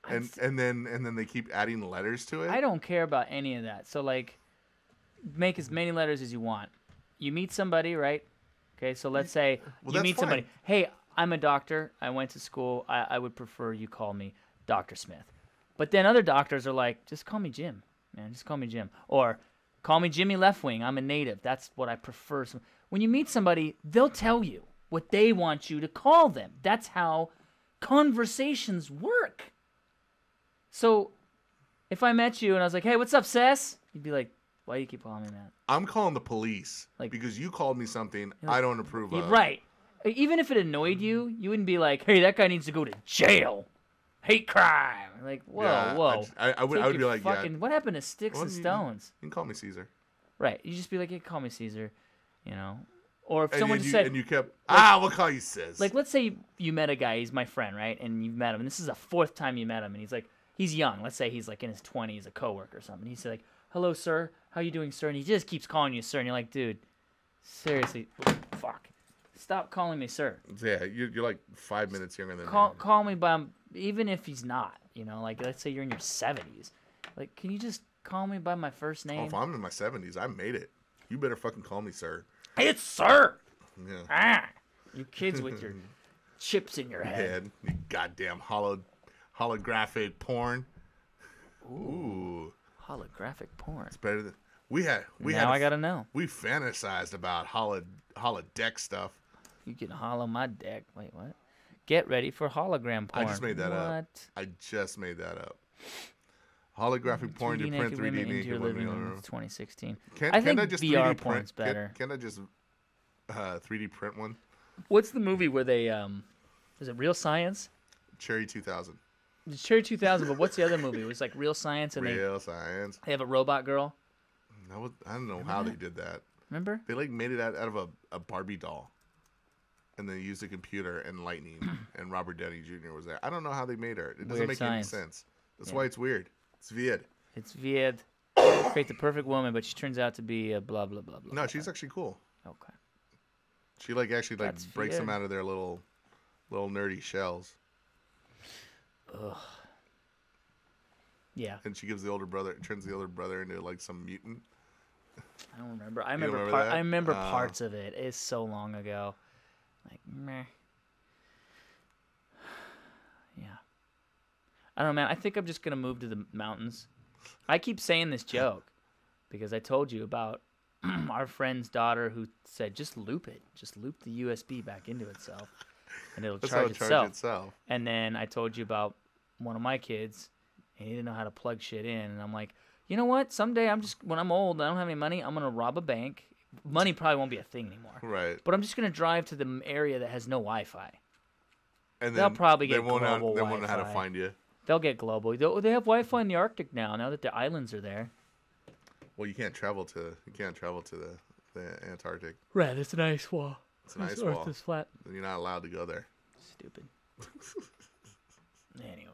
[SPEAKER 2] And then they keep adding letters to it?
[SPEAKER 1] I don't care about any of that. So, make as many letters as you want. You meet somebody, right? Okay, so let's say you meet somebody. Hey, I'm a doctor. I went to school. I would prefer you call me Dr. Smith. But then other doctors are like, just call me Jim, man. Just call me Jim. Or call me Jimmy Leftwing. I'm a native. That's what I prefer. So when you meet somebody, they'll tell you what they want you to call them. That's how conversations work. So if I met you and I was like, hey, what's up, Sess? You'd be like, why do you keep calling me that?
[SPEAKER 2] I'm calling the police because you called me something I don't approve of.
[SPEAKER 1] Right. Even if it annoyed you, you wouldn't be like, hey, that guy needs to go to jail. Hate crime. Like, whoa,
[SPEAKER 2] yeah,
[SPEAKER 1] whoa.
[SPEAKER 2] I would be like,
[SPEAKER 1] fucking, what happened to sticks and stones?
[SPEAKER 2] You can call me Caesar.
[SPEAKER 1] Right. You just be like, hey, call me Caesar. Or if
[SPEAKER 2] and
[SPEAKER 1] someone just said...
[SPEAKER 2] And you kept, we'll call you Sis.
[SPEAKER 1] Like, let's say you met a guy, he's my friend, right? And you've met him, and this is the fourth time you met him, and he's young. Let's say he's in his 20s, a coworker or something. He's like, hello, sir. How you doing, sir? And he just keeps calling you sir, and you're like, dude, seriously, fuck. Stop calling me sir.
[SPEAKER 2] Yeah, you're like 5 minutes younger than me.
[SPEAKER 1] Call me by, even if he's not, let's say you're in your 70s. Like, can you just call me by my first name?
[SPEAKER 2] Oh, if I'm in my 70s, I made it. You better fucking call me sir.
[SPEAKER 1] It's sir.
[SPEAKER 2] Yeah.
[SPEAKER 1] You kids with your chips in your head.
[SPEAKER 2] You goddamn holographic porn. Ooh.
[SPEAKER 1] Holographic porn.
[SPEAKER 2] It's better than
[SPEAKER 1] I gotta know.
[SPEAKER 2] We fantasized about holodeck stuff.
[SPEAKER 1] You can hollow my deck. Wait, what? Get ready for hologram porn.
[SPEAKER 2] I just made that up. I just made that up. Holographic porn to print 3D
[SPEAKER 1] into your living room. It's 2016.
[SPEAKER 2] I
[SPEAKER 1] think
[SPEAKER 2] I just
[SPEAKER 1] VR
[SPEAKER 2] 3D
[SPEAKER 1] porn's better.
[SPEAKER 2] Can I just 3D print one?
[SPEAKER 1] What's the movie where they is it Real Science?
[SPEAKER 2] Cherry 2000.
[SPEAKER 1] It's Cherry 2000, but what's the other movie? It was like Real Science and
[SPEAKER 2] Real Science.
[SPEAKER 1] They have a robot girl.
[SPEAKER 2] I don't know how they did that.
[SPEAKER 1] Remember?
[SPEAKER 2] They like made it out of a Barbie doll. And they used a computer and lightning, and Robert Downey Jr. was there. I don't know how they made her. It doesn't
[SPEAKER 1] Weird
[SPEAKER 2] make
[SPEAKER 1] science.
[SPEAKER 2] any sense. That's why it's weird. It's weird.
[SPEAKER 1] It's weird. Create the perfect woman, but she turns out to be a blah blah blah blah.
[SPEAKER 2] No, she's actually cool.
[SPEAKER 1] Okay.
[SPEAKER 2] She like actually like
[SPEAKER 1] That's
[SPEAKER 2] breaks them
[SPEAKER 1] weird.
[SPEAKER 2] out of their little nerdy shells.
[SPEAKER 1] Ugh. Yeah.
[SPEAKER 2] And she turns the older brother into like some mutant.
[SPEAKER 1] I don't remember. I
[SPEAKER 2] You
[SPEAKER 1] remember.
[SPEAKER 2] remember that?
[SPEAKER 1] I remember parts of it. It's so long ago. Like meh. Yeah. I don't know, man. I think I'm just gonna move to the mountains. I keep saying this joke because I told you about our friend's daughter who said, just loop it. Just loop the USB back into itself, and it'll
[SPEAKER 2] That's how
[SPEAKER 1] charge
[SPEAKER 2] it charges
[SPEAKER 1] itself.
[SPEAKER 2] itself.
[SPEAKER 1] And then I told you about one of my kids, and he didn't know how to plug shit in. And I'm like, you know what? Someday when I'm old and I don't have any money, I'm going to rob a bank. Money probably won't be a thing anymore.
[SPEAKER 2] Right.
[SPEAKER 1] But I'm just going to drive to the area that has no Wi-Fi.
[SPEAKER 2] And
[SPEAKER 1] They'll
[SPEAKER 2] then
[SPEAKER 1] probably
[SPEAKER 2] they
[SPEAKER 1] get
[SPEAKER 2] won't
[SPEAKER 1] global
[SPEAKER 2] know, they won't know how to
[SPEAKER 1] Wi-Fi.
[SPEAKER 2] find you.
[SPEAKER 1] They'll get global. They have Wi-Fi in the Arctic now that the islands are there.
[SPEAKER 2] Well, you can't travel to the Antarctic.
[SPEAKER 1] Right, it's an ice wall.
[SPEAKER 2] It's an
[SPEAKER 1] This
[SPEAKER 2] ice
[SPEAKER 1] Earth
[SPEAKER 2] wall.
[SPEAKER 1] is flat.
[SPEAKER 2] You're not allowed to go there.
[SPEAKER 1] Stupid. Anyways.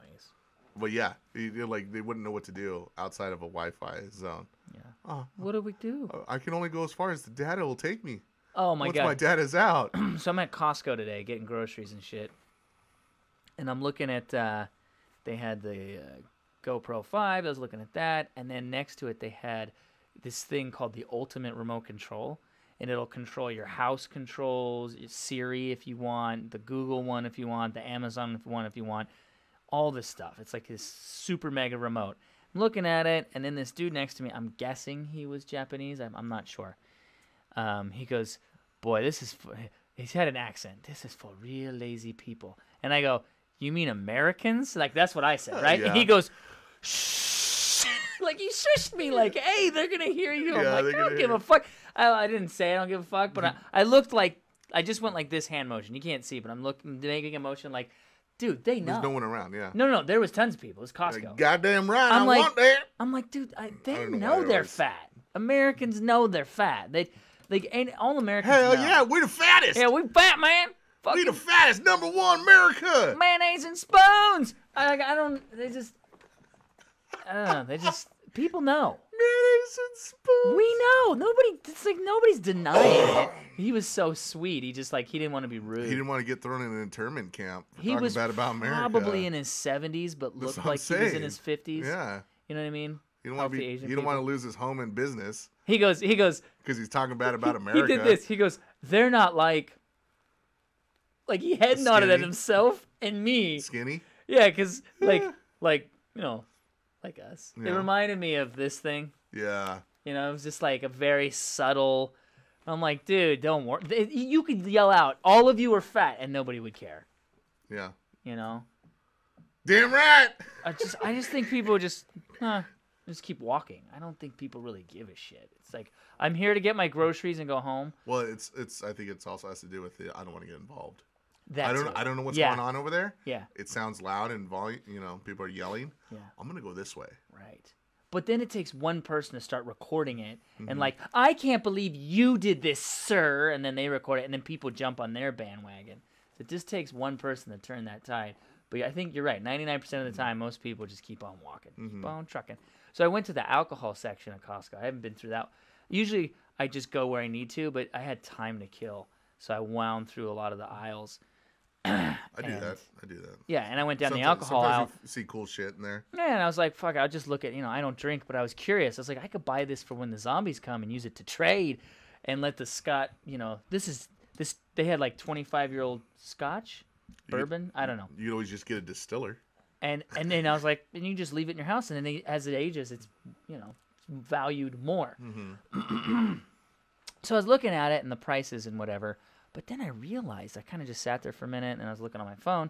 [SPEAKER 2] But yeah, like they wouldn't know what to do outside of a Wi-Fi zone.
[SPEAKER 1] Yeah.
[SPEAKER 2] Oh,
[SPEAKER 1] what do we do?
[SPEAKER 2] I can only go as far as the data will take me.
[SPEAKER 1] Oh my god.
[SPEAKER 2] Once my data's out.
[SPEAKER 1] So I'm at Costco today getting groceries and shit. And I'm looking at they had the GoPro 5. I was looking at that, and then next to it they had this thing called the Ultimate Remote Control, and it'll control your house controls, your Siri if you want, the Google one if you want, the Amazon one if you want, all this stuff. It's like this super mega remote. I'm looking at it, and then this dude next to me, I'm guessing he was Japanese. I'm not sure. He goes, boy, this is for, he's had an accent. This is for real lazy people. And I go, you mean Americans? Like, that's what I said, right?
[SPEAKER 2] Yeah.
[SPEAKER 1] And he goes, shh. Like, he shushed me like, hey, they're going to hear you.
[SPEAKER 2] Yeah,
[SPEAKER 1] I'm like, I don't give a fuck. I didn't say I don't give a fuck, but I looked like, I just went like this hand motion. You can't see, but I'm making a motion like, dude, they know.
[SPEAKER 2] There's no one around, yeah.
[SPEAKER 1] No, there was tons of people. It was Costco.
[SPEAKER 2] Goddamn right,
[SPEAKER 1] I'm
[SPEAKER 2] I
[SPEAKER 1] like,
[SPEAKER 2] want that.
[SPEAKER 1] I'm like, dude, they
[SPEAKER 2] don't know
[SPEAKER 1] know
[SPEAKER 2] why
[SPEAKER 1] they're
[SPEAKER 2] there was-
[SPEAKER 1] fat. Americans know they're fat. Ain't all Americans
[SPEAKER 2] Hell
[SPEAKER 1] know.
[SPEAKER 2] yeah, we're the fattest.
[SPEAKER 1] Yeah, we fat, man.
[SPEAKER 2] We the fattest, #1 America.
[SPEAKER 1] Mayonnaise and spoons. I don't. They just. I don't know. They just. People know.
[SPEAKER 2] Mayonnaise and spoons.
[SPEAKER 1] We know. Nobody. It's like nobody's denying it. He was so sweet. He just he didn't want to be rude.
[SPEAKER 2] He didn't want to get thrown in an internment camp for
[SPEAKER 1] He
[SPEAKER 2] talking
[SPEAKER 1] was
[SPEAKER 2] bad about America.
[SPEAKER 1] probably in his 70s, but
[SPEAKER 2] That's
[SPEAKER 1] looked
[SPEAKER 2] what I'm
[SPEAKER 1] like he was in
[SPEAKER 2] saying.
[SPEAKER 1] his 50s.
[SPEAKER 2] Yeah.
[SPEAKER 1] You know what I mean?
[SPEAKER 2] You don't want to
[SPEAKER 1] Healthy
[SPEAKER 2] be.
[SPEAKER 1] Asian
[SPEAKER 2] You don't want to
[SPEAKER 1] people.
[SPEAKER 2] lose his home and business.
[SPEAKER 1] He goes.
[SPEAKER 2] Because he's talking bad about America.
[SPEAKER 1] He did this. He goes, they're not like he head nodded at
[SPEAKER 2] Skinny?
[SPEAKER 1] himself and me.
[SPEAKER 2] Skinny?
[SPEAKER 1] Yeah, because like us. It
[SPEAKER 2] Yeah.
[SPEAKER 1] reminded me of this thing.
[SPEAKER 2] Yeah.
[SPEAKER 1] You know, it was just like a very subtle. I'm like, dude, don't worry. You could yell out, all of you are fat, and nobody would care.
[SPEAKER 2] Yeah.
[SPEAKER 1] You know.
[SPEAKER 2] Damn right.
[SPEAKER 1] I just think people just keep walking. I don't think people really give a shit. It's like, I'm here to get my groceries and go home.
[SPEAKER 2] Well, it's. I think it's also has to do with I don't want to get involved.
[SPEAKER 1] That's
[SPEAKER 2] I don't know what's
[SPEAKER 1] Yeah.
[SPEAKER 2] going on over there.
[SPEAKER 1] Yeah.
[SPEAKER 2] It sounds loud and volume. You know, people are yelling.
[SPEAKER 1] Yeah.
[SPEAKER 2] I'm gonna go this way.
[SPEAKER 1] Right. But then it takes one person to start recording it
[SPEAKER 2] Mhm.
[SPEAKER 1] and like, I can't believe you did this, sir. And then they record it, and then people jump on their bandwagon. So it just takes one person to turn that tide. But I think you're right. 99% of the time, most people just keep on walking, keep on trucking. So I went to the alcohol section of Costco. I haven't been through that. Usually I just go where I need to, but I had time to kill. So I wound through a lot of the aisles.
[SPEAKER 2] I do that.
[SPEAKER 1] Yeah, and I went down the
[SPEAKER 2] Sometimes-
[SPEAKER 1] alcohol aisle.
[SPEAKER 2] Sometimes you see cool shit in there.
[SPEAKER 1] Yeah, and I was like, fuck, I'll just look at, I don't drink, but I was curious. I was like, I could buy this for when the zombies come and use it to trade and let the Scott, they had like 25-year-old Scotch, bourbon, I don't know.
[SPEAKER 2] You'd always just get a distiller.
[SPEAKER 1] And then I was like, and you just leave it in your house, and then as it ages, it's, valued more.
[SPEAKER 2] Mm-hmm.
[SPEAKER 1] So I was looking at it and the prices and whatever, but then I realized, I kind of just sat there for a minute and I was looking on my phone,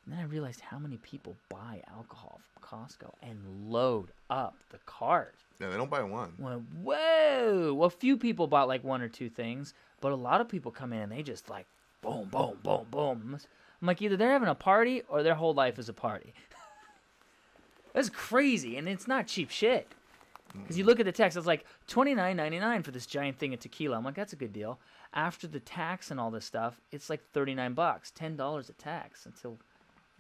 [SPEAKER 1] and then I realized how many people buy alcohol from Costco and load up the cart.
[SPEAKER 2] Yeah, they don't buy one.
[SPEAKER 1] Went, whoa! Well, few people bought like one or two things, but a lot of people come in and they just like boom, boom, boom, boom. I'm like, either they're having a party or their whole life is a party. That's crazy, and it's not cheap shit. Because you look at the text, it's like $29.99 for this giant thing of tequila. I'm like, that's a good deal. After the tax and all this stuff, it's like $39, $10 a tax until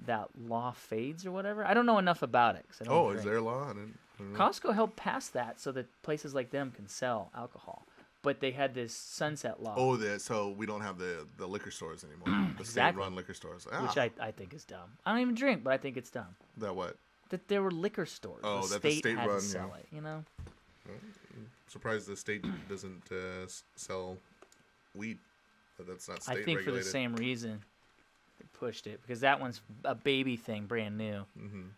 [SPEAKER 1] that law fades or whatever. I don't know enough about it. 'Cause I don't drink.
[SPEAKER 2] Is there a law? I don't know.
[SPEAKER 1] Costco helped pass that so that places like them can sell alcohol. But they had this sunset law.
[SPEAKER 2] Oh, so we don't have the liquor stores anymore. The state-run liquor stores.
[SPEAKER 1] Which I think is dumb. I don't even drink, but I think it's dumb.
[SPEAKER 2] That what?
[SPEAKER 1] That there were liquor stores.
[SPEAKER 2] Oh,
[SPEAKER 1] the
[SPEAKER 2] that the
[SPEAKER 1] state
[SPEAKER 2] state
[SPEAKER 1] had
[SPEAKER 2] run,
[SPEAKER 1] to sell it, you know?
[SPEAKER 2] I'm surprised the state doesn't sell weed. But that's not state
[SPEAKER 1] I think
[SPEAKER 2] regulated.
[SPEAKER 1] for the same reason they pushed it. Because that one's a baby thing, brand new.
[SPEAKER 2] Mm-hmm.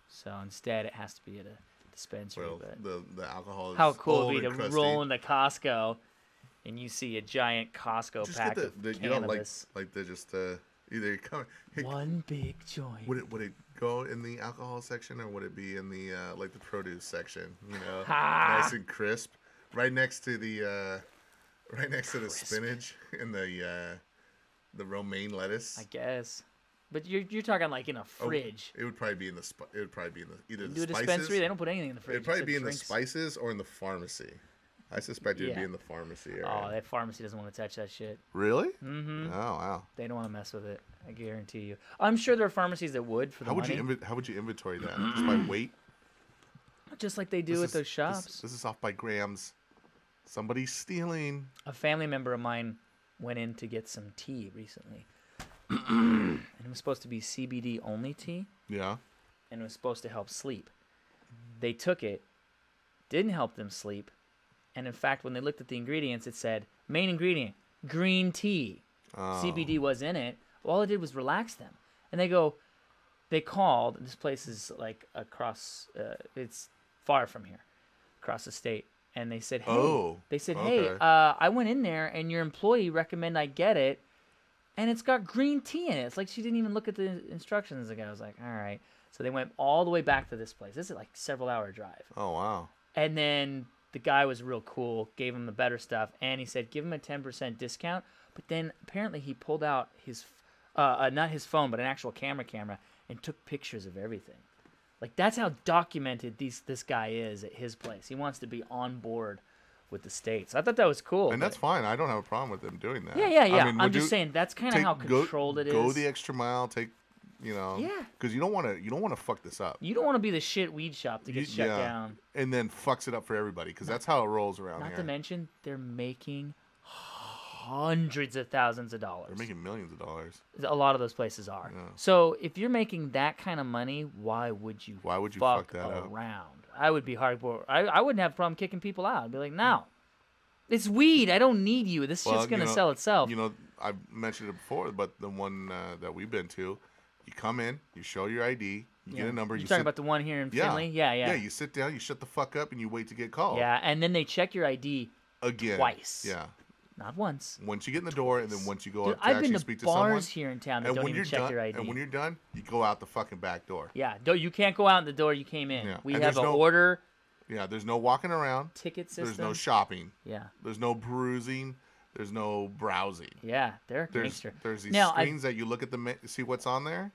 [SPEAKER 1] So instead it has to be at a dispensary.
[SPEAKER 2] Well,
[SPEAKER 1] but
[SPEAKER 2] the alcohol is
[SPEAKER 1] how cool
[SPEAKER 2] old
[SPEAKER 1] would it be
[SPEAKER 2] and
[SPEAKER 1] to
[SPEAKER 2] crusty.
[SPEAKER 1] roll into Costco and you see a giant Costco
[SPEAKER 2] Just
[SPEAKER 1] pack
[SPEAKER 2] get
[SPEAKER 1] of
[SPEAKER 2] you
[SPEAKER 1] cannabis.
[SPEAKER 2] don't like they just either come
[SPEAKER 1] one big joint.
[SPEAKER 2] Would it go in the alcohol section or would it be in the like the produce section? You know,
[SPEAKER 1] Ha!
[SPEAKER 2] nice and crisp, right next to the spinach and the romaine lettuce.
[SPEAKER 1] I guess, but you're talking like in a fridge.
[SPEAKER 2] It would probably be in the either the
[SPEAKER 1] Do a
[SPEAKER 2] spices.
[SPEAKER 1] dispensary? They don't put anything in the fridge.
[SPEAKER 2] It'd probably
[SPEAKER 1] except
[SPEAKER 2] be in
[SPEAKER 1] drinks.
[SPEAKER 2] the spices or in the pharmacy. I suspect it would be
[SPEAKER 1] Yeah.
[SPEAKER 2] in the pharmacy area.
[SPEAKER 1] Oh, that pharmacy doesn't want to touch that shit.
[SPEAKER 2] Really?
[SPEAKER 1] Mm-hmm.
[SPEAKER 2] Oh wow.
[SPEAKER 1] They don't want to mess with it. I guarantee you. I'm sure there are pharmacies that would for the
[SPEAKER 2] How would
[SPEAKER 1] money.
[SPEAKER 2] how would you inventory that? Just by weight?
[SPEAKER 1] Just like they do at those shops.
[SPEAKER 2] This is off by grams. Somebody's stealing.
[SPEAKER 1] A family member of mine went in to get some tea recently. And it was supposed to be CBD only tea.
[SPEAKER 2] Yeah.
[SPEAKER 1] And it was supposed to help sleep. They took it, didn't help them sleep. And in fact, when they looked at the ingredients, it said, main ingredient, green tea.
[SPEAKER 2] Oh.
[SPEAKER 1] CBD was in it. All it did was relax them. And they called, this place is like across, it's far from here, across the state. And they said, hey,
[SPEAKER 2] okay.
[SPEAKER 1] I went in there and your employee recommended I get it. And it's got green tea in it. It's like she didn't even look at the instructions. The guy was like, all right. So they went all the way back to this place. This is like several hour drive.
[SPEAKER 2] Oh, wow.
[SPEAKER 1] And then the guy was real cool, gave him the better stuff. And he said, give him a 10% discount. But then apparently he pulled out his, not his phone, but an actual camera and took pictures of everything. Like that's how documented this guy is at his place. He wants to be on board with the state. So I thought that was cool.
[SPEAKER 2] And that's fine. I don't have a problem with them doing that.
[SPEAKER 1] Yeah.
[SPEAKER 2] I mean,
[SPEAKER 1] I'm just saying that's kind of how controlled it is.
[SPEAKER 2] Go the extra mile. Take, Yeah. Because you don't want to fuck this up.
[SPEAKER 1] You don't want to be the shit weed shop that gets shut down.
[SPEAKER 2] And then fucks it up for everybody. Because that's how it rolls around here.
[SPEAKER 1] Not to mention they're making hundreds of thousands of dollars.
[SPEAKER 2] They're making millions of dollars.
[SPEAKER 1] A lot of those places are.
[SPEAKER 2] Yeah.
[SPEAKER 1] So if you're making that kind of money, why would you
[SPEAKER 2] fuck that up?
[SPEAKER 1] around? I would be hardcore. I wouldn't have a problem kicking people out. I'd be like, no. It's weed. I don't need you. This shit's going to sell itself.
[SPEAKER 2] You know, I've mentioned it before, but the one that we've been to, you come in, you show your ID, you get a number.
[SPEAKER 1] You're talking about the one here in Finley? Yeah.
[SPEAKER 2] Yeah, you sit down, you shut the fuck up, and you wait to get called.
[SPEAKER 1] Yeah, and then they check your ID
[SPEAKER 2] again.
[SPEAKER 1] Twice.
[SPEAKER 2] Yeah.
[SPEAKER 1] Not once.
[SPEAKER 2] Once you get in the door, and then once you go
[SPEAKER 1] Dude,
[SPEAKER 2] up to
[SPEAKER 1] I've
[SPEAKER 2] actually
[SPEAKER 1] been to
[SPEAKER 2] speak to someone.
[SPEAKER 1] bars here in town that don't even check your ID.
[SPEAKER 2] And when you're done, you go out the fucking back door.
[SPEAKER 1] Yeah, you can't go out the door you came in.
[SPEAKER 2] Yeah.
[SPEAKER 1] We
[SPEAKER 2] And
[SPEAKER 1] have
[SPEAKER 2] there's
[SPEAKER 1] an
[SPEAKER 2] no
[SPEAKER 1] order.
[SPEAKER 2] Yeah, there's no walking around.
[SPEAKER 1] Ticket system.
[SPEAKER 2] There's no shopping.
[SPEAKER 1] Yeah.
[SPEAKER 2] There's no perusing. There's no browsing.
[SPEAKER 1] Yeah, they're gangster.
[SPEAKER 2] There's these
[SPEAKER 1] Now,
[SPEAKER 2] screens that you look at see what's on there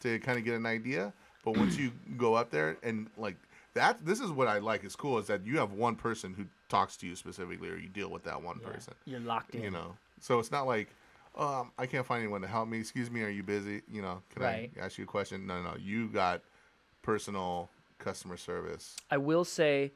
[SPEAKER 2] to kind of get an idea. But once you go up there and like that, this is what I like. Is cool is that you have one person who talks to you specifically, or you deal with that one person.
[SPEAKER 1] You're locked in.
[SPEAKER 2] You know, so it's not like, I can't find anyone to help me. Excuse me, are you busy? You know, can I ask you a question? No, you got personal customer service.
[SPEAKER 1] I will say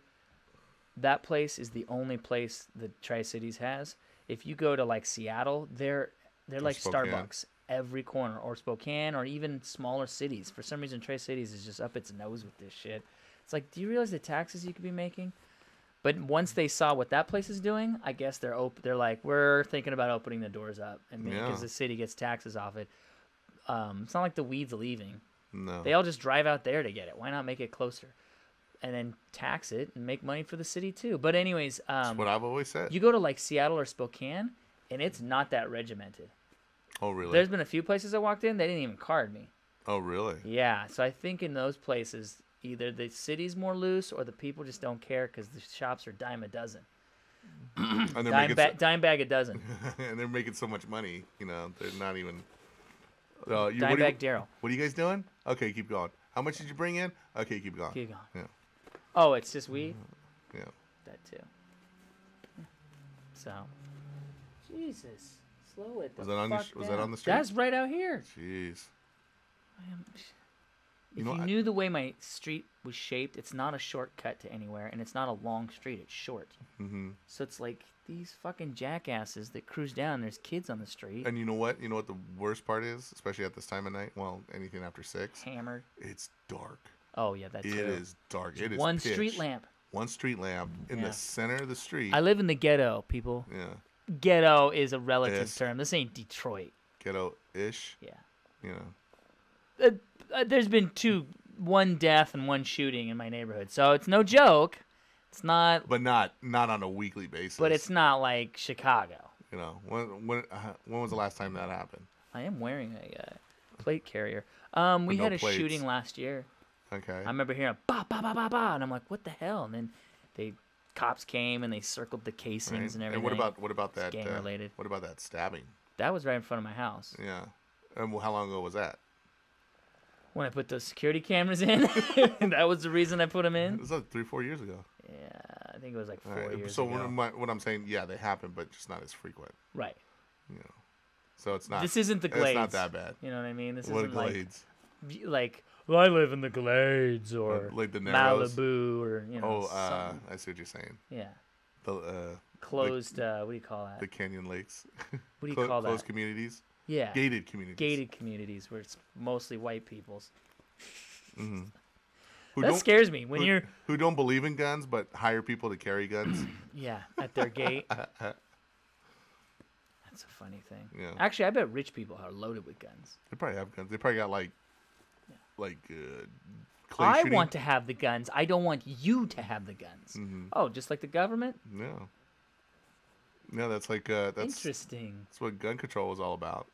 [SPEAKER 1] that place is the only place that Tri-Cities has. If you go to like Seattle, they're like
[SPEAKER 2] Spokane.
[SPEAKER 1] Starbucks every corner, or Spokane, or even smaller cities. For some reason, Tri-Cities is just up its nose with this shit. It's like, do you realize the taxes you could be making? But once they saw what that place is doing, I guess they're like, we're thinking about opening the doors up, and because the city gets taxes off it. It's not like the weed's leaving.
[SPEAKER 2] No.
[SPEAKER 1] They all just drive out there to get it. Why not make it closer? And then tax it and make money for the city too. But anyways,
[SPEAKER 2] that's what I've always said.
[SPEAKER 1] You go to like Seattle or Spokane, and it's not that regimented.
[SPEAKER 2] Oh, really?
[SPEAKER 1] There's been a few places I walked in, they didn't even card me.
[SPEAKER 2] Oh, really?
[SPEAKER 1] Yeah, so I think in those places, either the city's more loose or the people just don't care because the shops are dime a dozen.
[SPEAKER 2] And
[SPEAKER 1] dime bag a dozen.
[SPEAKER 2] And they're making so much money, you know, they're not even.
[SPEAKER 1] Dime bag Daryl.
[SPEAKER 2] What are you guys doing? Okay, keep going. How much did you bring in? Okay, keep going.
[SPEAKER 1] Keep going.
[SPEAKER 2] Yeah.
[SPEAKER 1] Oh, it's just weed?
[SPEAKER 2] Yeah.
[SPEAKER 1] That too. So, Jesus, slow it.
[SPEAKER 2] Was that on the street?
[SPEAKER 1] That's right out here.
[SPEAKER 2] Jeez.
[SPEAKER 1] If you knew the way my street was shaped, it's not a shortcut to anywhere, and it's not a long street. It's short.
[SPEAKER 2] Mm-hmm.
[SPEAKER 1] So it's like these fucking jackasses that cruise down. There's kids on the street.
[SPEAKER 2] And you know what? You know what the worst part is, especially at this time of night. Well, anything after 6.
[SPEAKER 1] Hammered.
[SPEAKER 2] It's dark.
[SPEAKER 1] Oh yeah, that's
[SPEAKER 2] it is dark. It is
[SPEAKER 1] one
[SPEAKER 2] pitch.
[SPEAKER 1] street lamp.
[SPEAKER 2] One street lamp in the center of the street.
[SPEAKER 1] I live in the ghetto, people.
[SPEAKER 2] Yeah.
[SPEAKER 1] Ghetto is a relative term. This ain't Detroit.
[SPEAKER 2] Ghetto-ish.
[SPEAKER 1] Yeah.
[SPEAKER 2] You know.
[SPEAKER 1] There's been 1 death and 1 shooting in my neighborhood, so it's no joke. It's not.
[SPEAKER 2] But not on a weekly basis.
[SPEAKER 1] But it's not like Chicago.
[SPEAKER 2] You know, when was the last time that happened?
[SPEAKER 1] I am wearing a plate carrier. We had a shooting last year.
[SPEAKER 2] Okay.
[SPEAKER 1] I remember hearing ba ba ba ba ba, and I'm like, what the hell? And then cops came and they circled the casings and everything.
[SPEAKER 2] And what about that?
[SPEAKER 1] Gang related.
[SPEAKER 2] What about that stabbing?
[SPEAKER 1] That was right in front of my house.
[SPEAKER 2] Yeah. And how long ago was that?
[SPEAKER 1] When I put those security cameras in, that was the reason I put them in.
[SPEAKER 2] It was like 3-4 years ago.
[SPEAKER 1] Yeah, I think it was like 4 years
[SPEAKER 2] so
[SPEAKER 1] ago.
[SPEAKER 2] So what I'm saying, yeah, they happen, but just not as frequent.
[SPEAKER 1] Right.
[SPEAKER 2] You know. So it's not.
[SPEAKER 1] This isn't the Glades.
[SPEAKER 2] It's not that bad.
[SPEAKER 1] You know what I mean? This
[SPEAKER 2] what
[SPEAKER 1] isn't
[SPEAKER 2] Glades?
[SPEAKER 1] Like well, I live in the Glades or
[SPEAKER 2] like the Narrows?
[SPEAKER 1] Malibu or
[SPEAKER 2] I see what you're saying.
[SPEAKER 1] Yeah.
[SPEAKER 2] The
[SPEAKER 1] closed. What do you call that?
[SPEAKER 2] The canyon lakes.
[SPEAKER 1] What do you call that?
[SPEAKER 2] Closed communities.
[SPEAKER 1] Yeah.
[SPEAKER 2] Gated communities.
[SPEAKER 1] Gated communities where it's mostly white people's.
[SPEAKER 2] Mm-hmm.
[SPEAKER 1] That scares me when you're
[SPEAKER 2] who don't believe in guns but hire people to carry guns.
[SPEAKER 1] Yeah, at their gate. That's a funny thing.
[SPEAKER 2] Yeah.
[SPEAKER 1] Actually, I bet rich people are loaded with guns.
[SPEAKER 2] They probably have guns. They probably got clay
[SPEAKER 1] I
[SPEAKER 2] shooting.
[SPEAKER 1] want to have the guns. I don't want you to have the guns.
[SPEAKER 2] Mm-hmm.
[SPEAKER 1] Oh, just like the government?
[SPEAKER 2] No. No, that's that's
[SPEAKER 1] interesting.
[SPEAKER 2] That's what gun control is all about.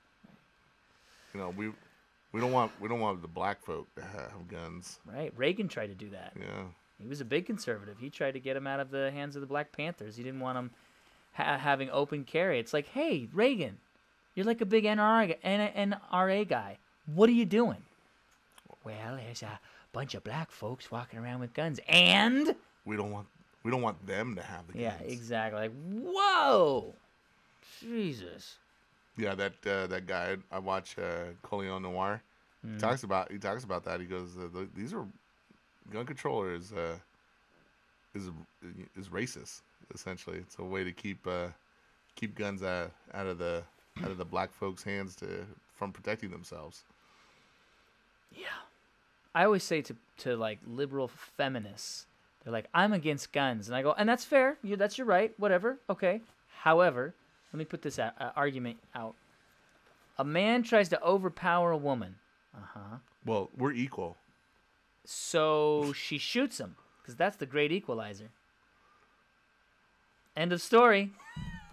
[SPEAKER 2] You know, we don't want the black folk to have guns.
[SPEAKER 1] Right. Reagan tried to do that.
[SPEAKER 2] Yeah.
[SPEAKER 1] He was a big conservative. He tried to get them out of the hands of the Black Panthers. He didn't want them having open carry. It's like, hey, Reagan, you're like a big NRA guy. What are you doing? Well, there's a bunch of black folks walking around with guns, and
[SPEAKER 2] we don't want them to have the guns.
[SPEAKER 1] Yeah, exactly. Like, whoa, Jesus.
[SPEAKER 2] Yeah, that guy I watch, Conan Noir. He talks about that. He goes, these are gun control is racist. Essentially, it's a way to keep guns out of the black folks' hands from protecting themselves.
[SPEAKER 1] Yeah, I always say to like liberal feminists, they're like, I'm against guns, and I go, and that's fair. That's your right. Whatever. Okay. However, let me put this argument out. A man tries to overpower a woman.
[SPEAKER 2] Well, we're equal.
[SPEAKER 1] So she shoots him, because that's the great equalizer. End of story.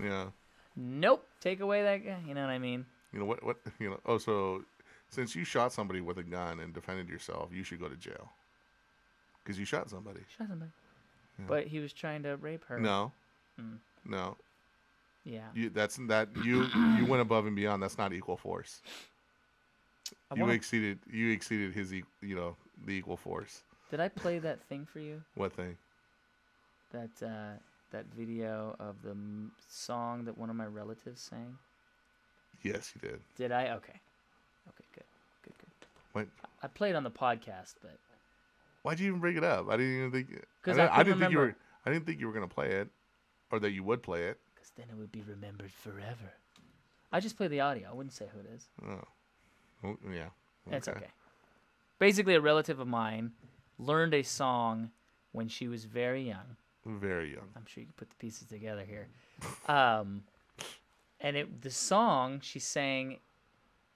[SPEAKER 2] Yeah.
[SPEAKER 1] Nope. Take away that guy. You know what I mean?
[SPEAKER 2] You know what? You know. Oh, so since you shot somebody with a gun and defended yourself, you should go to jail. Because you shot somebody.
[SPEAKER 1] Shot somebody.
[SPEAKER 2] Yeah.
[SPEAKER 1] But he was trying to rape her.
[SPEAKER 2] No.
[SPEAKER 1] Mm.
[SPEAKER 2] No.
[SPEAKER 1] Yeah.
[SPEAKER 2] You went above and beyond. That's not equal force. You exceeded his the equal force.
[SPEAKER 1] Did I play that thing for you?
[SPEAKER 2] What thing?
[SPEAKER 1] That video of the song that one of my relatives sang.
[SPEAKER 2] Yes, you did.
[SPEAKER 1] Did I? Okay. Okay, good.
[SPEAKER 2] What?
[SPEAKER 1] I played on the podcast, but
[SPEAKER 2] why'd you even bring it up? I didn't even think.
[SPEAKER 1] Because
[SPEAKER 2] I didn't think you were. I didn't think you were gonna play it, or that you would play it.
[SPEAKER 1] Because then it would be remembered forever. I just play the audio. I wouldn't say who it is.
[SPEAKER 2] Oh, yeah. Okay.
[SPEAKER 1] It's okay. Basically, a relative of mine learned a song when she was very young.
[SPEAKER 2] Very young.
[SPEAKER 1] I'm sure you can put the pieces together here. And the song she sang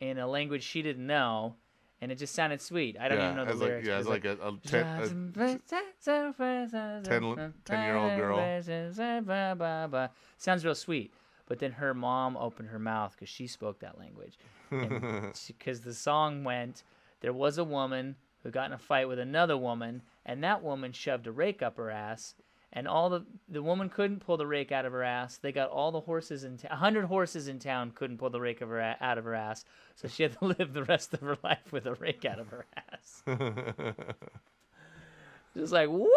[SPEAKER 1] in a language she didn't know, and it just sounded sweet. I don't even know the lyrics.
[SPEAKER 2] It's like a 10-year-old girl.
[SPEAKER 1] Sounds real sweet. But then her mom opened her mouth because she spoke that language. Because the song went, there was a woman who got in a fight with another woman, and that woman shoved a rake up her ass, and the woman couldn't pull the rake out of her ass. They got all the horses 100 horses in town couldn't pull the rake out of her ass, so she had to live the rest of her life with a rake out of her ass. Just like, what?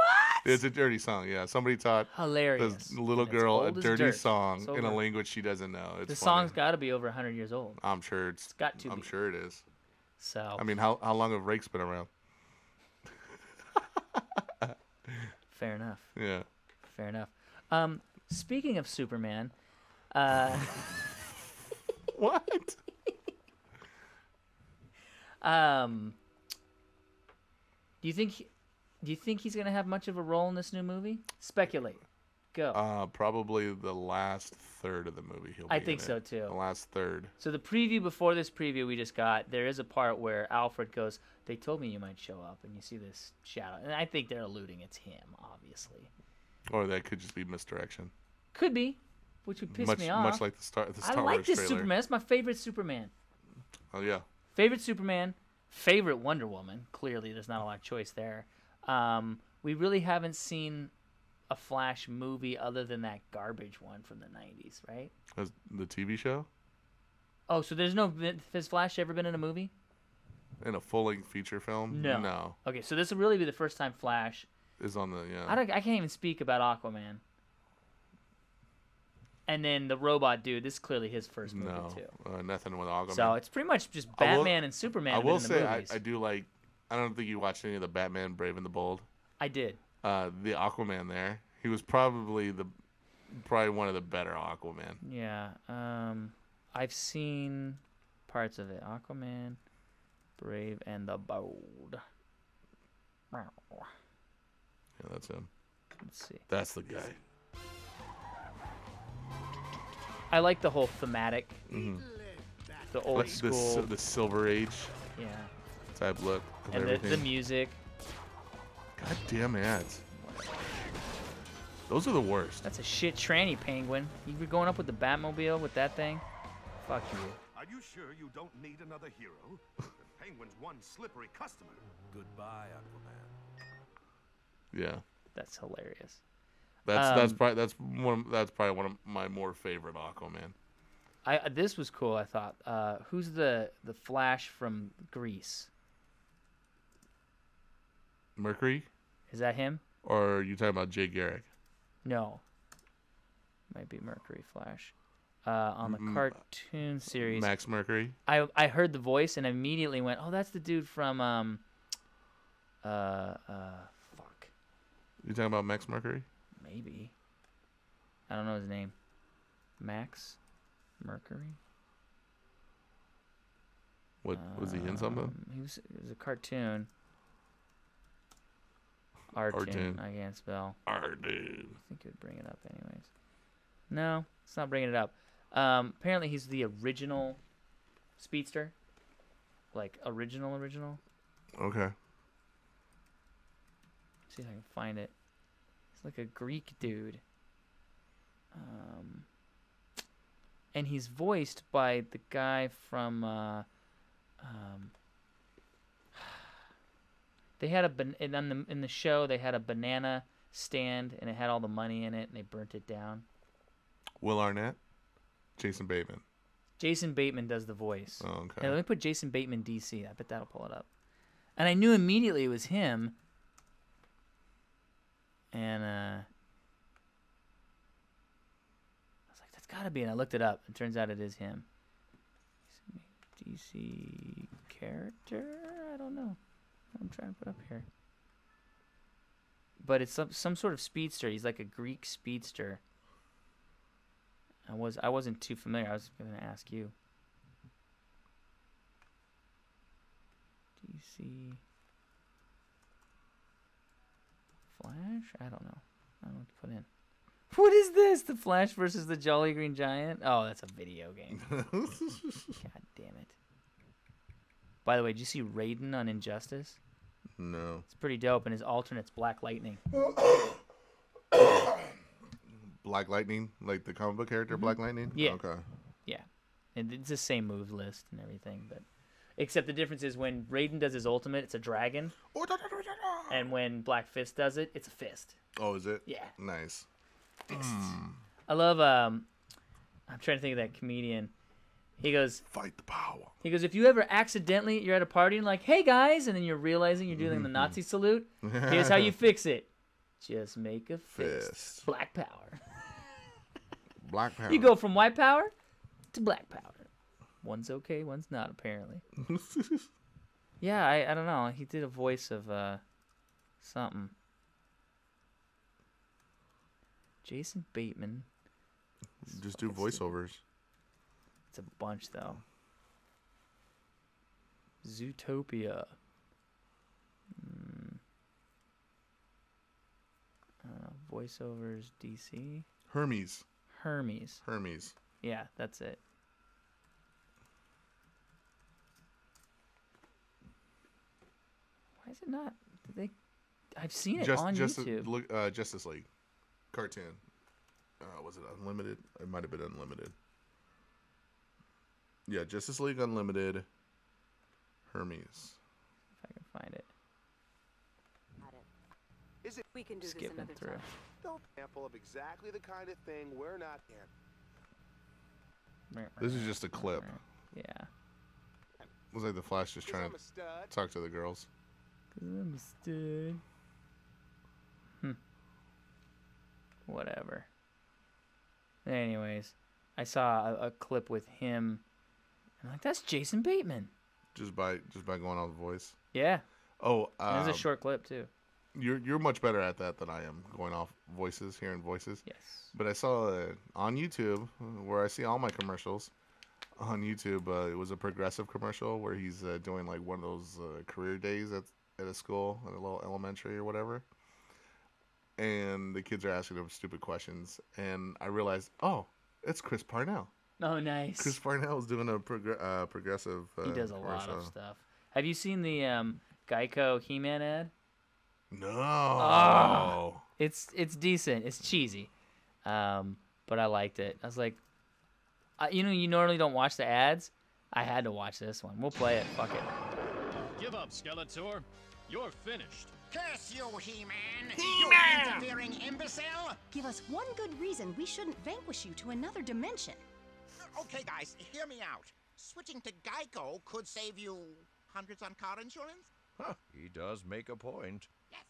[SPEAKER 2] It's a dirty song. Yeah, somebody taught
[SPEAKER 1] Hilarious.
[SPEAKER 2] this little
[SPEAKER 1] And it's
[SPEAKER 2] girl a
[SPEAKER 1] old as
[SPEAKER 2] dirty
[SPEAKER 1] dirt.
[SPEAKER 2] song
[SPEAKER 1] It's
[SPEAKER 2] in a
[SPEAKER 1] over.
[SPEAKER 2] language she doesn't know. It's
[SPEAKER 1] The
[SPEAKER 2] funny.
[SPEAKER 1] song's got to be over 100 years old.
[SPEAKER 2] I'm sure it's
[SPEAKER 1] got to
[SPEAKER 2] I'm
[SPEAKER 1] be.
[SPEAKER 2] sure it is.
[SPEAKER 1] So
[SPEAKER 2] I mean, how long have rakes been around?
[SPEAKER 1] fair enough.
[SPEAKER 2] Yeah.
[SPEAKER 1] Fair enough. Speaking of Superman,
[SPEAKER 2] what?
[SPEAKER 1] Do you think he's gonna have much of a role in this new movie? Speculate. Go.
[SPEAKER 2] Probably the last third of the movie.
[SPEAKER 1] I think so too.
[SPEAKER 2] The last third.
[SPEAKER 1] So the preview before this preview we just got, there is a part where Alfred goes, "They told me you might show up," and you see this shadow, and I think they're alluding it's him, obviously.
[SPEAKER 2] Or that could just be misdirection.
[SPEAKER 1] Could be, which would piss me off.
[SPEAKER 2] Much like the Star Wars
[SPEAKER 1] I like this
[SPEAKER 2] trailer.
[SPEAKER 1] Superman. That's my favorite Superman.
[SPEAKER 2] Oh yeah.
[SPEAKER 1] Favorite Superman. Favorite Wonder Woman. Clearly, there's not a lot of choice there. We really haven't seen a Flash movie other than that garbage one from the 90s, right?
[SPEAKER 2] As the TV show?
[SPEAKER 1] Oh, so has Flash ever been in a movie?
[SPEAKER 2] In a full-length feature film?
[SPEAKER 1] No.
[SPEAKER 2] No.
[SPEAKER 1] Okay, so this will really be the first time Flash
[SPEAKER 2] Is on the
[SPEAKER 1] I can't even speak about Aquaman. And then the robot dude, this is clearly his first movie too.
[SPEAKER 2] Nothing with Aquaman.
[SPEAKER 1] So it's pretty much just Batman and Superman.
[SPEAKER 2] I
[SPEAKER 1] have been
[SPEAKER 2] will
[SPEAKER 1] in the
[SPEAKER 2] say
[SPEAKER 1] movies.
[SPEAKER 2] I do like. I don't think you watched any of the Batman Brave and the Bold.
[SPEAKER 1] I did.
[SPEAKER 2] The Aquaman there. He was probably one of the better Aquaman.
[SPEAKER 1] Yeah. I've seen parts of it. Aquaman, Brave and the Bold.
[SPEAKER 2] Yeah, that's him.
[SPEAKER 1] Let's see.
[SPEAKER 2] That's the guy.
[SPEAKER 1] I like the whole thematic, the old
[SPEAKER 2] Like
[SPEAKER 1] school,
[SPEAKER 2] the Silver Age.
[SPEAKER 1] Yeah.
[SPEAKER 2] Type look of
[SPEAKER 1] and
[SPEAKER 2] everything.
[SPEAKER 1] the music.
[SPEAKER 2] God damn ads. Those are the worst.
[SPEAKER 1] That's a shit tranny penguin. You were going up with the Batmobile with that thing? Fuck you.
[SPEAKER 5] Are you sure you don't need another hero? The Penguin's one slippery customer. Goodbye, Aquaman.
[SPEAKER 2] Yeah.
[SPEAKER 1] That's hilarious.
[SPEAKER 2] That's probably one of my more favorite Aquaman.
[SPEAKER 1] This was cool. I thought. Who's the Flash from Greece?
[SPEAKER 2] Mercury?
[SPEAKER 1] Is that him?
[SPEAKER 2] Or are you talking about Jay Garrick?
[SPEAKER 1] No. Might be Mercury Flash. On the cartoon series.
[SPEAKER 2] Max Mercury?
[SPEAKER 1] I heard the voice and immediately went, "Oh, that's the dude from fuck."
[SPEAKER 2] You talking about Max Mercury?
[SPEAKER 1] Maybe. I don't know his name. Max Mercury?
[SPEAKER 2] What was he in something?
[SPEAKER 1] It was a cartoon. Artoon. I can't spell.
[SPEAKER 2] Artoon.
[SPEAKER 1] I think it would bring it up anyways. No, it's not bringing it up. Apparently he's the original speedster. Like original.
[SPEAKER 2] Okay.
[SPEAKER 1] See if I can find it. It's like a Greek dude. And he's voiced by the guy from they had in the show they had a banana stand and it had all the money in it and they burnt it down.
[SPEAKER 2] Will Arnett? Jason Bateman.
[SPEAKER 1] Jason Bateman does the voice.
[SPEAKER 2] Oh, okay.
[SPEAKER 1] Hey, let me put Jason Bateman DC. I bet that'll pull it up. And I knew immediately it was him. And I was like, that's gotta be. And I looked it up. It turns out it is him. DC character? I don't know. I'm trying to put up here. But it's some sort of speedster. He's like a Greek speedster. I wasn't too familiar. I was gonna ask you. DC Flash? I don't know. I don't know what to put in. What is this? The Flash versus the Jolly Green Giant? Oh, that's a video game. God damn it. By the way, did you see Raiden on Injustice?
[SPEAKER 2] No.
[SPEAKER 1] It's pretty dope, and his alternate's Black Lightning.
[SPEAKER 2] Black Lightning? Like the comic book character Black Lightning?
[SPEAKER 1] Yeah.
[SPEAKER 2] Okay.
[SPEAKER 1] Yeah. And it's the same move list and everything, but except the difference is when Raiden does his ultimate, it's a dragon. And when Black Fist does it, it's a fist.
[SPEAKER 2] Oh, is it?
[SPEAKER 1] Yeah.
[SPEAKER 2] Nice.
[SPEAKER 1] I love I'm trying to think of that comedian. He goes,
[SPEAKER 2] fight the power.
[SPEAKER 1] He goes, if you ever accidentally, you're at a party and like, hey guys, and then you're realizing you're doing the Nazi salute, here's how you fix it. Just make a fist. Black power.
[SPEAKER 2] Black power.
[SPEAKER 1] You go from white power to black power. One's okay, one's not, apparently. Yeah, I don't know. He did a voice of something. Jason Bateman.
[SPEAKER 2] Just do voiceovers.
[SPEAKER 1] It's a bunch, though. Zootopia. Voiceovers DC.
[SPEAKER 2] Hermes.
[SPEAKER 1] Hermes.
[SPEAKER 2] Hermes.
[SPEAKER 1] Yeah, that's it. Why is it not? Did they? I've seen it on YouTube.
[SPEAKER 2] Justice League cartoon. Was it Unlimited? It might have been Unlimited. Yeah, Justice League Unlimited. Hermes.
[SPEAKER 1] If I can find it.
[SPEAKER 4] Is it? We can do
[SPEAKER 1] Skipping
[SPEAKER 4] this another
[SPEAKER 1] through.
[SPEAKER 4] time.
[SPEAKER 7] Don't example of exactly the kind of thing we're not in.
[SPEAKER 2] This is just a clip.
[SPEAKER 1] Yeah.
[SPEAKER 2] Looks like the Flash just trying to talk to the girls.
[SPEAKER 1] I'm a stud. Whatever. Anyways, I saw a clip with him. I'm like, that's Jason Bateman.
[SPEAKER 2] Just by going on the voice.
[SPEAKER 1] Yeah.
[SPEAKER 2] Oh,
[SPEAKER 1] it was a short clip too.
[SPEAKER 2] You're much better at that than I am, going off voices, hearing voices.
[SPEAKER 1] Yes.
[SPEAKER 2] But I saw on YouTube, where I see all my commercials, on YouTube, it was a Progressive commercial where he's doing like one of those career days at a school, at a little elementary or whatever. And the kids are asking him stupid questions, and I realized, oh, it's Chris Parnell.
[SPEAKER 1] Oh, nice.
[SPEAKER 2] Chris Parnell is doing a Progressive.
[SPEAKER 1] He does a lot of stuff. Have you seen the Geico He-Man ad?
[SPEAKER 2] No.
[SPEAKER 1] Oh, it's decent. It's cheesy, but I liked it. I was like, you normally don't watch the ads. I had to watch this one. We'll play it. Fuck it.
[SPEAKER 23] Give up, Skeletor. You're finished.
[SPEAKER 24] Curse you, He-Man!
[SPEAKER 23] He-Man!
[SPEAKER 24] You interfering imbecile!
[SPEAKER 25] Give us one good reason we shouldn't vanquish you to another dimension.
[SPEAKER 24] Okay, guys, hear me out. Switching to Geico could save you hundreds on car insurance?
[SPEAKER 26] Huh, he does make a point.
[SPEAKER 24] Yes.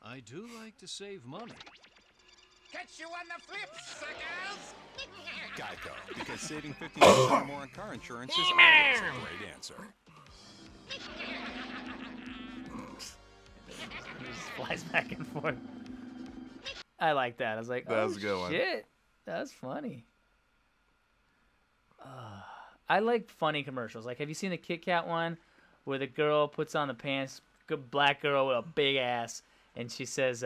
[SPEAKER 23] I do like to save money.
[SPEAKER 24] Catch you on the flip, suckers!
[SPEAKER 27] Geico, because saving 50% or more on car insurance is always a great answer.
[SPEAKER 1] He just flies back and forth. I like that. I was like,
[SPEAKER 2] that was a good one.
[SPEAKER 1] Shit, that's funny. I like funny commercials. Like, have you seen the Kit Kat one where the girl puts on the pants, black girl with a big ass, and she says,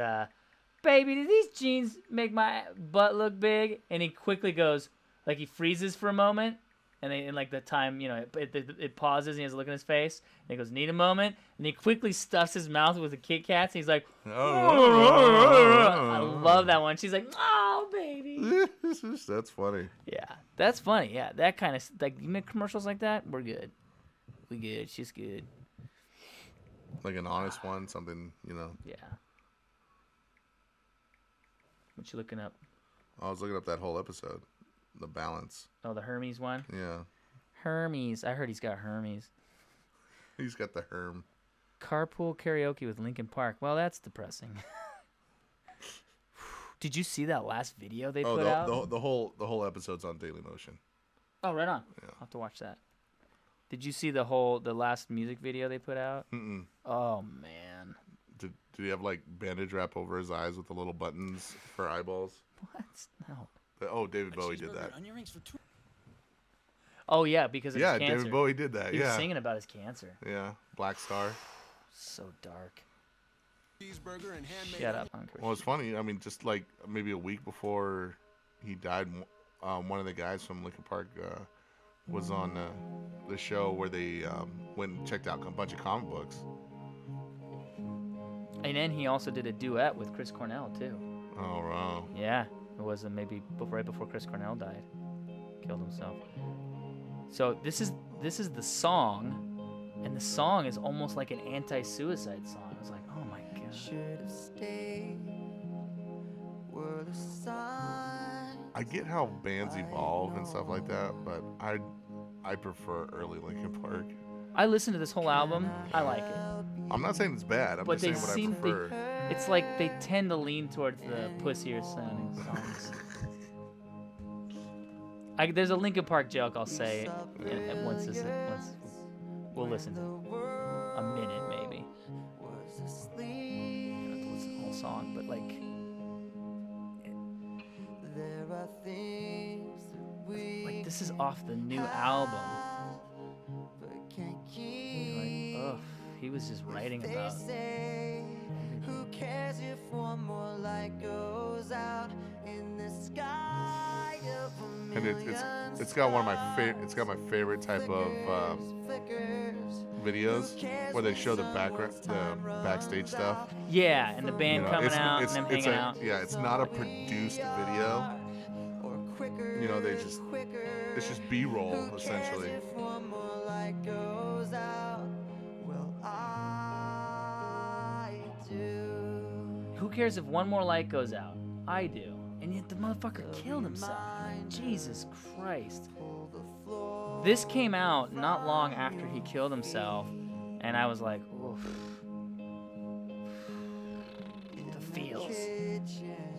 [SPEAKER 1] baby, do these jeans make my butt look big? And he quickly goes, like, he freezes for a moment, and in like the time, it pauses, and he has a look in his face, and he goes, need a moment, and he quickly stuffs his mouth with the Kit Kats, and he's like, I love that one. She's like, oh, baby.
[SPEAKER 2] That's funny.
[SPEAKER 1] Yeah, that's funny. Yeah, that kind of, like, you make commercials like that, we're good. We good. She's good.
[SPEAKER 2] Like an honest one, something,
[SPEAKER 1] Yeah. What you looking up?
[SPEAKER 2] I was looking up that whole episode. The balance.
[SPEAKER 1] Oh, the Hermes one?
[SPEAKER 2] Yeah.
[SPEAKER 1] Hermes. I heard he's got Hermes.
[SPEAKER 2] He's got the Herm.
[SPEAKER 1] Carpool karaoke with Linkin Park. Well, that's depressing. Did you see that last video they put out?
[SPEAKER 2] The whole episode's on Dailymotion.
[SPEAKER 1] Oh, right on.
[SPEAKER 2] Yeah.
[SPEAKER 1] I'll have to watch that. Did you see the last music video they put out?
[SPEAKER 2] Mm-mm.
[SPEAKER 1] Oh, man.
[SPEAKER 2] Did he have like bandage wrap over his eyes with the little buttons for eyeballs?
[SPEAKER 1] What? No.
[SPEAKER 2] Oh, David Bowie did that.
[SPEAKER 1] Oh, yeah, because of his cancer.
[SPEAKER 2] Yeah, David Bowie did that.
[SPEAKER 1] He was singing about his cancer.
[SPEAKER 2] Yeah, Black Star.
[SPEAKER 1] So dark.
[SPEAKER 5] Cheeseburger and handmade.
[SPEAKER 1] Shut up, Uncle.
[SPEAKER 2] Well, it's funny. I mean, just like maybe a week before he died, one of the guys from Linkin Park was on the show where they went and checked out a bunch of comic books.
[SPEAKER 1] And then he also did a duet with Chris Cornell, too.
[SPEAKER 2] Oh, wow.
[SPEAKER 1] Yeah. It was maybe right before Chris Cornell died. Killed himself. So this is the song, and the song is almost like an anti-suicide song. I was like, oh my god.
[SPEAKER 28] Should have stayed. Were the signs.
[SPEAKER 2] I get how bands evolve and stuff like that, but I prefer early Linkin Park.
[SPEAKER 1] I listened to this whole album. I like it.
[SPEAKER 2] I'm not saying it's bad. I'm
[SPEAKER 1] But
[SPEAKER 2] just saying what I prefer.
[SPEAKER 1] it's like they tend to lean towards the pussier sounding songs. There's a Linkin Park joke I'll say once we'll listen to a minute maybe. You don't have to listen to the whole song, but like. Like this is off the new album. Like, ugh, he was just writing about.
[SPEAKER 28] Who cares if one more light goes out in the sky of a
[SPEAKER 2] And it's got one of my favorite type of videos where they show the backstage stuff.
[SPEAKER 1] Yeah, and the band coming out and them hanging out.
[SPEAKER 2] Yeah, it's not a produced video. You know, it's just B-roll essentially.
[SPEAKER 1] Who cares if one more light goes out? I do. And yet the motherfucker killed himself. Jesus Christ. This came out not long after he killed himself, and I was like, oof. The feels. It's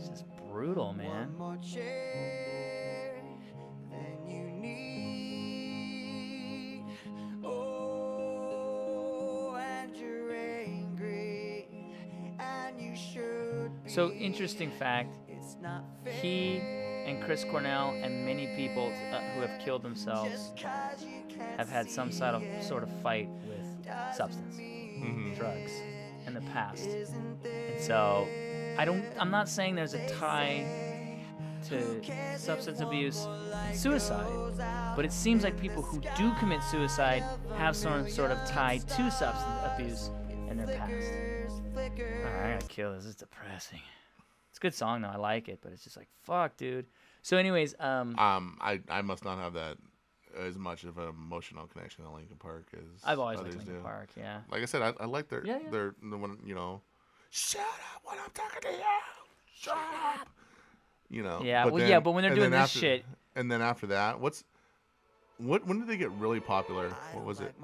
[SPEAKER 1] just brutal, man. So, interesting fact, he and Chris Cornell and many people who have killed themselves have had some sort of fight with substance, drugs in the past. And so, I'm not saying there's a tie to substance abuse and suicide, but it seems like people who do commit suicide have some sort of tie to substance abuse in their past. Alright, I gotta kill this. It's depressing. It's a good song though. I like it, but it's just like fuck, dude. So, anyways,
[SPEAKER 2] I must not have that as much of an emotional connection to Linkin Park as
[SPEAKER 1] I've always
[SPEAKER 2] others
[SPEAKER 1] liked Linkin
[SPEAKER 2] do.
[SPEAKER 1] Park. Yeah.
[SPEAKER 2] Like I said, I like their
[SPEAKER 1] Yeah.
[SPEAKER 2] the one, you know, shut up when I'm talking to you. Shut up. You know.
[SPEAKER 1] Yeah.
[SPEAKER 2] But
[SPEAKER 1] Well,
[SPEAKER 2] then,
[SPEAKER 1] yeah, but when they're
[SPEAKER 2] and
[SPEAKER 1] doing
[SPEAKER 2] then
[SPEAKER 1] this
[SPEAKER 2] after,
[SPEAKER 1] shit.
[SPEAKER 2] And then after that, when did they get really popular? What was it?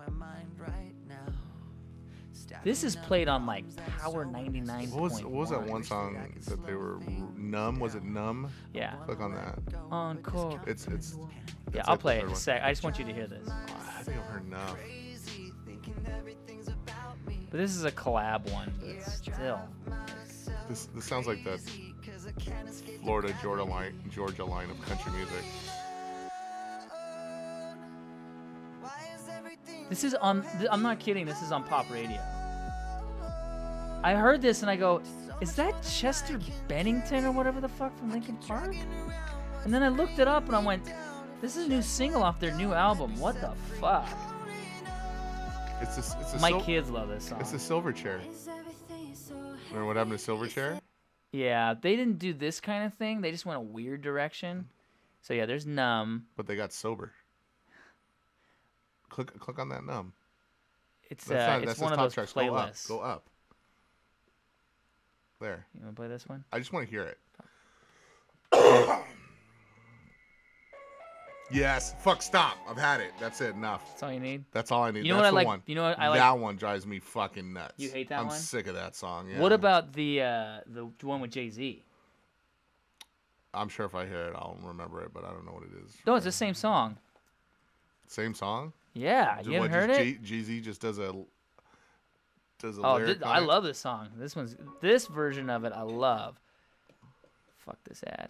[SPEAKER 1] This is played on like Power 99.
[SPEAKER 2] What was that one song that they were numb? Was it numb?
[SPEAKER 1] Yeah.
[SPEAKER 2] Click on that.
[SPEAKER 1] Encore.
[SPEAKER 2] It's
[SPEAKER 1] Yeah, I'll play it in a sec. I just want you to hear this.
[SPEAKER 2] I think I've heard enough.
[SPEAKER 1] But this is a collab one, but still.
[SPEAKER 2] This sounds like the Florida Georgia line of country music.
[SPEAKER 1] This is on. I'm not kidding. This is on pop radio. I heard this and I go, is that Chester Bennington or whatever the fuck from Linkin Park? And then I looked it up and I went, this is a new single off their new album. What the fuck? My kids love this song.
[SPEAKER 2] It's the Silverchair. Remember what happened to Silverchair?
[SPEAKER 1] Yeah, they didn't do this kind of thing. They just went a weird direction. So yeah, there's Numb.
[SPEAKER 2] But they got sober. Click on that Numb.
[SPEAKER 1] It's one of those
[SPEAKER 2] tracks.
[SPEAKER 1] playlists.
[SPEAKER 2] Go up. There.
[SPEAKER 1] You want to play this one?
[SPEAKER 2] I just want to hear it. Yes. Fuck. Stop. I've had it. That's it. Enough.
[SPEAKER 1] That's all you need.
[SPEAKER 2] That's all I need.
[SPEAKER 1] You know
[SPEAKER 2] That's
[SPEAKER 1] what I
[SPEAKER 2] the
[SPEAKER 1] like?
[SPEAKER 2] one.
[SPEAKER 1] You know what I like?
[SPEAKER 2] That one drives me fucking nuts.
[SPEAKER 1] You hate that
[SPEAKER 2] I'm
[SPEAKER 1] one?
[SPEAKER 2] sick of that song. Yeah.
[SPEAKER 1] What about the one with Jay-Z?
[SPEAKER 2] I'm sure if I hear it, I'll remember it, but I don't know what it is.
[SPEAKER 1] No, it's the same song.
[SPEAKER 2] Same song?
[SPEAKER 1] Yeah, you haven't heard it?
[SPEAKER 2] Jay-Z just does a
[SPEAKER 1] lyric I love this song. This version of it I love. Fuck this ad.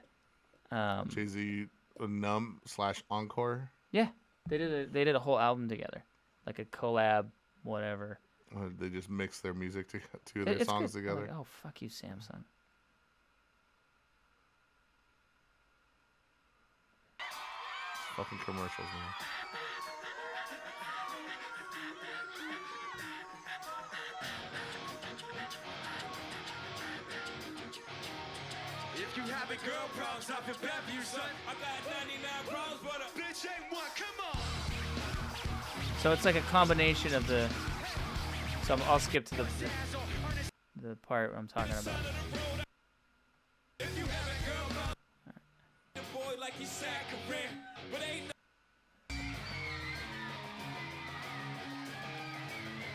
[SPEAKER 2] Jay-Z Numb/Encore.
[SPEAKER 1] Yeah, they did a whole album together, like a collab, whatever.
[SPEAKER 2] They just mix their music to their songs together.
[SPEAKER 1] Like, oh fuck you, Samsung.
[SPEAKER 2] Fucking commercials, man.
[SPEAKER 4] If you having girl problems, I prepare for you, son. I got 99 problems, but a bitch ain't one. Come on.
[SPEAKER 1] So it's like a combination of the. So I'll skip to the part I'm talking about.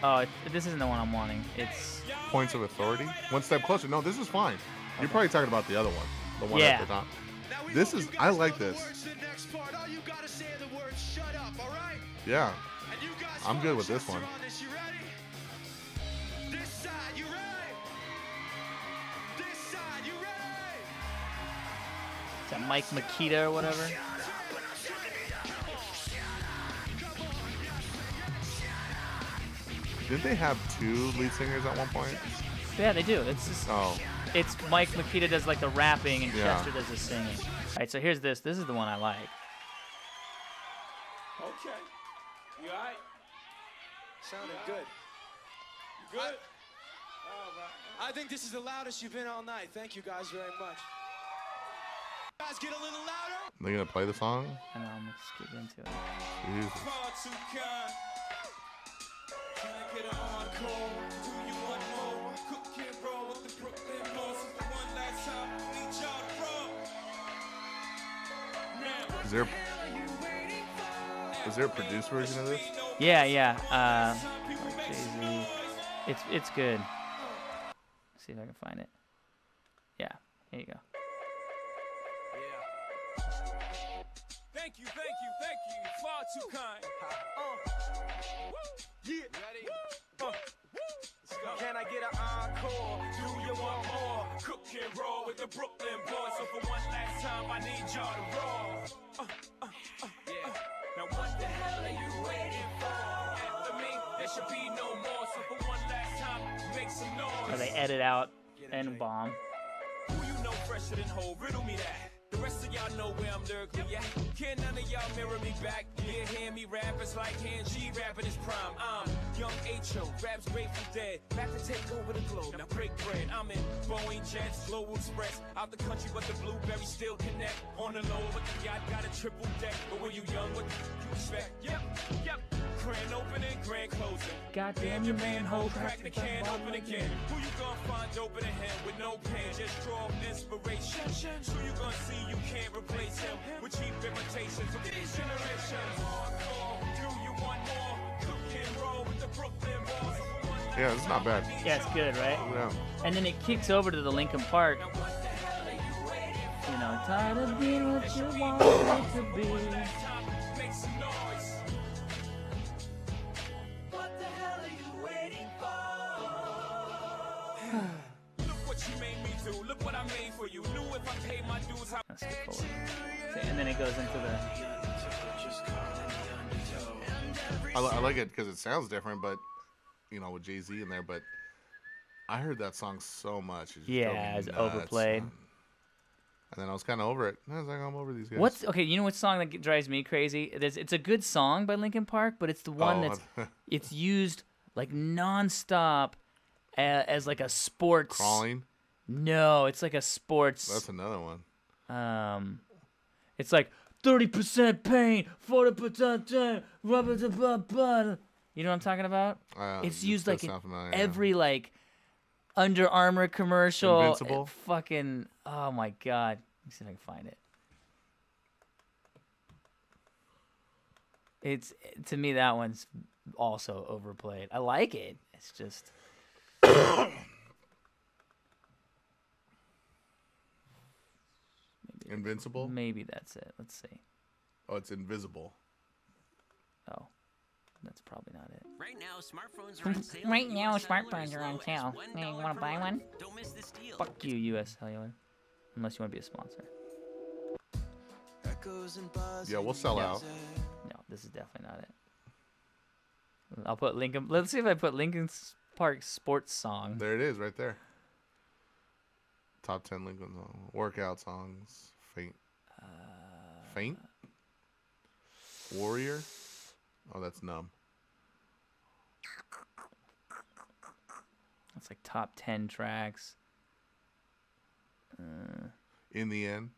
[SPEAKER 1] Oh, this isn't the one I'm wanting. It's
[SPEAKER 2] Points of authority. One step closer. No, this is fine. You're probably talking about the other one. The one
[SPEAKER 1] Yeah.
[SPEAKER 2] at the top. This is. I like this. Yeah. I'm good with this one.
[SPEAKER 1] Is that Mike Makita or whatever?
[SPEAKER 2] Didn't they have two lead singers at one point?
[SPEAKER 1] Yeah, they do. It's just,
[SPEAKER 2] Oh.
[SPEAKER 1] It's Mike Makita does like the rapping and
[SPEAKER 2] Yeah.
[SPEAKER 1] Chester does the singing. All right, so here's this. This is the one I like.
[SPEAKER 22] Okay. You all right? Sounded good. You good? I think this is the loudest you've been all night. Thank you guys very much. Guys, get a little louder.
[SPEAKER 2] They gonna play the song?
[SPEAKER 1] I know, I'm gonna skip into it.
[SPEAKER 2] Jesus.
[SPEAKER 22] Far too kind. Can I get an encore? Do you want more? Cook and roll with the Brooklyn Boys. For one last time, need y'all to roll. Now,
[SPEAKER 2] Is there a produced version of this?
[SPEAKER 1] Yeah, yeah. Jay-Z. It's good. Let's see if I can find it. Yeah, here you go.
[SPEAKER 22] thank you, thank you, thank you. Far too kind. Yeah. Ready? Let's go. Can I get an encore? Do you want more? Cook and roll with the Brooklyn Boys. So for one last time, I need y'all to roll. Yeah. Now what the hell are you waiting for? After me, there should be no more. So for one last time, make some noise.
[SPEAKER 1] Oh, they edit out N-bomb.
[SPEAKER 22] Who you know fresher than whole? Riddle me that. The rest of y'all know where I'm lyrically at. Can none of y'all mirror me back? Yeah, hear me rap, it's like hand G rapping his prime. I'm young H.O., raps Grateful Dead. Back to take over the globe, now break bread. I'm in Boeing Jets, Global Express. Out the country, but the blueberries still connect. On the low, but the yacht got a triple deck. But when you young, what you expect? Yep, yep. Grand opening, grand closing.
[SPEAKER 1] Goddamn
[SPEAKER 22] your manhole, crack the can open again. Who you gonna find open a hand with no pen? Just draw inspiration. Who you gonna see you can't replace him with cheap imitations of these generations? Do you want more? Cook and roll with the Brooklyn Boys.
[SPEAKER 2] Yeah, it's not bad.
[SPEAKER 1] Yeah, it's good, right?
[SPEAKER 2] Yeah.
[SPEAKER 1] And then it kicks over to the Linkin Park. You know, tired of being what you want it to be.
[SPEAKER 22] Make some noise.
[SPEAKER 28] What the hell are you waiting
[SPEAKER 22] Look what you made me do. Look what I made for you. Knew if I paid my dues, how.
[SPEAKER 1] Let's skip forward. And then it goes into the.
[SPEAKER 2] I like it because it sounds different, but you know, with Jay-Z in there. But I heard that song so much. It just drove me
[SPEAKER 1] Yeah, it's
[SPEAKER 2] nuts.
[SPEAKER 1] overplayed.
[SPEAKER 2] And then I was kind of over it. I was like, I'm over these guys.
[SPEAKER 1] What's okay? You know what song that drives me crazy? It's a good song by Linkin Park, but it's the one that's it's used like nonstop as like a sports
[SPEAKER 2] Crawling?
[SPEAKER 1] No, it's like a sports.
[SPEAKER 2] That's another one.
[SPEAKER 1] It's like 30% pain, 40% rubber. You know what I'm talking about? It's
[SPEAKER 2] it
[SPEAKER 1] used
[SPEAKER 2] does
[SPEAKER 1] like in
[SPEAKER 2] sound familiar, yeah.
[SPEAKER 1] every like Under Armour commercial.
[SPEAKER 2] Invincible?
[SPEAKER 1] Fucking oh my god! Let me see if I can find it. It's to me that one's also overplayed. I like it. It's just.
[SPEAKER 2] Invincible?
[SPEAKER 1] Maybe that's it. Let's see.
[SPEAKER 2] Oh, it's invisible.
[SPEAKER 1] Oh, that's probably not it.
[SPEAKER 6] Right now, smartphones are on sale.
[SPEAKER 1] Right now, smartphones are on sale. Hey, you want to buy one?
[SPEAKER 6] Don't miss this deal.
[SPEAKER 1] Fuck you, U.S. Cellular. Unless you want to be a sponsor.
[SPEAKER 2] Yeah, we'll sell out.
[SPEAKER 1] No, this is definitely not it. I'll put Lincoln. Let's see if I put Linkin Park sports song.
[SPEAKER 2] There it is, right there. Top 10 Lincoln songs. Workout songs. Faint. Faint? Warrior? Oh, that's Numb.
[SPEAKER 1] It's like top 10 tracks.
[SPEAKER 2] In the End?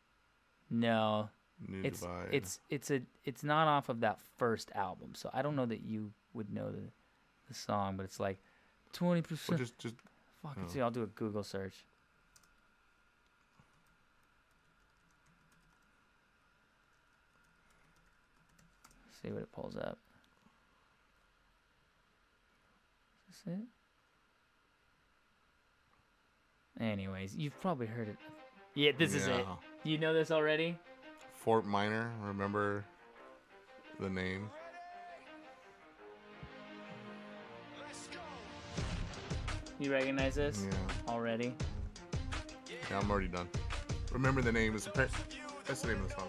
[SPEAKER 1] No.
[SPEAKER 2] New
[SPEAKER 1] it's
[SPEAKER 2] Divide.
[SPEAKER 1] it's not off of that first album, so I don't know that you would know the song, but it's like 20%.
[SPEAKER 2] Well, just
[SPEAKER 1] fucking
[SPEAKER 2] oh.
[SPEAKER 1] see. I'll do a Google search. See what it pulls up. Is it? Anyways, you've probably heard it. Yeah, this is it. You know this already?
[SPEAKER 2] Fort Minor. Remember the name?
[SPEAKER 1] You recognize this?
[SPEAKER 2] Yeah.
[SPEAKER 1] Already?
[SPEAKER 2] Yeah, I'm already done. Remember the name. That's the name of the song.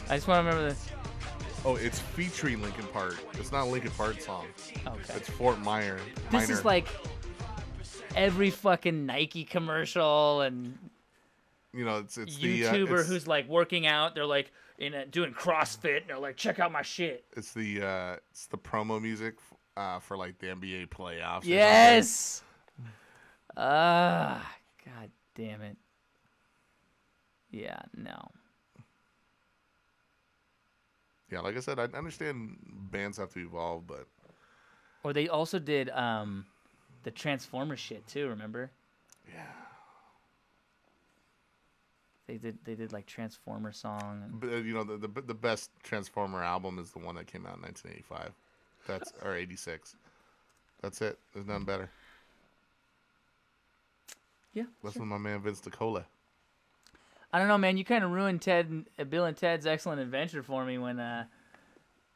[SPEAKER 1] I just want to remember this.
[SPEAKER 2] Oh, it's featuring Linkin Park. It's not a Linkin Park song.
[SPEAKER 1] Okay.
[SPEAKER 2] It's Fort Minor.
[SPEAKER 1] This is like every fucking Nike commercial and
[SPEAKER 2] it's
[SPEAKER 1] YouTuber who's like working out. They're like doing CrossFit. And they're like, check out my shit.
[SPEAKER 2] It's the promo music for like the NBA playoffs.
[SPEAKER 1] Yes. God damn it. Yeah. No.
[SPEAKER 2] Yeah, like I said, I understand bands have to evolve, but.
[SPEAKER 1] Or they also did the Transformer shit too. Remember?
[SPEAKER 2] Yeah.
[SPEAKER 1] They did like Transformer song.
[SPEAKER 2] But, the best Transformer album is the one that came out in 1985. Or 86. That's it. There's nothing better.
[SPEAKER 1] Yeah.
[SPEAKER 2] Listen to my man Vince DiCola.
[SPEAKER 1] I don't know, man. You kind of ruined Bill and Ted's Excellent Adventure for me when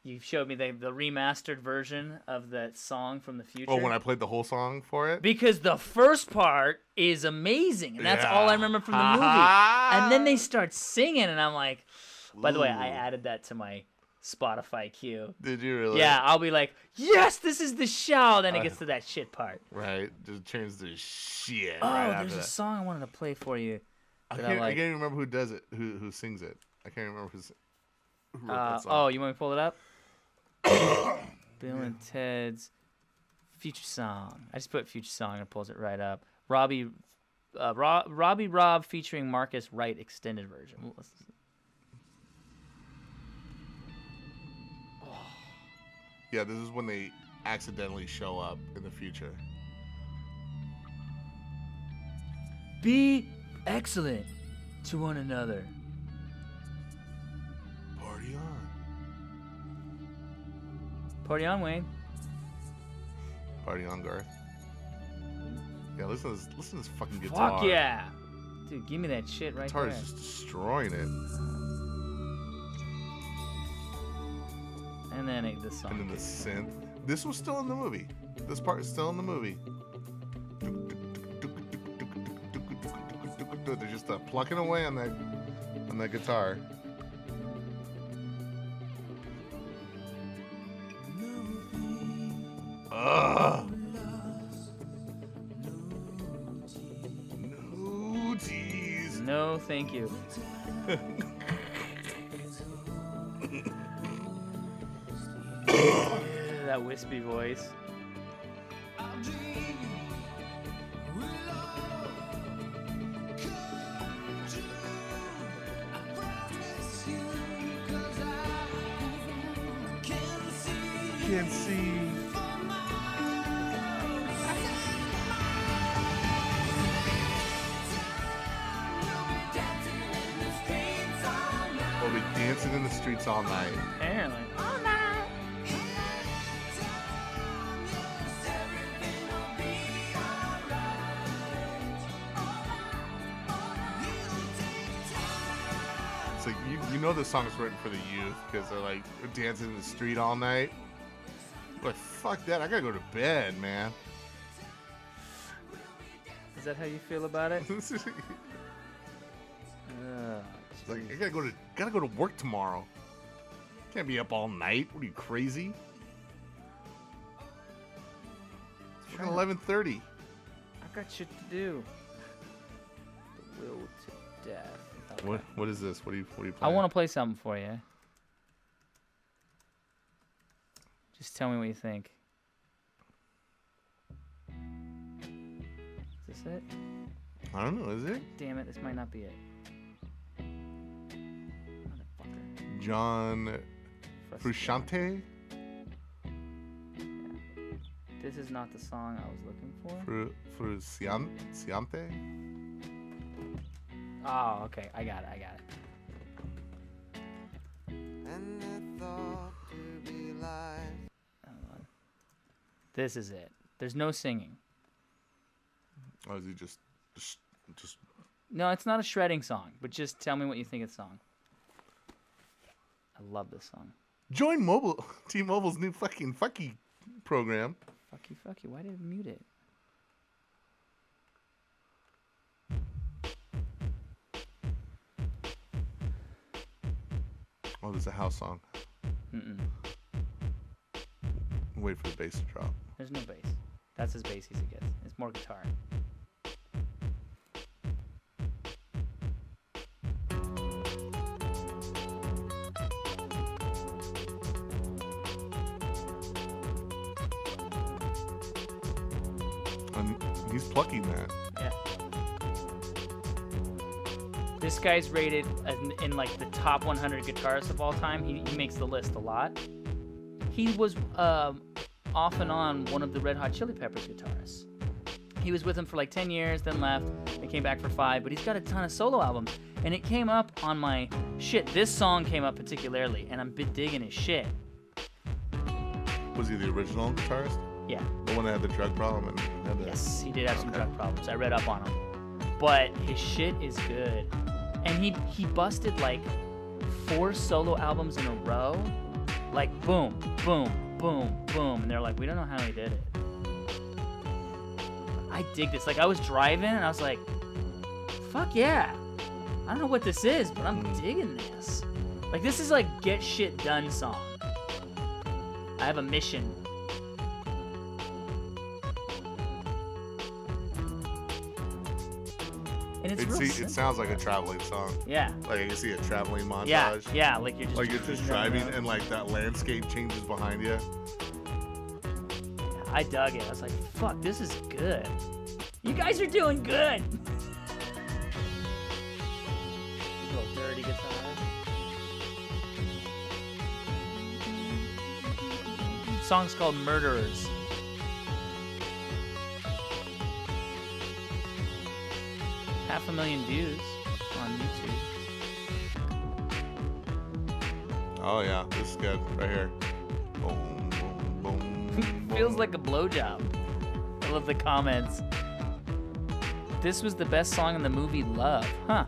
[SPEAKER 1] you showed me the remastered version of that song from the future.
[SPEAKER 2] Oh, when I played the whole song for it?
[SPEAKER 1] Because the first part is amazing, and that's all I remember from the movie. And then they start singing, and I'm like, by the way, I added that to my Spotify queue.
[SPEAKER 2] Did you really?
[SPEAKER 1] Yeah, I'll be like, yes, this is the show. Then it gets to that shit part.
[SPEAKER 2] Right. Just change the shit.
[SPEAKER 1] Oh,
[SPEAKER 2] right
[SPEAKER 1] there's a song I wanted to play for you.
[SPEAKER 2] I can't even remember who does it, who sings it. I can't remember who wrote that song.
[SPEAKER 1] Oh, you want me to pull it up? Bill and Ted's Future Song. I just put Future Song and it pulls it right up. Robbie Rob featuring Marcus Wright extended version.
[SPEAKER 2] Yeah, this is when they accidentally show up in the future.
[SPEAKER 1] Be excellent to one another.
[SPEAKER 2] Party on.
[SPEAKER 1] Party on, Wayne.
[SPEAKER 2] Party on, Garth. Yeah, listen to this fucking guitar.
[SPEAKER 1] Fuck yeah. Dude, give me that shit right there.
[SPEAKER 2] Guitar is just destroying it.
[SPEAKER 1] And then this song.
[SPEAKER 2] And then the synth. This was still in the movie. This part is still in the movie. They're just plucking away on that guitar. Ugh. No, jeez.
[SPEAKER 1] No, thank you. That wispy voice.
[SPEAKER 2] Can't see. We'll be dancing in the streets all night.
[SPEAKER 1] Apparently.
[SPEAKER 19] All night.
[SPEAKER 2] It's like you know this song is written for the youth because they're like dancing in the street all night. But fuck that, I gotta go to bed, man.
[SPEAKER 1] Is that how you feel about it?
[SPEAKER 2] It's like I gotta go to work tomorrow. Can't be up all night. What are you, crazy? It's fucking 11:30.
[SPEAKER 1] I got shit to do. The will to death. Okay.
[SPEAKER 2] What is this? What are you playing?
[SPEAKER 1] I want to play something for you. Just tell me what you think. Is this it?
[SPEAKER 2] I don't know, is it?
[SPEAKER 1] Damn it, this might not be it.
[SPEAKER 2] John Frusciante?
[SPEAKER 1] This is not the song I was looking for.
[SPEAKER 2] Frusciante?
[SPEAKER 1] Oh, okay. I got it.
[SPEAKER 28] And I thought to be live.
[SPEAKER 1] This is it. There's no singing.
[SPEAKER 2] Oh, is he just?
[SPEAKER 1] No, it's not a shredding song, but just tell me what you think of the song. I love this song.
[SPEAKER 2] Join T-Mobile's new fucking fucky program.
[SPEAKER 1] Fucky. Why did it mute it?
[SPEAKER 2] Oh, there's a house song. Wait for the bass to drop.
[SPEAKER 1] There's no bass. That's as bassy as it gets. It's more guitar.
[SPEAKER 2] He's plucking that.
[SPEAKER 1] Yeah. This guy's rated in like the top 100 guitarists of all time. He makes the list a lot. He was off and on one of the Red Hot Chili Peppers guitarists. He was with them for like 10 years, then left, and came back for 5, but he's got a ton of solo albums. And it came up on my shit. This song came up particularly, and I'm digging his shit.
[SPEAKER 2] Was he the original guitarist?
[SPEAKER 1] Yeah.
[SPEAKER 2] The one that had the drug problem?
[SPEAKER 1] Yes, he did have some drug problems. I read up on him. But his shit is good. And he busted like 4 solo albums in a row. Like boom, boom, boom, boom. And they're like, we don't know how he did it. I dig this. Like I was driving and I was like, fuck yeah. I don't know what this is, but I'm digging this. Like this is like get shit done song. I have a mission. And
[SPEAKER 2] it sounds like a traveling song.
[SPEAKER 1] Yeah.
[SPEAKER 2] Like I can see a traveling montage.
[SPEAKER 1] Yeah, like you're
[SPEAKER 2] just driving and like that landscape changes behind you.
[SPEAKER 1] I dug it. I was like, fuck, this is good. You guys are doing good. Little dirty guitar. Song's called Murderers. Half 1,000,000 views on YouTube.
[SPEAKER 2] Oh yeah, this is good right here. Boom, boom, boom.
[SPEAKER 1] Feels like a blowjob. I love the comments. This was the best song in the movie Love, huh?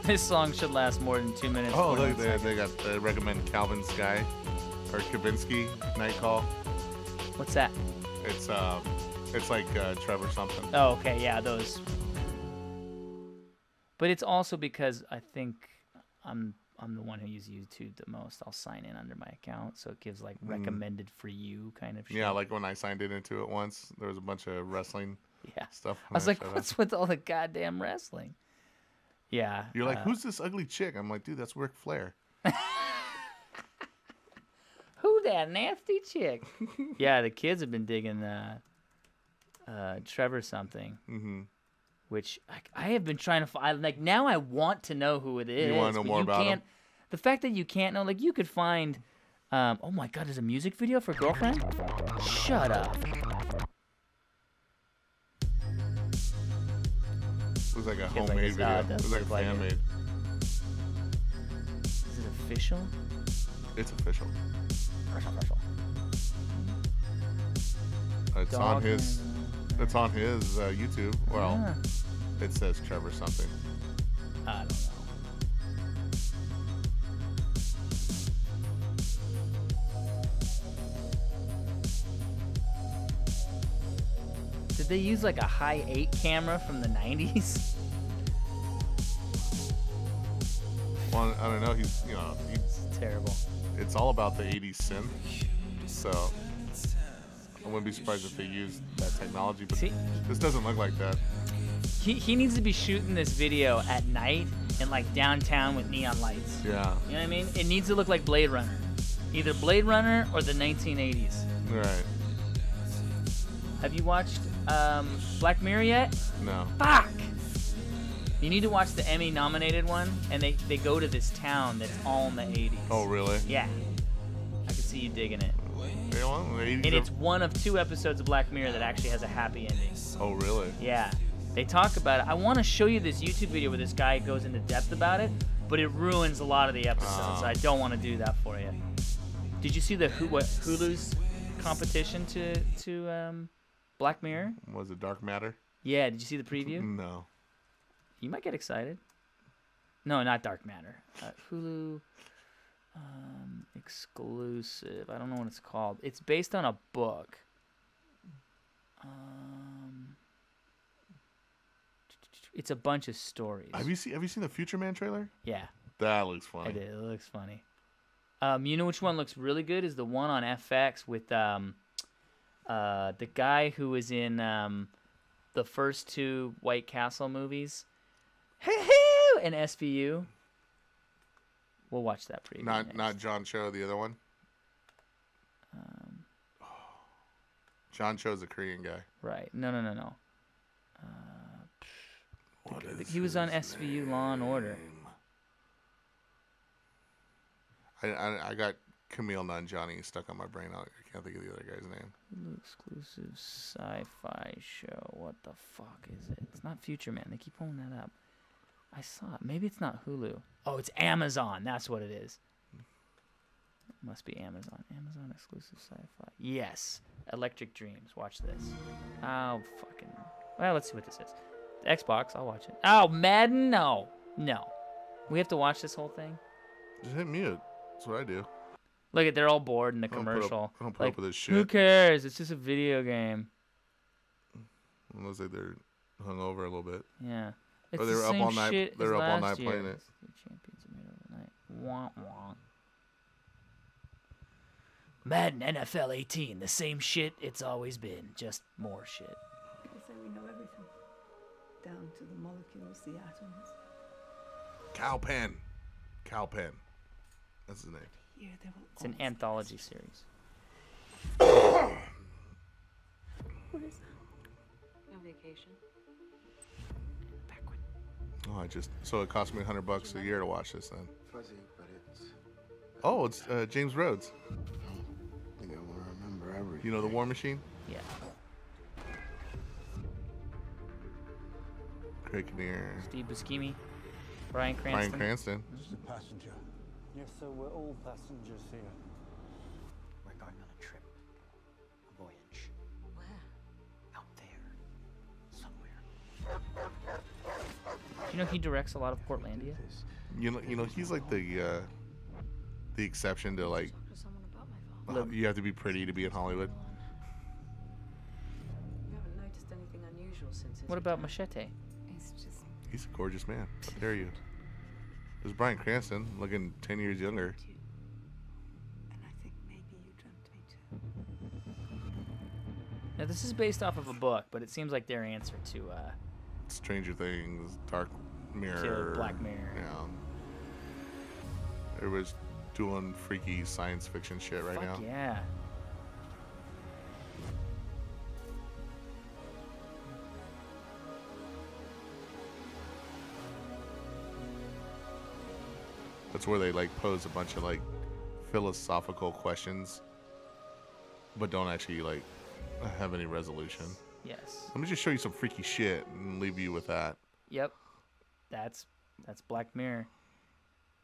[SPEAKER 1] This song should last more than 2 minutes.
[SPEAKER 2] Oh, look, they recommend Calvin Sky or Kavinsky Night Call.
[SPEAKER 1] What's that?
[SPEAKER 2] It's like Trevor something.
[SPEAKER 1] Oh, okay, yeah, those. But it's also because I think I'm the one who uses YouTube the most. I'll sign in under my account, so it gives like recommended for you kind of shit.
[SPEAKER 2] Yeah, like when I signed into it once, there was a bunch of wrestling stuff.
[SPEAKER 1] I was like, what's with all the goddamn wrestling? Yeah.
[SPEAKER 2] You're like, who's this ugly chick? I'm like, dude, that's Ric Flair.
[SPEAKER 1] Who that nasty chick? Yeah, the kids have been digging Trevor something.
[SPEAKER 2] Mm-hmm.
[SPEAKER 1] Which I have been trying to find. Like, now I want to know who it is.
[SPEAKER 2] You want to know more about him?
[SPEAKER 1] The fact that you can't know, like, you could find, oh my God, there's a music video for Girlfriend? Shut up.
[SPEAKER 2] It was like a homemade video. It was like fan made.
[SPEAKER 1] Is it official?
[SPEAKER 2] It's official.
[SPEAKER 1] Official.
[SPEAKER 2] It's on his. It's on his YouTube. Well, it says Trevor something.
[SPEAKER 1] I don't know. Did they use like a high 8 camera from the 90s?
[SPEAKER 2] Well, I don't know. He's
[SPEAKER 1] terrible.
[SPEAKER 2] It's all about the 80s synth. So I wouldn't be surprised if they used that technology. But this doesn't look like that.
[SPEAKER 1] He needs to be shooting this video at night in like downtown with neon lights.
[SPEAKER 2] Yeah.
[SPEAKER 1] You know what I mean? It needs to look like Blade Runner. Either Blade Runner or the 1980s.
[SPEAKER 2] Right.
[SPEAKER 1] Have you watched Black Mirror yet?
[SPEAKER 2] No.
[SPEAKER 1] Fuck! You need to watch the Emmy-nominated one, and they go to this town that's all in the 80s.
[SPEAKER 2] Oh, really?
[SPEAKER 1] Yeah. I can see you digging it.
[SPEAKER 2] And
[SPEAKER 1] it's one of 2 episodes of Black Mirror that actually has a happy ending.
[SPEAKER 2] Oh, really?
[SPEAKER 1] Yeah. They talk about it. I want to show you this YouTube video where this guy goes into depth about it, but it ruins a lot of the episodes. I don't want to do that for you. Did you see the Hulu's competition to Black Mirror?
[SPEAKER 2] Was it Dark Matter?
[SPEAKER 1] Yeah. Did you see the preview?
[SPEAKER 2] No.
[SPEAKER 1] You might get excited. No, not Dark Matter. Hulu exclusive. I don't know what it's called. It's based on a book. It's a bunch of stories.
[SPEAKER 2] Have you seen the Future Man trailer?
[SPEAKER 1] Yeah.
[SPEAKER 2] That looks funny.
[SPEAKER 1] I did. It looks funny. You know which one looks really good is the one on FX with the guy who was in the first two White Castle movies. And SVU. We'll watch that preview.
[SPEAKER 2] Not John Cho, the other one. John Cho's a Korean guy.
[SPEAKER 1] Right. No. He was on SVU Law and Order.
[SPEAKER 2] I got Camille Nanjiani stuck on my brain. I can't think of the other guy's name.
[SPEAKER 1] Hulu exclusive sci-fi show. What the fuck is it? It's not Future Man. They keep pulling that up. I saw it. Maybe it's not Hulu. Oh, it's Amazon. That's what it is. It must be Amazon. Amazon exclusive sci-fi. Yes. Electric Dreams. Watch this. Oh, fucking... Well, let's see what this is. The Xbox. I'll watch it. Oh, Madden? No. We have to watch this whole thing?
[SPEAKER 2] Just hit mute. That's what I do.
[SPEAKER 1] Look at, they're all bored in the commercial.
[SPEAKER 2] I don't put up with this shit.
[SPEAKER 1] Who cares? It's just a video game.
[SPEAKER 2] Unless they're hungover a little bit.
[SPEAKER 1] Yeah.
[SPEAKER 2] Or
[SPEAKER 1] It's
[SPEAKER 2] they
[SPEAKER 1] the
[SPEAKER 2] were up all
[SPEAKER 1] same
[SPEAKER 2] night.
[SPEAKER 1] shit
[SPEAKER 2] They
[SPEAKER 1] as
[SPEAKER 2] were up all
[SPEAKER 1] last
[SPEAKER 2] night playing
[SPEAKER 1] year.
[SPEAKER 2] it.
[SPEAKER 1] The champions are made overnight. Wah, wah. Madden NFL 18, the same shit it's always been, just more shit.
[SPEAKER 8] People say we know everything, down to the molecules, the atoms.
[SPEAKER 2] Calpen. That's his name.
[SPEAKER 8] Here they will
[SPEAKER 1] It's an anthology series.
[SPEAKER 8] What is that?
[SPEAKER 9] On vacation.
[SPEAKER 2] Oh, so it cost me $100 a year to watch this then.
[SPEAKER 10] Fuzzy, but it's...
[SPEAKER 2] Oh, it's James Rhodes.
[SPEAKER 10] I think I want to remember everything.
[SPEAKER 2] You know the War Machine?
[SPEAKER 1] Yeah.
[SPEAKER 2] Craig Kinnear.
[SPEAKER 1] Steve Buscimmi. Bryan Cranston.
[SPEAKER 10] This is a passenger.
[SPEAKER 12] Yes, sir, we're all passengers here.
[SPEAKER 9] We're going on a trip. A voyage. Where? Out there. Somewhere.
[SPEAKER 1] Do you know he directs a lot of Portlandia?
[SPEAKER 2] You know he's like the exception to like. You have to be pretty to be in Hollywood.
[SPEAKER 9] You haven't noticed anything unusual since his
[SPEAKER 1] What about Machete?
[SPEAKER 9] It's just...
[SPEAKER 2] He's a gorgeous man. How dare you? There's Bryan Cranston, looking 10 years younger.
[SPEAKER 9] And I think maybe you dreamt me too.
[SPEAKER 1] Now this is based off of a book, but it seems like their answer to
[SPEAKER 2] Stranger Things, Dark Mirror,
[SPEAKER 1] to Black Mirror.
[SPEAKER 2] Yeah. Everybody's doing freaky science fiction shit right now.
[SPEAKER 1] Yeah.
[SPEAKER 2] That's where they like pose a bunch of like philosophical questions, but don't actually like have any resolution.
[SPEAKER 1] Yes.
[SPEAKER 2] Let me just show you some freaky shit and leave you with that.
[SPEAKER 1] Yep. That's Black Mirror.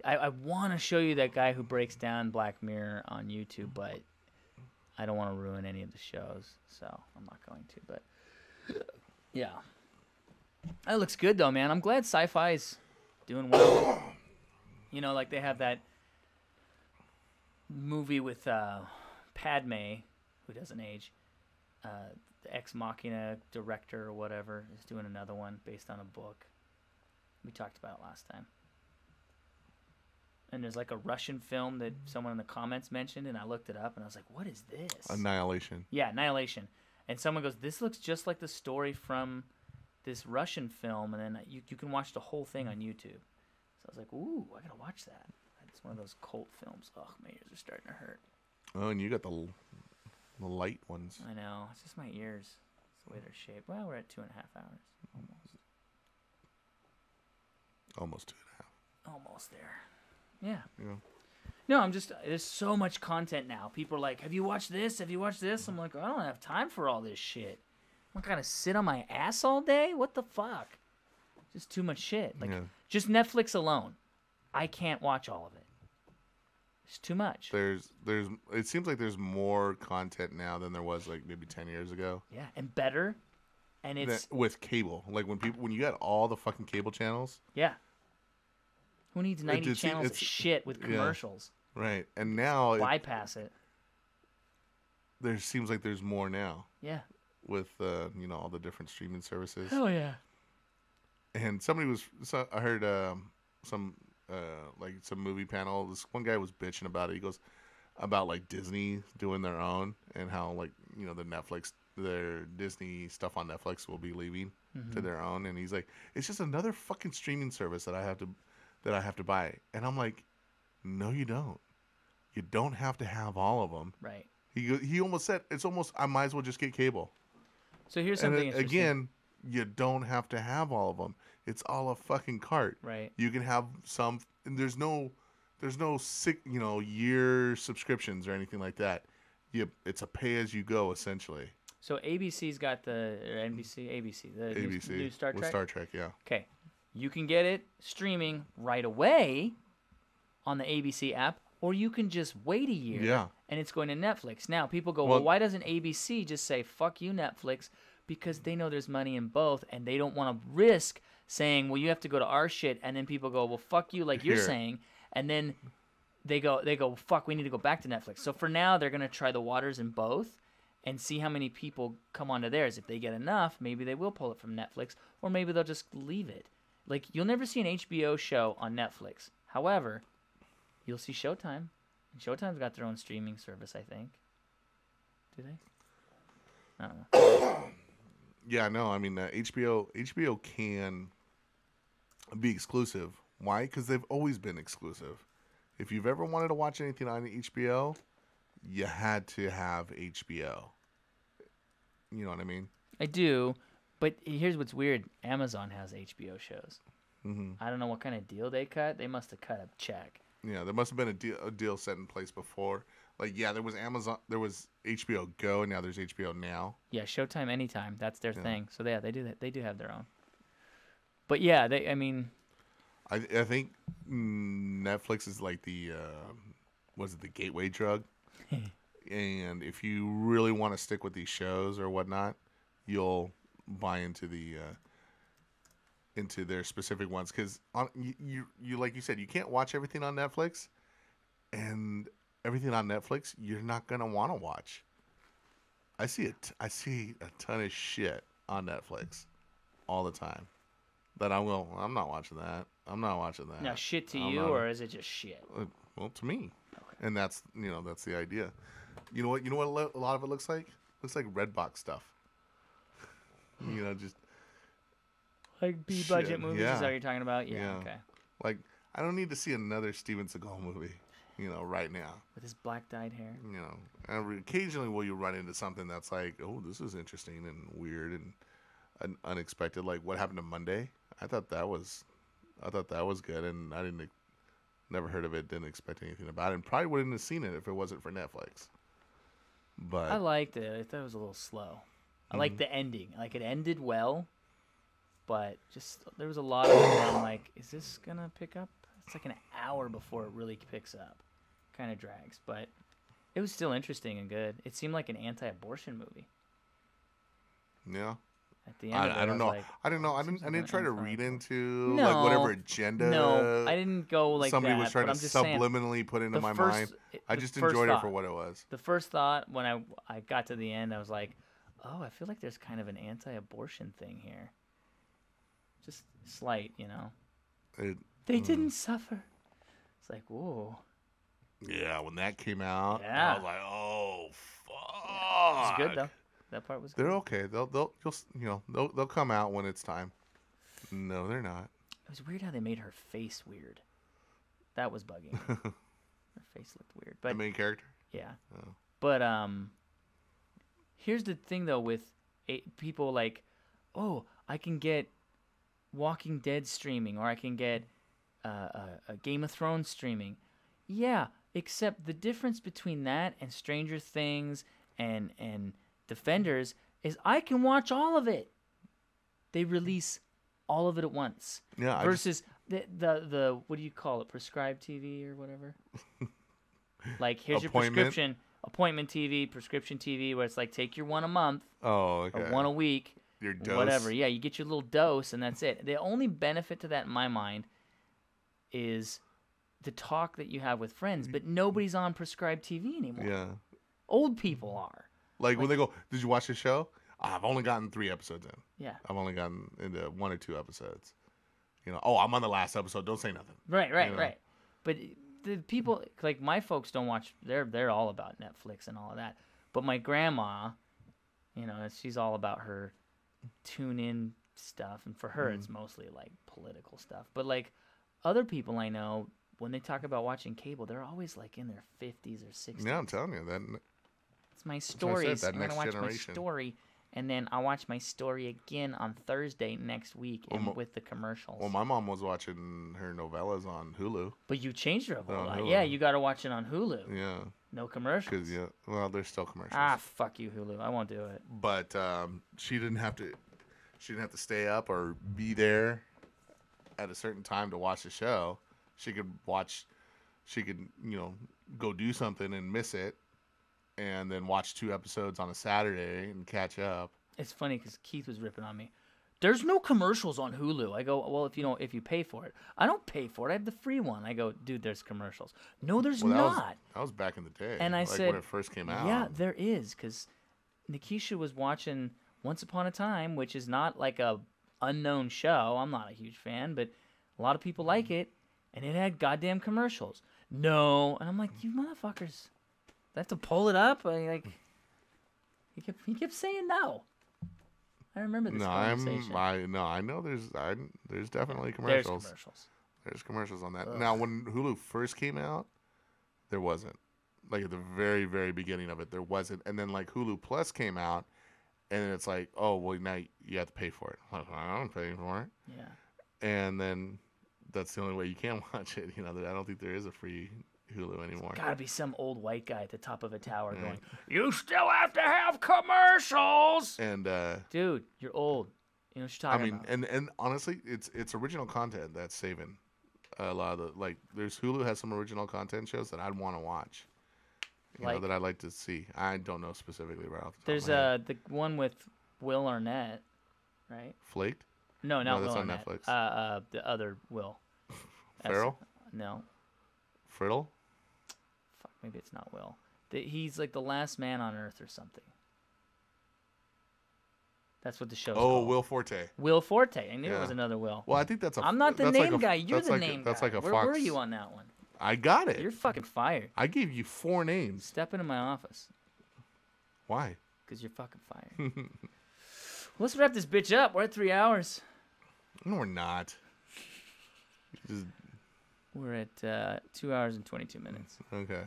[SPEAKER 1] I want to show you that guy who breaks down Black Mirror on YouTube, but I don't want to ruin any of the shows, so I'm not going to. But yeah, that looks good though, man. I'm glad sci-fi's doing well. You know, like they have that movie with Padme, who doesn't age. The Ex Machina director or whatever is doing another one based on a book. We talked about it last time. And there's like a Russian film that someone in the comments mentioned, and I looked it up, and I was like, what is this?
[SPEAKER 2] Annihilation.
[SPEAKER 1] Yeah, Annihilation. And someone goes, this looks just like the story from this Russian film, and then you can watch the whole thing on YouTube. So I was like, ooh, I gotta watch that. It's one of those cult films. Ugh, my ears are starting to hurt.
[SPEAKER 2] Oh, and you got the light ones.
[SPEAKER 1] I know. It's just my ears. It's the way they're shaped. Well, we're at 2.5 hours.
[SPEAKER 2] Almost 2.5.
[SPEAKER 1] Almost there. Yeah.
[SPEAKER 2] Yeah.
[SPEAKER 1] No, I'm just, there's so much content now. People are like, have you watched this? Have you watched this? I'm like, I don't have time for all this shit. I'm gonna sit on my ass all day. What the fuck? Just too much shit. Like just Netflix alone, I can't watch all of it. It's too much.
[SPEAKER 2] There's. It seems like there's more content now than there was like maybe 10 years ago.
[SPEAKER 1] Yeah, and better. And it's
[SPEAKER 2] with cable. Like when you got all the fucking cable channels.
[SPEAKER 1] Yeah. Who needs 90 channels of shit with commercials?
[SPEAKER 2] Yeah, right. And now
[SPEAKER 1] bypass it.
[SPEAKER 2] There seems like there's more now.
[SPEAKER 1] Yeah.
[SPEAKER 2] With all the different streaming services.
[SPEAKER 1] Hell yeah.
[SPEAKER 2] And I heard some movie panel. This one guy was bitching about it. He goes about like Disney doing their own and how like their Disney stuff on Netflix will be leaving to their own. And he's like, it's just another fucking streaming service that I have to buy. And I'm like, no, you don't. You don't have to have all of them.
[SPEAKER 1] Right.
[SPEAKER 2] He almost said I might as well just get cable.
[SPEAKER 1] So here's something interesting.
[SPEAKER 2] Again, you don't have to have all of them. It's all a fucking cart.
[SPEAKER 1] Right.
[SPEAKER 2] You can have some. And there's no year subscriptions or anything like that. It's a pay as you go essentially.
[SPEAKER 1] So ABC's got the ABC, the new Star Trek.
[SPEAKER 2] With Star Trek, yeah.
[SPEAKER 1] Okay, you can get it streaming right away on the ABC app, or you can just wait a year.
[SPEAKER 2] Yeah.
[SPEAKER 1] And it's going to Netflix. Now people go, well, why doesn't ABC just say fuck you Netflix? Because they know there's money in both, and they don't want to risk saying, well, you have to go to our shit, and then people go, well, fuck you, like you're saying, and then they go, fuck, we need to go back to Netflix. So for now, they're gonna try the waters in both, and see how many people come onto theirs. If they get enough, maybe they will pull it from Netflix, or maybe they'll just leave it. Like you'll never see an HBO show on Netflix. However, you'll see Showtime. And Showtime's got their own streaming service, I think. Do they? I don't know.
[SPEAKER 2] Yeah, no. I mean, HBO can be exclusive. Why? Because they've always been exclusive. If you've ever wanted to watch anything on HBO, you had to have HBO. You know what I mean?
[SPEAKER 1] I do, but here's what's weird. Amazon has HBO shows.
[SPEAKER 2] Mm-hmm.
[SPEAKER 1] I don't know what kind of deal they cut. They must have cut a check.
[SPEAKER 2] Yeah, there must have been a deal set in place before. Like, yeah, there was HBO Go, and now there's HBO Now.
[SPEAKER 1] Yeah, Showtime Anytime. That's their thing. So yeah, they do that. They do have their own. But yeah,
[SPEAKER 2] I think Netflix is like the the gateway drug. And if you really want to stick with these shows or whatnot, you'll buy into into their specific ones, because you like you said, you can't watch everything on Netflix, and everything on Netflix you're not gonna want to watch. I see a ton of shit on Netflix all the time that I'm not watching that. I'm not watching that.
[SPEAKER 1] Now, shit to you, or is it just shit?
[SPEAKER 2] Well, to me, and that's the idea. You know what a lot of it looks like? Looks like Redbox stuff. Just
[SPEAKER 1] like B-budget movies. Is that what you're talking about? Yeah. Okay.
[SPEAKER 2] Like, I don't need to see another Steven Seagal movie, right now.
[SPEAKER 1] With his black dyed hair.
[SPEAKER 2] And occasionally will you run into something that's like, oh, this is interesting and weird and unexpected. Like What Happened to Monday. I thought that was good, and I never heard of it. Didn't expect anything about it, and probably wouldn't have seen it if it wasn't for Netflix. But
[SPEAKER 1] I liked it. I thought it was a little slow. I liked the ending. Like, it ended well, but just there was a lot of it where I'm like, is this gonna pick up? It's like an hour before it really picks up. Kind of drags, but it was still interesting and good. It seemed like an anti-abortion movie.
[SPEAKER 2] Yeah.
[SPEAKER 1] At the end,
[SPEAKER 2] I don't know.
[SPEAKER 1] Like,
[SPEAKER 2] I don't know. I didn't try to read into
[SPEAKER 1] no,
[SPEAKER 2] whatever agenda.
[SPEAKER 1] No, I didn't go like
[SPEAKER 2] somebody
[SPEAKER 1] that.
[SPEAKER 2] was trying to subliminally put into my mind. I just enjoyed it for what it was.
[SPEAKER 1] The first thought when I got to the end, I was like, oh, I feel like there's kind of an anti-abortion thing here. Just slight, They didn't suffer. It's like, whoa.
[SPEAKER 2] Yeah, when that came out,
[SPEAKER 1] yeah.
[SPEAKER 2] I was like, oh, fuck.
[SPEAKER 1] Yeah, it was good though. That part was good.
[SPEAKER 2] They're okay. They'll come out when it's time. No, they're not.
[SPEAKER 1] It was weird how they made her face weird. That was bugging me. Her face looked weird. But
[SPEAKER 2] the main character?
[SPEAKER 1] Yeah.
[SPEAKER 2] Oh.
[SPEAKER 1] But here's the thing though with people like, oh, I can get Walking Dead streaming, or I can get a Game of Thrones streaming. Yeah, except the difference between that and Stranger Things and Defenders, is I can watch all of it. They release all of it at once.
[SPEAKER 2] Yeah.
[SPEAKER 1] Versus the what do you call it? Prescribed TV or whatever. Like here's your prescription, appointment TV, prescription TV, where it's like take your one a month.
[SPEAKER 2] Oh, okay.
[SPEAKER 1] Or one a week.
[SPEAKER 2] Your dose.
[SPEAKER 1] Whatever. Yeah, you get your little dose and that's it. The only benefit to that in my mind is the talk that you have with friends, but nobody's on prescribed TV anymore.
[SPEAKER 2] Yeah.
[SPEAKER 1] Old people are.
[SPEAKER 2] Like when they go, did you watch the show? I've only gotten 3 episodes in.
[SPEAKER 1] Yeah.
[SPEAKER 2] I've only gotten into 1 or 2 episodes. You know, oh, I'm on the last episode. Don't say nothing.
[SPEAKER 1] Right.
[SPEAKER 2] You know?
[SPEAKER 1] Right. But the people, like my folks don't watch, they're all about Netflix and all of that. But my grandma, you know, she's all about her tune-in stuff. And for her, it's mostly like political stuff. But like other people I know, when they talk about watching cable, they're always like in their 50s or 60s.
[SPEAKER 2] Yeah, I'm telling you.
[SPEAKER 1] It's my stories.
[SPEAKER 2] That
[SPEAKER 1] I'm
[SPEAKER 2] next
[SPEAKER 1] going to watch
[SPEAKER 2] generation.
[SPEAKER 1] my story. And then I'll watch my story again on Thursday next week with the commercials.
[SPEAKER 2] Well, my mom was watching her novellas on Hulu.
[SPEAKER 1] But you changed her a whole lot.
[SPEAKER 2] Hulu.
[SPEAKER 1] Yeah, you got to watch it on Hulu.
[SPEAKER 2] Yeah.
[SPEAKER 1] No commercials.
[SPEAKER 2] Well, there's still commercials.
[SPEAKER 1] Ah, fuck you, Hulu. I won't do it.
[SPEAKER 2] But she didn't have to stay up or be there at a certain time to watch the show. She could, you know, go do something and miss it. And then watch 2 episodes on a Saturday and catch up.
[SPEAKER 1] It's funny because Keith was ripping on me. There's no commercials on Hulu. I go, well, if you pay for it. I don't pay for it. I have the free one. I go, dude, there's commercials. No, there's not.
[SPEAKER 2] That was back in the day.
[SPEAKER 1] And I said,
[SPEAKER 2] when it first came out.
[SPEAKER 1] Yeah, there is, because Nikisha was watching Once Upon a Time, which is not like a unknown show. I'm not a huge fan, but a lot of people like it, and it had goddamn commercials. No, and I'm like, you motherfuckers. I have to pull it up. He kept saying no. I remember this conversation.
[SPEAKER 2] I know there's definitely commercials. There's commercials on that.
[SPEAKER 1] Ugh.
[SPEAKER 2] Now, when Hulu first came out, there wasn't. Like at the very, very beginning of it, there wasn't. And then like Hulu Plus came out, and it's like, oh well, now you have to pay for it. I don't pay for it.
[SPEAKER 1] Yeah.
[SPEAKER 2] And then that's the only way you can watch it. You know, I don't think there is a free Hulu anymore.
[SPEAKER 1] Gotta be some old white guy at the top of a tower going, you still have to have commercials.
[SPEAKER 2] And
[SPEAKER 1] dude, you're old. You know what you're talking about.
[SPEAKER 2] and honestly, it's original content that's saving a lot of the, like, there's Hulu has some original content shows that I'd want to watch. You know, that I'd like to see. I don't know specifically right off the top
[SPEAKER 1] There's
[SPEAKER 2] of my head.
[SPEAKER 1] the one with Will Arnett, right?
[SPEAKER 2] Flaked?
[SPEAKER 1] No, not
[SPEAKER 2] that's
[SPEAKER 1] Will
[SPEAKER 2] on
[SPEAKER 1] Arnett.
[SPEAKER 2] Netflix.
[SPEAKER 1] The other Will.
[SPEAKER 2] Ferrell?
[SPEAKER 1] No.
[SPEAKER 2] Friddle?
[SPEAKER 1] Fuck, maybe it's not Will. He's like the last man on Earth or something. That's what the show's called.
[SPEAKER 2] Will Forte.
[SPEAKER 1] Will Forte. I knew it was another Will.
[SPEAKER 2] Well, I think that's
[SPEAKER 1] I'm not the name guy. You're the name guy.
[SPEAKER 2] That's like a
[SPEAKER 1] Where
[SPEAKER 2] Fox.
[SPEAKER 1] were you on that one?
[SPEAKER 2] I got it.
[SPEAKER 1] You're fucking fired.
[SPEAKER 2] I gave you 4 names.
[SPEAKER 1] Step into my office.
[SPEAKER 2] Why?
[SPEAKER 1] Because you're fucking fired. Let's wrap this bitch up. We're at 3 hours.
[SPEAKER 2] No, we're not.
[SPEAKER 1] We're at 2 hours and 22 minutes.
[SPEAKER 2] Okay.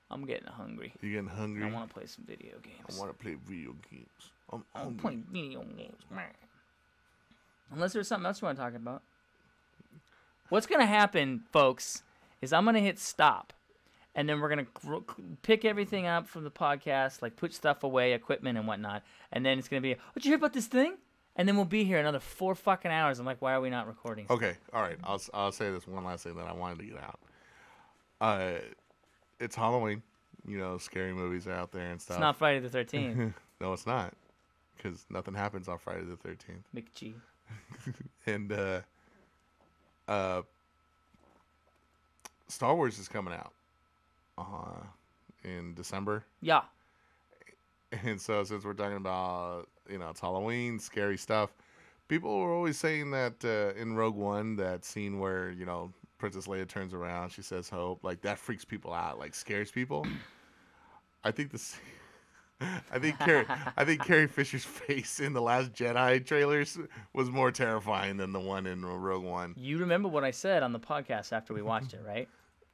[SPEAKER 1] I'm getting hungry.
[SPEAKER 2] You getting hungry?
[SPEAKER 1] I want to play some video games.
[SPEAKER 2] I want to play video games.
[SPEAKER 1] I'm playing video games. Unless there's something else you want to talk about. What's going to happen, folks, is I'm going to hit stop. And then we're going to pick everything up from the podcast, like put stuff away, equipment and whatnot. And then it's going to be, what you hear about this thing? And then we'll be here another 4 fucking hours. I'm like, why are we not recording?
[SPEAKER 2] Okay, all right. I'll say this one last thing that I wanted to get out. It's Halloween. You know, scary movies are out there and stuff.
[SPEAKER 1] It's not Friday the 13th.
[SPEAKER 2] No, it's not. Because nothing happens on Friday the 13th.
[SPEAKER 1] McG.
[SPEAKER 2] And Star Wars is coming out in December.
[SPEAKER 1] Yeah.
[SPEAKER 2] And so since we're talking about, you know, it's Halloween, scary stuff, people were always saying that in Rogue One, that scene where, you know, Princess Leia turns around, she says hope, like that freaks people out, like scares people. I think Carrie Fisher's face in the Last Jedi trailers was more terrifying than the one in Rogue One.
[SPEAKER 1] You remember what I said on the podcast after we watched it, right?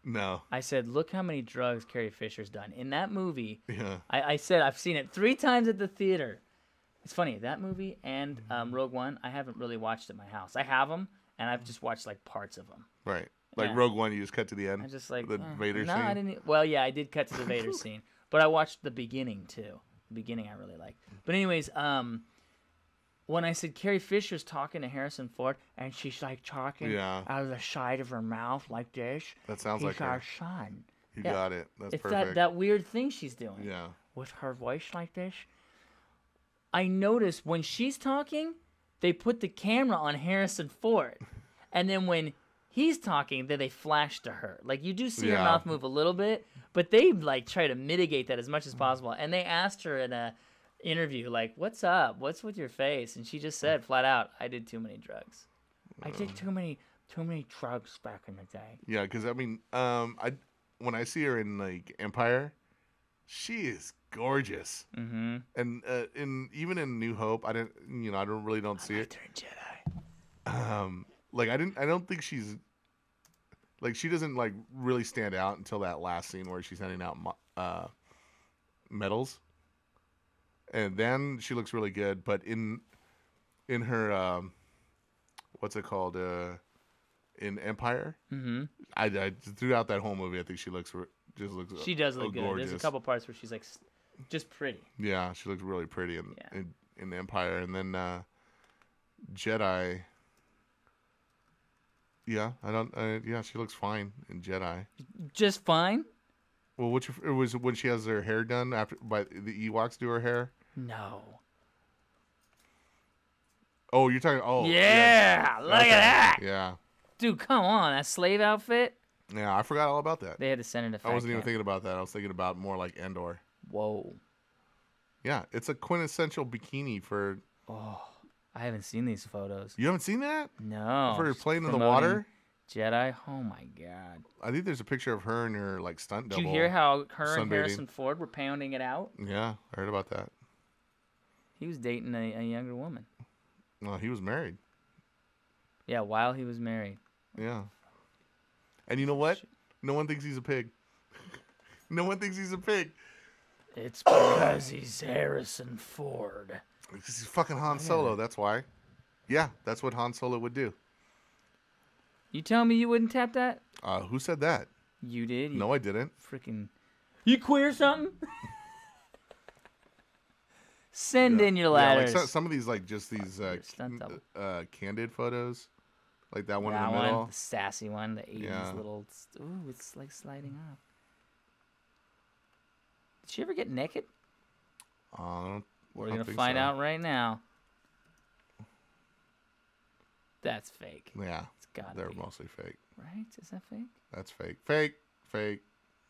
[SPEAKER 2] No.
[SPEAKER 1] I said, look how many drugs Carrie Fisher's done. In that movie,
[SPEAKER 2] Yeah.
[SPEAKER 1] I said I've seen it 3 times at the theater. It's funny, that movie and Rogue One, I haven't really watched at my house. I have them, and I've just watched like parts of them.
[SPEAKER 2] Right. Like
[SPEAKER 1] Yeah.
[SPEAKER 2] Rogue One, you just cut to the end?
[SPEAKER 1] I just like
[SPEAKER 2] the Vader
[SPEAKER 1] no,
[SPEAKER 2] scene?
[SPEAKER 1] I didn't. Well, yeah, I did cut to the Vader scene, but I watched the beginning too. The beginning I really liked. But anyways, when I said Carrie Fisher's talking to Harrison Ford, and she's like talking out of the side of her mouth like this.
[SPEAKER 2] That sounds like
[SPEAKER 1] he's our
[SPEAKER 2] her.
[SPEAKER 1] son.
[SPEAKER 2] You got it. That's
[SPEAKER 1] it's
[SPEAKER 2] perfect.
[SPEAKER 1] that weird thing she's doing.
[SPEAKER 2] Yeah.
[SPEAKER 1] With her voice like this. I noticed when she's talking, they put the camera on Harrison Ford. And then when he's talking, then they flash to her. Like, you do see her mouth move a little bit, but they, like, try to mitigate that as much as possible. And they asked her in a interview, like, what's up? What's with your face? And she just said flat out, I did too many drugs. I did too many drugs back in the day.
[SPEAKER 2] Yeah, because, I mean, when I see her in, like, Empire, she is gorgeous.
[SPEAKER 1] Mm-hmm.
[SPEAKER 2] And even in New Hope, I don't see it.
[SPEAKER 1] Her in Jedi.
[SPEAKER 2] Like, I don't think she's, like, she doesn't, like, really stand out until that last scene where she's handing out medals. And then she looks really good, but in her what's it called in Empire, I throughout that whole movie, I think she looks
[SPEAKER 1] she does look good.
[SPEAKER 2] Gorgeous.
[SPEAKER 1] There's a couple parts where she's like just pretty.
[SPEAKER 2] Yeah, she looks really pretty in Empire, and then Jedi. Yeah, she looks fine in Jedi.
[SPEAKER 1] Just fine.
[SPEAKER 2] Well, it was when she has her hair done by the Ewoks do her hair.
[SPEAKER 1] No.
[SPEAKER 2] Oh, you're talking. Oh,
[SPEAKER 1] yeah. Look at that.
[SPEAKER 2] Yeah.
[SPEAKER 1] Dude, come on, that slave outfit.
[SPEAKER 2] Yeah, I forgot all about that.
[SPEAKER 1] They had to send it to.
[SPEAKER 2] I wasn't even thinking about that. I was thinking about more like Endor.
[SPEAKER 1] Whoa.
[SPEAKER 2] Yeah, it's a quintessential bikini for.
[SPEAKER 1] Oh, I haven't seen these photos.
[SPEAKER 2] You haven't seen that?
[SPEAKER 1] No.
[SPEAKER 2] For her playing in the water.
[SPEAKER 1] Jedi. Oh my God.
[SPEAKER 2] I think there's a picture of her and her like stunt double.
[SPEAKER 1] Did you hear how her and
[SPEAKER 2] sunbathing.
[SPEAKER 1] Harrison Ford were pounding it out?
[SPEAKER 2] Yeah, I heard about that.
[SPEAKER 1] He was dating a younger woman.
[SPEAKER 2] Well, he was married.
[SPEAKER 1] Yeah, while he was married.
[SPEAKER 2] Yeah. And you know what? No one thinks he's a pig. No one thinks he's a pig.
[SPEAKER 1] It's because he's Harrison Ford.
[SPEAKER 2] Because he's fucking Han Solo, that's why. Yeah, that's what Han Solo would do.
[SPEAKER 1] You tell me you wouldn't tap that?
[SPEAKER 2] Who said that?
[SPEAKER 1] You did.
[SPEAKER 2] No, I didn't.
[SPEAKER 1] Freaking. You queer something? Send in your ladders.
[SPEAKER 2] Like some of these, like just these candid photos, like that one in the middle.
[SPEAKER 1] The sassy one, the 80s little. Ooh, it's like sliding off. Did she ever get naked? We're gonna find out right now. That's fake.
[SPEAKER 2] Yeah,
[SPEAKER 1] it's gotta
[SPEAKER 2] they're
[SPEAKER 1] be.
[SPEAKER 2] Mostly fake.
[SPEAKER 1] Right? Is that fake?
[SPEAKER 2] That's fake. Fake.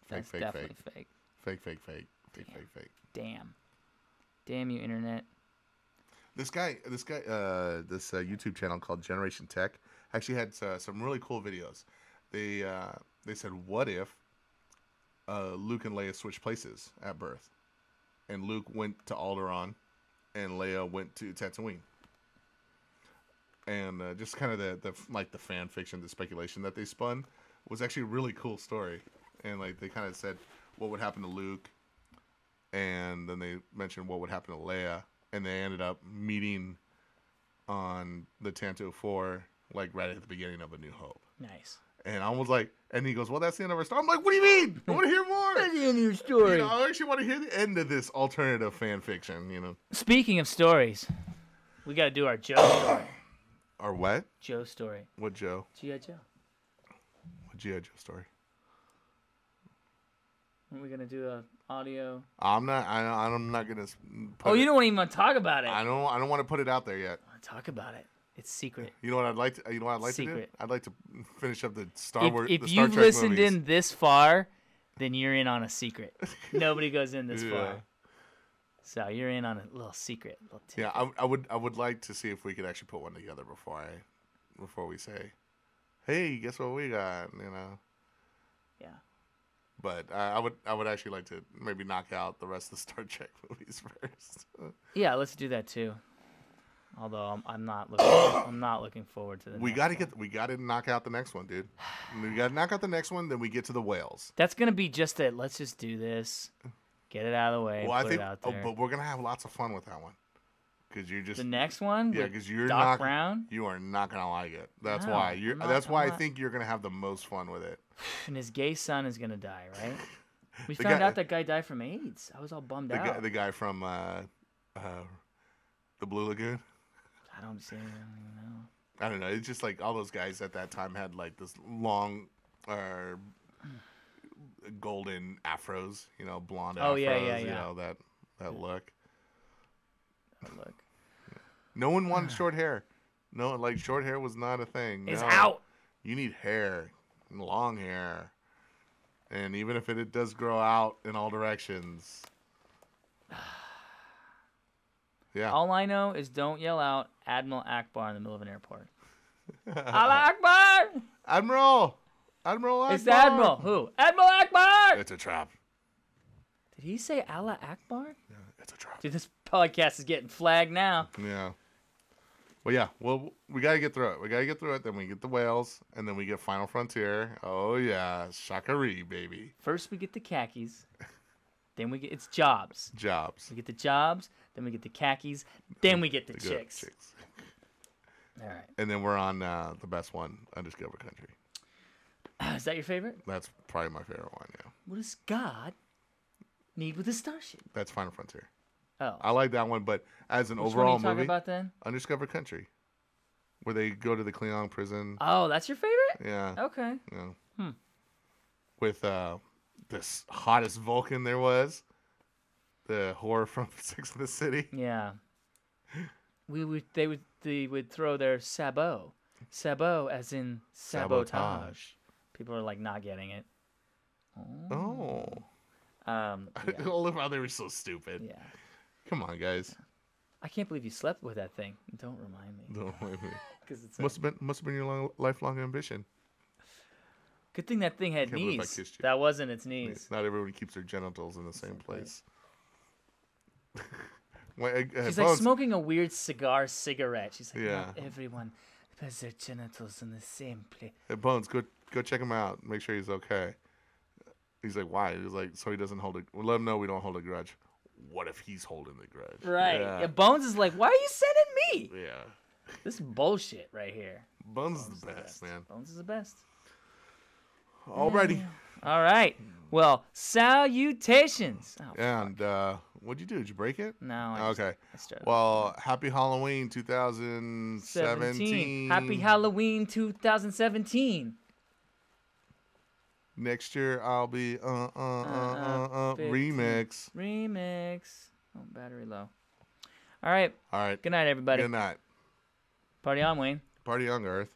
[SPEAKER 1] That's definitely fake.
[SPEAKER 2] Fake.
[SPEAKER 1] Damn. Damn you, internet.
[SPEAKER 2] This YouTube channel called Generation Tech actually had some really cool videos. They said, what if Luke and Leia switched places at birth, and Luke went to Alderaan, and Leia went to Tatooine, and just kind of the fan fiction, the speculation that they spun was actually a really cool story, and like they kind of said what would happen to Luke. And then they mentioned what would happen to Leia, and they ended up meeting on the Tanto 4, like right at the beginning of A New Hope.
[SPEAKER 1] Nice.
[SPEAKER 2] And I was like, and he goes, "Well, that's the end of our story." I'm like, "What do you mean? I want to hear more."
[SPEAKER 1] That's the end of your story.
[SPEAKER 2] You know, I actually want to hear the end of this alternative fan fiction. You know.
[SPEAKER 1] Speaking of stories, we got to do our Joe story.
[SPEAKER 2] Our what?
[SPEAKER 1] Joe story.
[SPEAKER 2] What Joe?
[SPEAKER 1] G.I. Joe.
[SPEAKER 2] What G.I. Joe story?
[SPEAKER 1] Are we gonna do a audio?
[SPEAKER 2] I'm not gonna.
[SPEAKER 1] You don't even want to talk about it.
[SPEAKER 2] I don't want to put it out there yet.
[SPEAKER 1] I want to talk about it. It's secret.
[SPEAKER 2] You know what I'd like to. You know what I'd like to do? I'd like to finish up the Star Wars.
[SPEAKER 1] If you've listened in this far, then you're in on a secret. Nobody goes in this far, so you're in on a little secret.
[SPEAKER 2] Yeah, I would like to see if we could actually put one together before we say, "Hey, guess what we got?" You know.
[SPEAKER 1] Yeah.
[SPEAKER 2] But I would actually like to maybe knock out the rest of the Star Trek movies first.
[SPEAKER 1] Yeah, let's do that too. Although I'm not looking forward to the.
[SPEAKER 2] We gotta knock out the next one, dude. We gotta knock out the next one, then we get to the whales.
[SPEAKER 1] That's gonna be just it. Let's just do this, get it out of the way.
[SPEAKER 2] Well,
[SPEAKER 1] put it out there.
[SPEAKER 2] But we're gonna have lots of fun with that one. Cause you're just
[SPEAKER 1] the next one.
[SPEAKER 2] Yeah, because you're
[SPEAKER 1] Doc
[SPEAKER 2] not.
[SPEAKER 1] Brown?
[SPEAKER 2] You are not gonna like it. That's
[SPEAKER 1] No,
[SPEAKER 2] why
[SPEAKER 1] I'm not-
[SPEAKER 2] That's why
[SPEAKER 1] I'm
[SPEAKER 2] I think you're gonna have the most fun with it.
[SPEAKER 1] And his gay son is gonna die, right? We found out that guy died from AIDS. I was all bummed out.
[SPEAKER 2] The guy from the Blue Lagoon.
[SPEAKER 1] I don't even know.
[SPEAKER 2] I don't know. It's just like all those guys at that time had like this long, golden afros. You know, blonde afros.
[SPEAKER 1] Oh yeah.
[SPEAKER 2] You know that look.
[SPEAKER 1] That look.
[SPEAKER 2] No one wanted short hair. No, like short hair was not a thing.
[SPEAKER 1] It's
[SPEAKER 2] no.
[SPEAKER 1] out.
[SPEAKER 2] You need hair, long hair, and even if it does grow out in all directions. Yeah.
[SPEAKER 1] All I know is don't yell out Admiral Akbar in the middle of an airport. Allah Akbar!
[SPEAKER 2] Admiral Akbar.
[SPEAKER 1] It's the Admiral. Who? Admiral Akbar!
[SPEAKER 2] It's a trap.
[SPEAKER 1] Did he say Allah Akbar?
[SPEAKER 2] Yeah, it's a trap.
[SPEAKER 1] Dude, this podcast is getting flagged now.
[SPEAKER 2] Yeah. Well, yeah. Well, we got to get through it. Then we get the whales, and then we get Final Frontier. Oh, yeah. Shakari, baby.
[SPEAKER 1] First, we get the khakis. Then we get... It's jobs.
[SPEAKER 2] Jobs.
[SPEAKER 1] We get the jobs. Then we get the khakis. Then we get the chicks. All right.
[SPEAKER 2] And then we're on the best one, Undiscovered Country.
[SPEAKER 1] Is that your favorite?
[SPEAKER 2] That's probably my favorite one, yeah.
[SPEAKER 1] What does God need with a starship?
[SPEAKER 2] That's Final Frontier.
[SPEAKER 1] Oh.
[SPEAKER 2] I like that one, but as an
[SPEAKER 1] Which
[SPEAKER 2] overall
[SPEAKER 1] one are you
[SPEAKER 2] movie,
[SPEAKER 1] talking about then?
[SPEAKER 2] Undiscovered Country, where they go to the Klingon prison.
[SPEAKER 1] Oh, that's your favorite?
[SPEAKER 2] Yeah.
[SPEAKER 1] Okay.
[SPEAKER 2] Yeah. With this hottest Vulcan there was, the whore from Sex and the City.
[SPEAKER 1] Yeah. They would throw their sabot as in sabotage. People are like not getting it.
[SPEAKER 2] Oh.
[SPEAKER 1] Yeah.
[SPEAKER 2] I love how they were so stupid.
[SPEAKER 1] Yeah.
[SPEAKER 2] Come on, guys.
[SPEAKER 1] I can't believe you slept with that thing. Don't remind me.
[SPEAKER 2] Don't remind me.
[SPEAKER 1] Because it's
[SPEAKER 2] must have been your lifelong ambition.
[SPEAKER 1] Good thing that thing had
[SPEAKER 2] Can't believe I
[SPEAKER 1] knees.
[SPEAKER 2] kissed you.
[SPEAKER 1] That wasn't its knees.
[SPEAKER 2] Not everybody keeps their genitals in the same place.
[SPEAKER 1] She's like smoking a weird cigarette. She's like,
[SPEAKER 2] Yeah.
[SPEAKER 1] not everyone has their genitals in the same place.
[SPEAKER 2] Hey, Bones, go check him out. Make sure he's okay. He's like, why? He's like, so he doesn't hold it. We'll let him know we don't hold a grudge. What if he's holding the grudge?
[SPEAKER 1] Right.
[SPEAKER 2] Yeah.
[SPEAKER 1] Yeah, Bones is like, why are you sending me?
[SPEAKER 2] Yeah.
[SPEAKER 1] This is bullshit right here.
[SPEAKER 2] Bones is the best, man.
[SPEAKER 1] Bones is the best.
[SPEAKER 2] Alrighty.
[SPEAKER 1] All right. Well, salutations. Oh,
[SPEAKER 2] and what'd you do? Did you break it?
[SPEAKER 1] No.
[SPEAKER 2] Okay. Well, happy Halloween 2017.
[SPEAKER 1] Happy Halloween 2017.
[SPEAKER 2] Next year I'll be remix.
[SPEAKER 1] Remix. Oh, battery low. All right.
[SPEAKER 2] All right.
[SPEAKER 1] Good night, everybody.
[SPEAKER 2] Good night.
[SPEAKER 1] Party on, Wayne.
[SPEAKER 2] Party on, Earth.